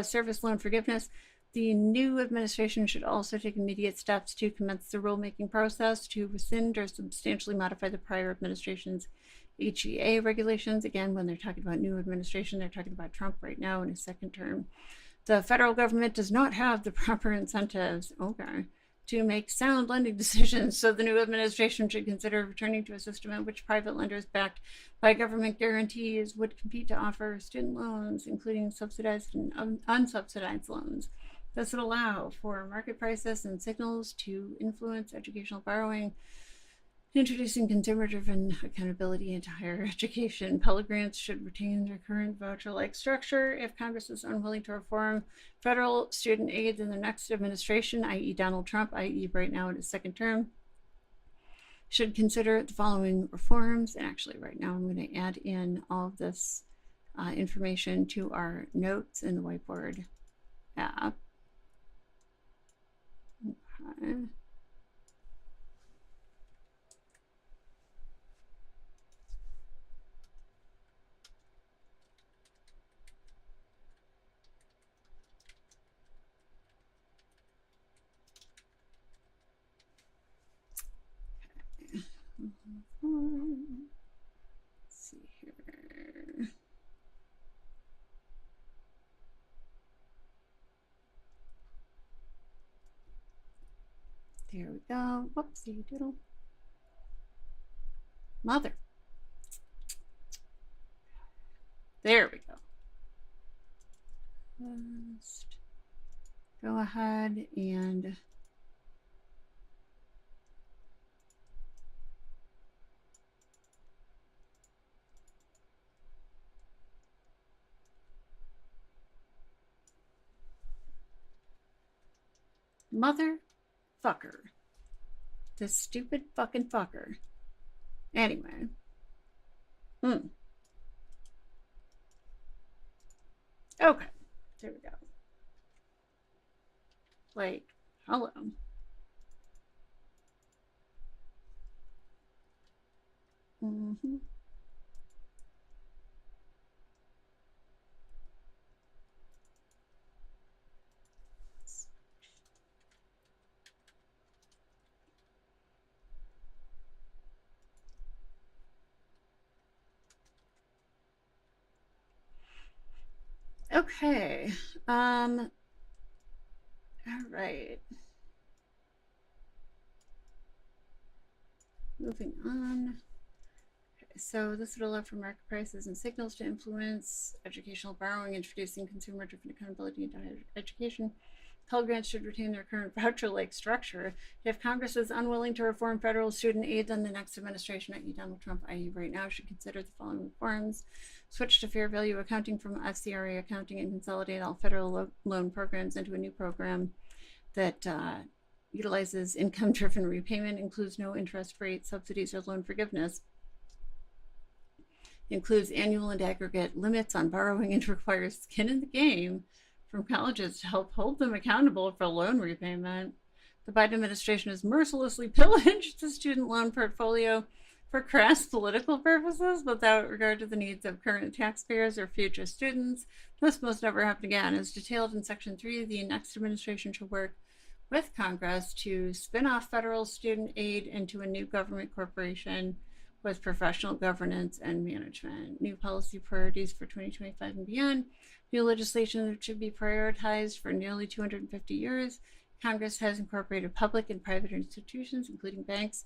service loan forgiveness. The new administration should also take immediate steps to commence the rulemaking process to rescind or substantially modify the prior administration's HEA regulations. Again, when they're talking about new administration, they're talking about Trump right now in his second term. The federal government does not have the proper incentives, to make sound lending decisions, so the new administration should consider returning to a system in which private lenders backed by government guarantees would compete to offer student loans, including subsidized and unsubsidized loans. This would allow for market prices and signals to influence educational borrowing, introducing consumer-driven accountability into higher education. Pell Grants should retain their current voucher-like structure. If Congress is unwilling to reform federal student aid, then the next administration, i.e. Donald Trump, i.e. right now in his second term, should consider the following reforms. And actually right now I'm going to add in all of this information to our notes in the whiteboard app. Okay. Let's see here. There we go. Whoopsie doodle. Mother. There we go. Just go ahead and motherfucker. This stupid fucking fucker. Anyway. Okay. There we go. Like, hello. Mm-hmm. Okay. All right. Moving on. So this would allow for market prices and signals to influence educational borrowing, introducing consumer-driven accountability into higher education. Pell Grants should retain their current voucher-like structure. If Congress is unwilling to reform federal student aid, then the next administration, i.e. Donald Trump, i.e. right now, should consider the following reforms. Switch to fair value accounting from FCRA accounting and consolidate all federal loan programs into a new program that utilizes income-driven repayment, includes no interest rate subsidies or loan forgiveness, includes annual and aggregate limits on borrowing, and requires skin in the game from colleges to help hold them accountable for loan repayment. The Biden administration has mercilessly pillaged the student loan portfolio for crass political purposes without regard to the needs of current taxpayers or future students. This must never happen again. As detailed in Section 3, the next administration should work with Congress to spin off federal student aid into a new government corporation with professional governance and management. New policy priorities for 2025 and beyond. New legislation that should be prioritized for nearly 250 years. Congress has incorporated public and private institutions, including banks,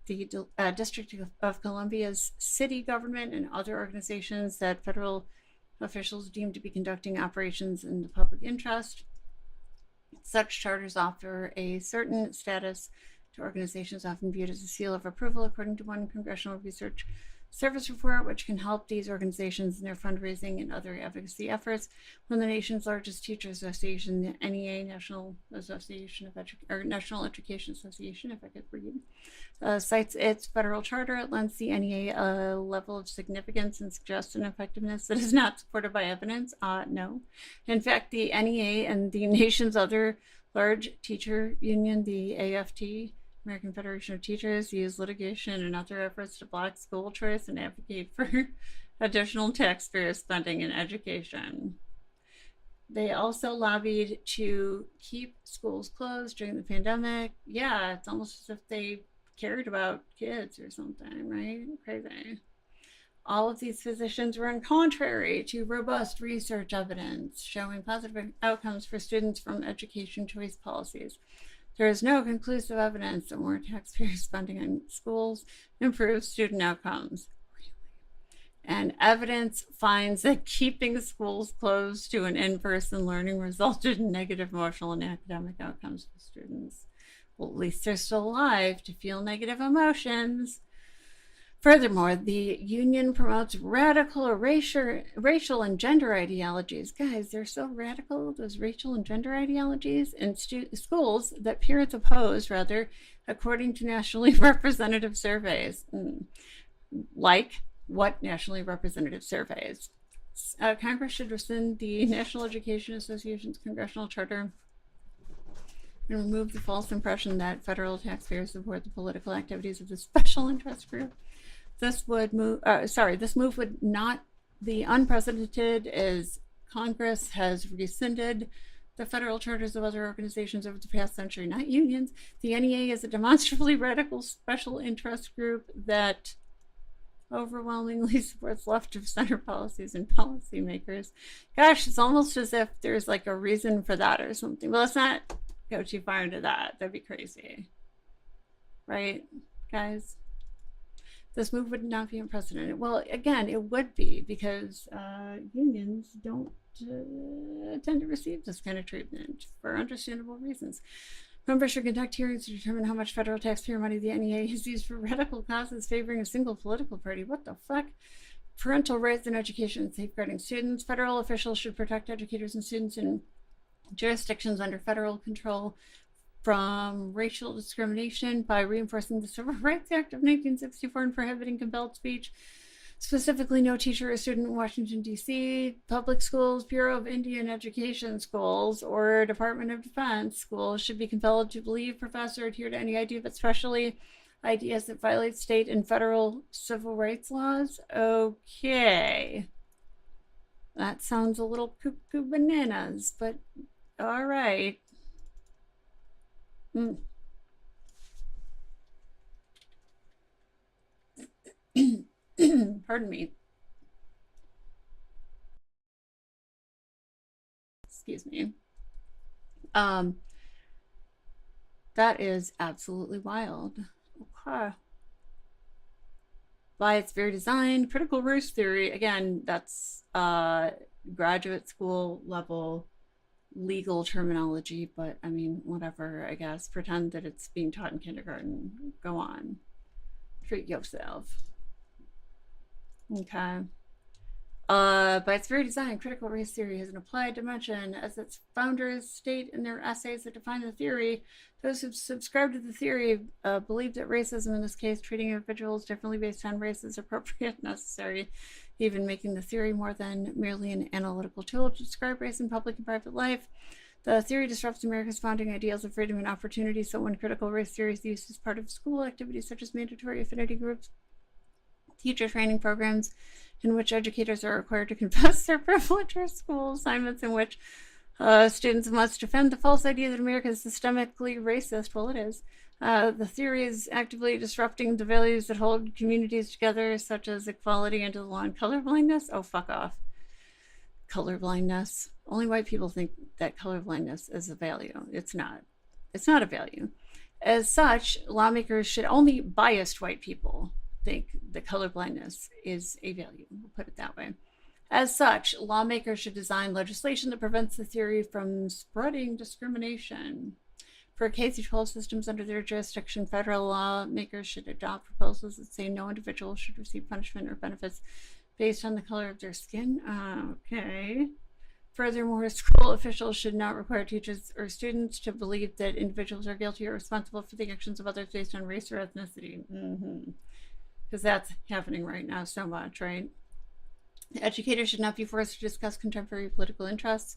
the District of Columbia's city government, and other organizations that federal officials deem to be conducting operations in the public interest. Such charters offer a certain status to organizations often viewed as a seal of approval, according to one Congressional Research Service report, which can help these organizations in their fundraising and other advocacy efforts. When the nation's largest teacher association, the NEA, National Education Association, if I could read, cites its federal charter, it lends the NEA a level of significance and suggests an effectiveness that is not supported by evidence. No. In fact, the NEA and the nation's other large teacher union, the AFT, American Federation of Teachers, use litigation and other efforts to block school choice and advocate for additional taxpayer spending in education. They also lobbied to keep schools closed during the pandemic. Yeah, it's almost as if they cared about kids or something, right? Crazy. All of these positions run contrary to robust research evidence showing positive outcomes for students from education choice policies. There is no conclusive evidence that more taxpayer spending on schools improves student outcomes. And evidence finds that keeping schools closed to an in-person learning resulted in negative emotional and academic outcomes for students. Well, at least they're still alive to feel negative emotions. Furthermore, the union promotes radical or racial and gender ideologies. Guys, they're so radical, those racial and gender ideologies in schools that parents oppose, rather, according to nationally representative surveys. Like what nationally representative surveys? Congress should rescind the National Education Association's congressional charter and remove the false impression that federal taxpayers support the political activities of the special interest group. This move would not be unprecedented, as Congress has rescinded the federal charters of other organizations over the past century, not unions. The NEA is a demonstrably radical special interest group that overwhelmingly supports left of center policies and policymakers. Gosh, it's almost as if there's like a reason for that or something. Well, let's not go too far into that. That'd be crazy. Right, guys? This move would not be unprecedented. Well, again, it would be, because unions don't tend to receive this kind of treatment for understandable reasons. Members should conduct hearings to determine how much federal taxpayer money the NEA is used for radical causes favoring a single political party. What the fuck? Parental rights in education and safeguarding students. Federal officials should protect educators and students in jurisdictions under federal control from racial discrimination by reinforcing the Civil Rights Act of 1964 and prohibiting compelled speech. Specifically, no teacher or student in Washington, D.C., public schools, Bureau of Indian Education schools, or Department of Defense schools should be compelled to believe, profess, or adhere to any idea, but especially ideas that violate state and federal civil rights laws. Okay. That sounds a little cuckoo bananas, but all right. Pardon me. Excuse me. That is absolutely wild. Okay. By its very design, critical race theory, again, that's graduate school level legal terminology, but I mean, whatever, I guess. Pretend that it's being taught in kindergarten. Go on. Treat yourself. Okay. By its very design, critical race theory has an applied dimension. As its founders state in their essays that define the theory, those who subscribe to the theory believe that racism, in this case, treating individuals differently based on race, is appropriate and necessary, even making the theory more than merely an analytical tool to describe race in public and private life. The theory disrupts America's founding ideals of freedom and opportunity, so when critical race theory is used as part of school activities such as mandatory affinity groups, teacher training programs, in which educators are required to confess their privilege, or school assignments in which students must defend the false idea that America is systemically racist. Well, it is. The theory is actively disrupting the values that hold communities together, such as equality and the law and colorblindness. Oh, fuck off. Colorblindness. Only white people think that colorblindness is a value. It's not. It's not a value. As such, lawmakers should only biased white people think that colorblindness is a value. We'll put it that way. As such, lawmakers should design legislation that prevents the theory from spreading discrimination. For K-12 systems under their jurisdiction, federal lawmakers should adopt proposals that say no individual should receive punishment or benefits based on the color of their skin. Okay. Furthermore, school officials should not require teachers or students to believe that individuals are guilty or responsible for the actions of others based on race or ethnicity. Because that's happening right now so much, right? Educators should not be forced to discuss contemporary political interests,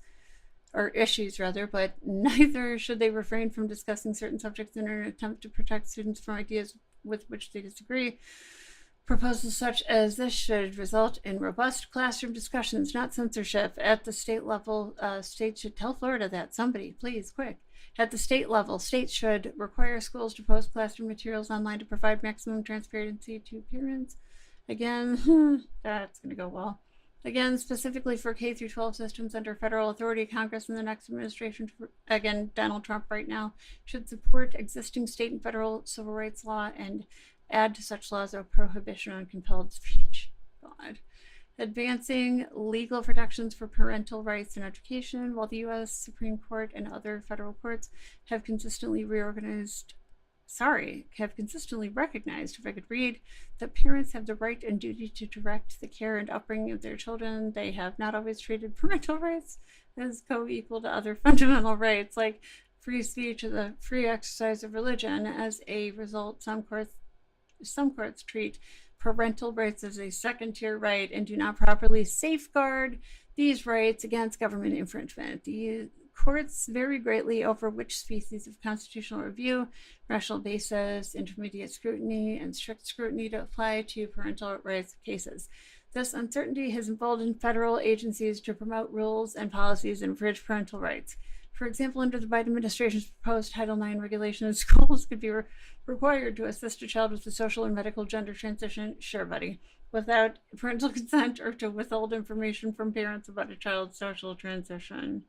or issues rather, but neither should they refrain from discussing certain subjects in an attempt to protect students from ideas with which they disagree. Proposals such as this should result in robust classroom discussions, not censorship. At the state level, states should tell Florida that. Somebody, please, quick. At the state level, states should require schools to post classroom materials online to provide maximum transparency to parents. Again, that's going to go well. Again, specifically for K through 12 systems under federal authority, Congress and the next administration, again, Donald Trump right now, should support existing state and federal civil rights law and add to such laws a prohibition on compelled speech. God. Advancing legal protections for parental rights and education. While the U.S. Supreme Court and other federal courts have consistently recognized, if I could read, that parents have the right and duty to direct the care and upbringing of their children, they have not always treated parental rights as co-equal to other fundamental rights, like free speech or the free exercise of religion. As a result, some courts treat parental rights as a second-tier right and do not properly safeguard these rights against government infringement. The courts vary greatly over which species of constitutional review, rational basis, intermediate scrutiny, and strict scrutiny to apply to parental rights cases. This uncertainty has emboldened federal agencies to promote rules and policies that infringe parental rights. For example, under the Biden administration's proposed Title IX regulation, schools could be required to assist a child with a social and medical gender transition, sure, buddy, without parental consent, or to withhold information from parents about a child's social transition.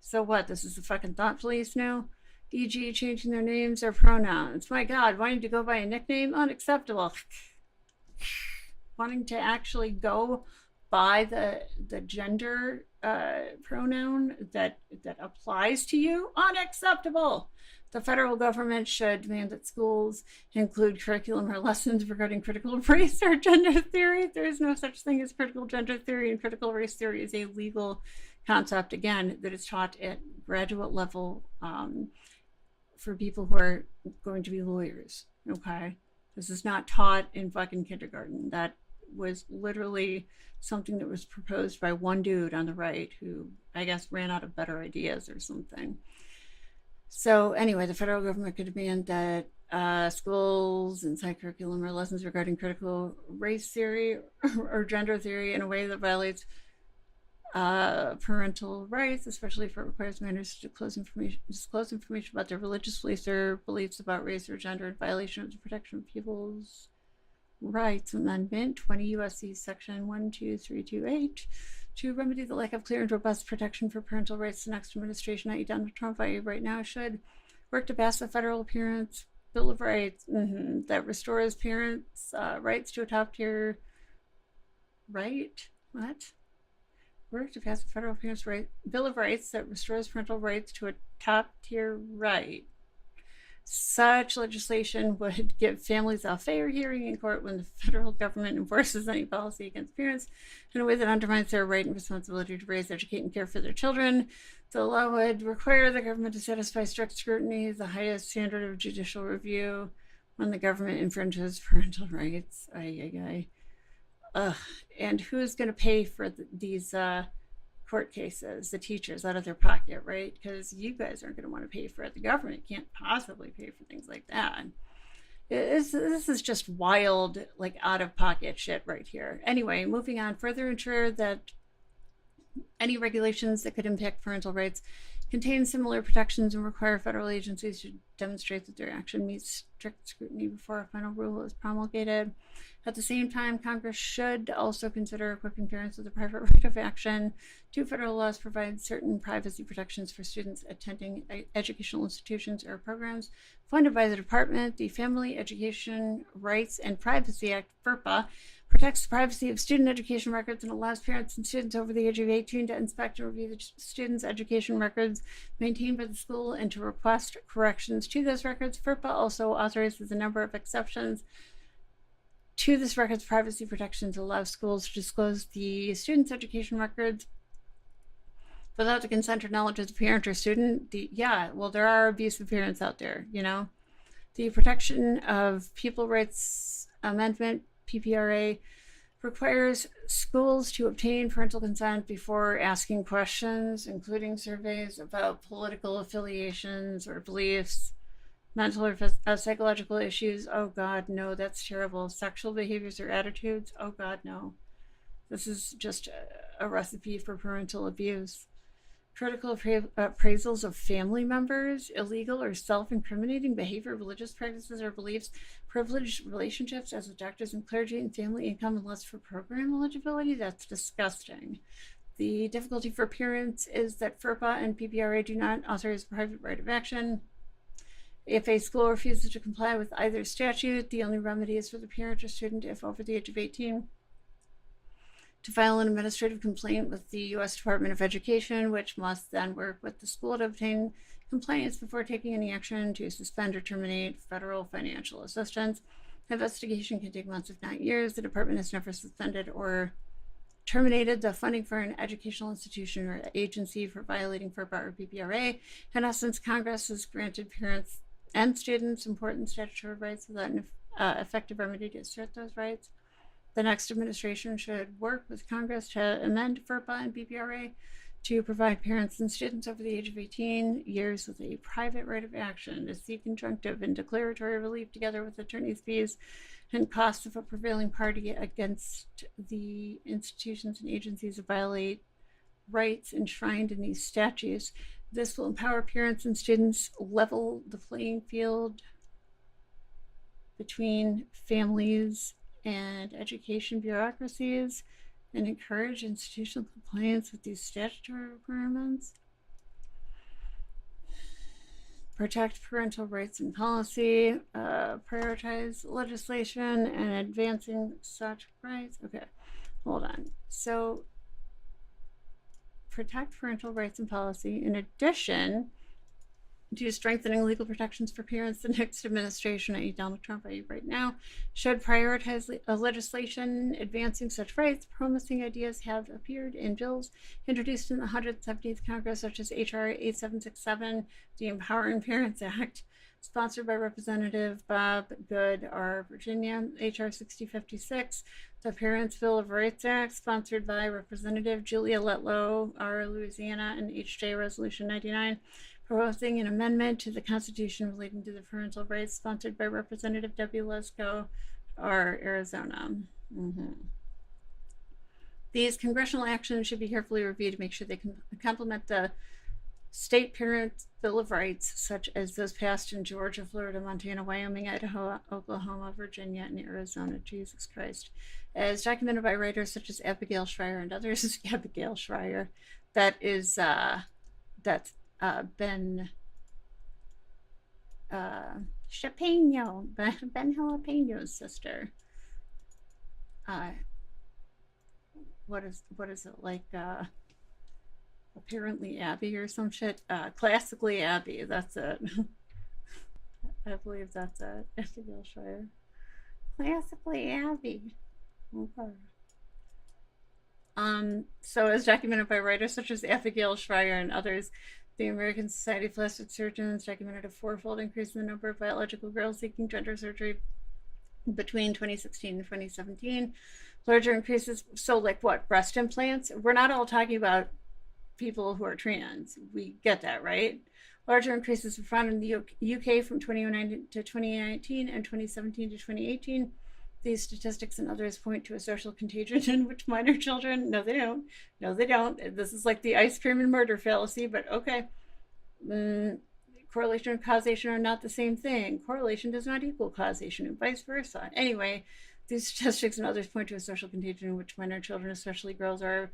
So what, this is the fucking thought police now? E.g. changing their names or pronouns. My God, wanting to go by a nickname? Unacceptable. Wanting to actually go by the gender pronoun that applies to you? Unacceptable. The federal government should demand that schools include curriculum or lessons regarding critical race or gender theory. There is no such thing as critical gender theory, and critical race theory is a legal concept, again, that is taught at graduate level for people who are going to be lawyers, okay? This is not taught in fucking kindergarten. That was literally something that was proposed by one dude on the right who, I guess, ran out of better ideas or something. So anyway, the federal government could demand that schools inside curriculum or lessons regarding critical race theory or gender theory in a way that violates parental rights, especially if it requires minors to disclose information about their religious beliefs or beliefs about race or gender in violation of the Protection of People's Rights Amendment, 20 U.S.C. Section 12328, to remedy the lack of clear and robust protection for parental rights. The next administration, i.e. Donald Trump, i.e. right now, should work to pass a federal parents' Bill of Rights that restores parents' rights to a top-tier right. What? Work to pass a federal parents' Bill of Rights that restores parental rights to a top-tier right. Such legislation would give families a fair hearing in court when the federal government enforces any policy against parents in a way that undermines their right and responsibility to raise, educate, and care for their children. The law would require the government to satisfy strict scrutiny, the highest standard of judicial review, when the government infringes parental rights. And who's going to pay for these court cases? The teachers out of their pocket, right? Because you guys aren't going to want to pay for it. The government can't possibly pay for things like that. This is just wild, like out of pocket shit right here. Anyway, moving on. Further ensure that any regulations that could impact parental rights contain similar protections and require federal agencies to demonstrate that their action meets strict scrutiny before a final rule is promulgated. At the same time, Congress should also consider equipping parents with a private right of action. Two federal laws provide certain privacy protections for students attending educational institutions or programs funded by the department. The Family Education Rights and Privacy Act, FERPA, protects the privacy of student education records and allows parents and students over the age of 18 to inspect and review the students' education records maintained by the school and to request corrections to those records. FERPA also authorizes a number of exceptions to this record's privacy protections to allow schools to disclose the students' education records without the consent or knowledge of the parent or student. There are abusive parents out there, you know. The Protection of People Rights Amendment, PPRA, requires schools to obtain parental consent before asking questions, including surveys about political affiliations or beliefs, mental or psychological issues. Oh God, no, that's terrible. Sexual behaviors or attitudes. Oh God, no. This is just a recipe for parental abuse. Critical appraisals of family members, illegal or self-incriminating behavior, religious practices or beliefs, privileged relationships as with doctors and clergy, and family income unless for program eligibility. That's disgusting. The difficulty for parents is that FERPA and PPRA do not authorize private right of action. If a school refuses to comply with either statute, the only remedy is for the parent or student, if over the age of 18, to file an administrative complaint with the U.S. Department of Education, which must then work with the school to obtain compliance before taking any action to suspend or terminate federal financial assistance. Investigation can take months, if not years. The department has never suspended or terminated the funding for an educational institution or agency for violating FERPA or PPRA. In essence, Congress has granted parents and students important statutory rights without an effective remedy to assert those rights. The next administration should work with Congress to amend FERPA and PPRA to provide parents and students over the age of 18 years with a private right of action to seek injunctive and declaratory relief together with attorney's fees and costs of a prevailing party against the institutions and agencies that violate rights enshrined in these statutes. This will empower parents and students, level the playing field between families and education bureaucracies, and encourage institutional compliance with these statutory requirements. Protect parental rights and policy, prioritize legislation and advancing such rights. Okay, hold on. So, protect parental rights and policy. In addition to strengthening legal protections for parents, the next administration, i.e. Donald Trump, i.e. right now, should prioritize legislation advancing such rights. Promising ideas have appeared in bills introduced in the 170th Congress, such as H.R. 8767, the Empowering Parents Act, sponsored by Representative Bob Good, R. Virginia, H.R. 6056, the Parents' Bill of Rights Act, sponsored by Representative Julia Letlow, R. Louisiana, and H.J. Resolution 99, proposing an amendment to the Constitution relating to the parental rights, sponsored by Representative Debbie Lesko, or Arizona. These congressional actions should be carefully reviewed to make sure they can complement the state parent Bill of Rights, such as those passed in Georgia, Florida, Montana, Wyoming, Idaho, Oklahoma, Virginia, and Arizona. Jesus Christ. As documented by writers such as Abigail Shrier and others, Abigail Shrier, that is, that's Ben Jalapeno, Ben Jalapeno's sister. What is it like? Apparently Abby or some shit. Classically Abby. That's it. I believe that's it. Abigail Shrier. Classically Abby. Okay. So as documented by writers such as Abigail Shrier and others, the American Society of Plastic Surgeons documented a fourfold increase in the number of biological girls seeking gender surgery between 2016 and 2017. Larger increases, so like what, breast implants? We're not all talking about people who are trans. We get that, right? Larger increases were found in the UK from 2009 to 2019 and 2017 to 2018. These statistics and others point to a social contagion in which minor children, no they don't. This is like the ice cream and murder fallacy, but okay. Correlation and causation are not the same thing. Correlation does not equal causation and vice versa. Anyway, these statistics and others point to a social contagion in which minor children, especially girls, are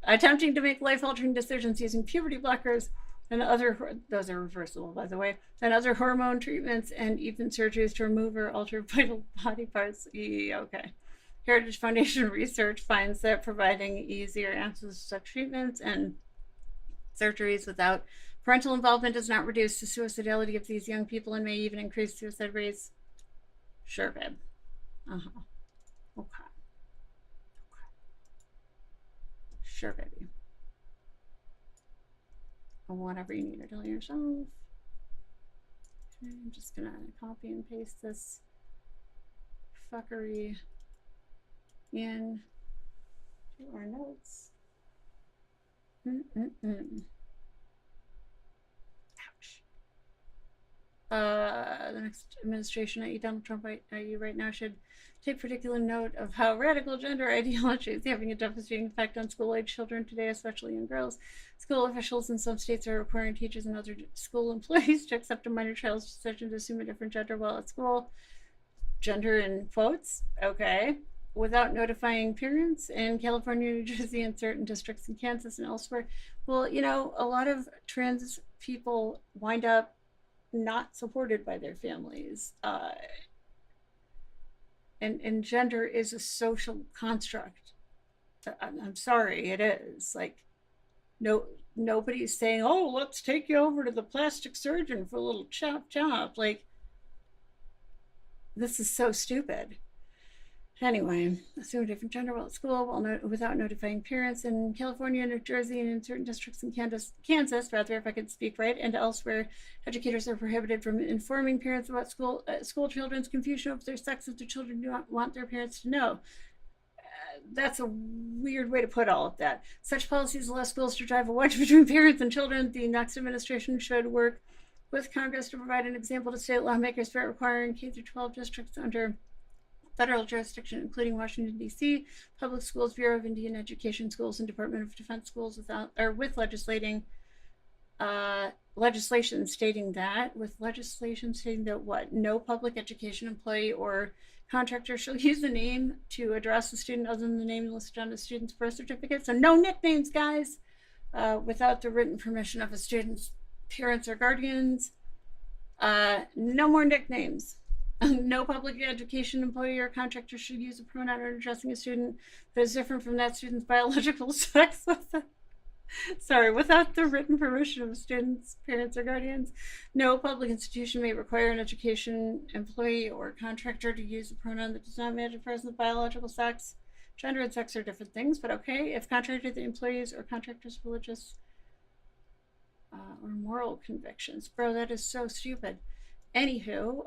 attempting to make life-altering decisions using puberty blockers and other, those are reversible by the way, and other hormone treatments and even surgeries to remove or alter vital body parts. Okay. Heritage Foundation research finds that providing easier access to such treatments and surgeries without parental involvement does not reduce the suicidality of these young people and may even increase suicide rates. Sure, babe. Okay. Sure, baby. Whatever you need to tell yourself. Okay, I'm just gonna copy and paste this fuckery in to our notes. Ouch. The next administration, i.e. Donald Trump, i.e. right now, should take particular note of how radical gender ideology is having a devastating effect on school-age children today, especially young girls. School officials in some states are requiring teachers and other school employees to accept a minor child's decision to assume a different gender while at school. Gender in quotes, okay. Without notifying parents in California, New Jersey, and certain districts in Kansas and elsewhere. Well, you know, a lot of trans people wind up not supported by their families. And gender is a social construct. I'm sorry, it is. Like, nobody's saying, oh, let's take you over to the plastic surgeon for a little chop. Like, this is so stupid. Anyway, assume a different gender while at school without notifying parents in California, New Jersey, and in certain districts in Kansas, rather, if I could speak right, and elsewhere, educators are prohibited from informing parents about school children's confusion of their sex if their children do not want their parents to know. That's a weird way to put all of that. Such policies allow schools to drive a wedge between parents and children. The next administration should work with Congress to provide an example to state lawmakers for requiring K-12 districts under federal jurisdiction, including Washington, D.C., public schools, Bureau of Indian Education schools, and Department of Defense schools with legislation stating that what? No public education employee or contractor shall use the name to address the student other than the name listed on the student's birth certificate. So no nicknames, guys, without the written permission of a student's parents or guardians. No more nicknames. No public education employee or contractor should use a pronoun when addressing a student that is different from that student's biological sex. Without the written permission of students, parents, or guardians. No public institution may require an education employee or contractor to use a pronoun that does not match a person's biological sex. Gender and sex are different things, but okay. If contrary to the employee's or contractor's religious or moral convictions. Bro, that is so stupid. Anywho,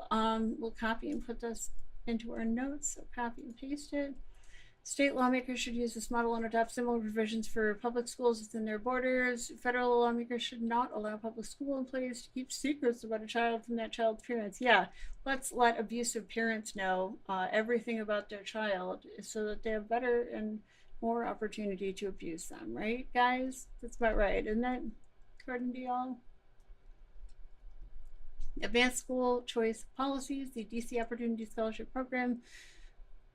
we'll copy and put this into our notes. So copy and paste it. State lawmakers should use this model and adopt similar provisions for public schools within their borders. Federal lawmakers should not allow public school employees to keep secrets about a child from that child's parents. Yeah, let's let abusive parents know everything about their child so that they have better and more opportunity to abuse them, right, guys? That's about right, isn't it? According to y'all. Advanced school choice policies, the DC Opportunity Scholarship Program,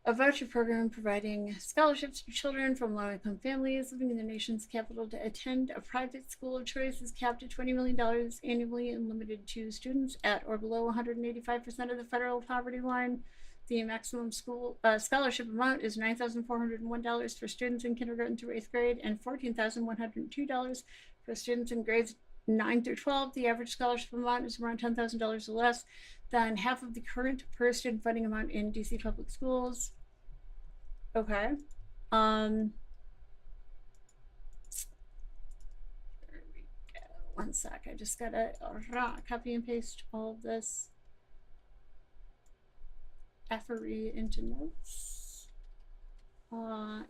a voucher program providing scholarships to children from low-income families living in the nation's capital to attend a private school of choice is capped at $20 million annually and limited to students at or below 185% of the federal poverty line. The maximum school scholarship amount is $9,401 for students in kindergarten through 8th grade and $14,102 for students in grades 9 through 12. The average scholarship amount is around $10,000 less than half of the current per student funding amount in DC public schools. Okay. There we go. One sec. I just gotta copy and paste all of this effery into notes.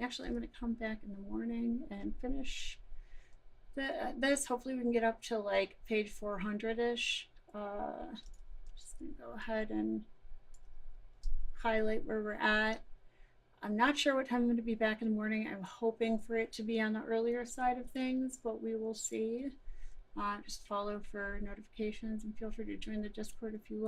Actually, I'm gonna come back in the morning and finish this. Hopefully we can get up to like page 400-ish. Just gonna go ahead and highlight where we're at. I'm not sure what time I'm going to be back in the morning. I'm hoping for it to be on the earlier side of things, but we will see. Just follow for notifications and feel free to join the Discord if you like.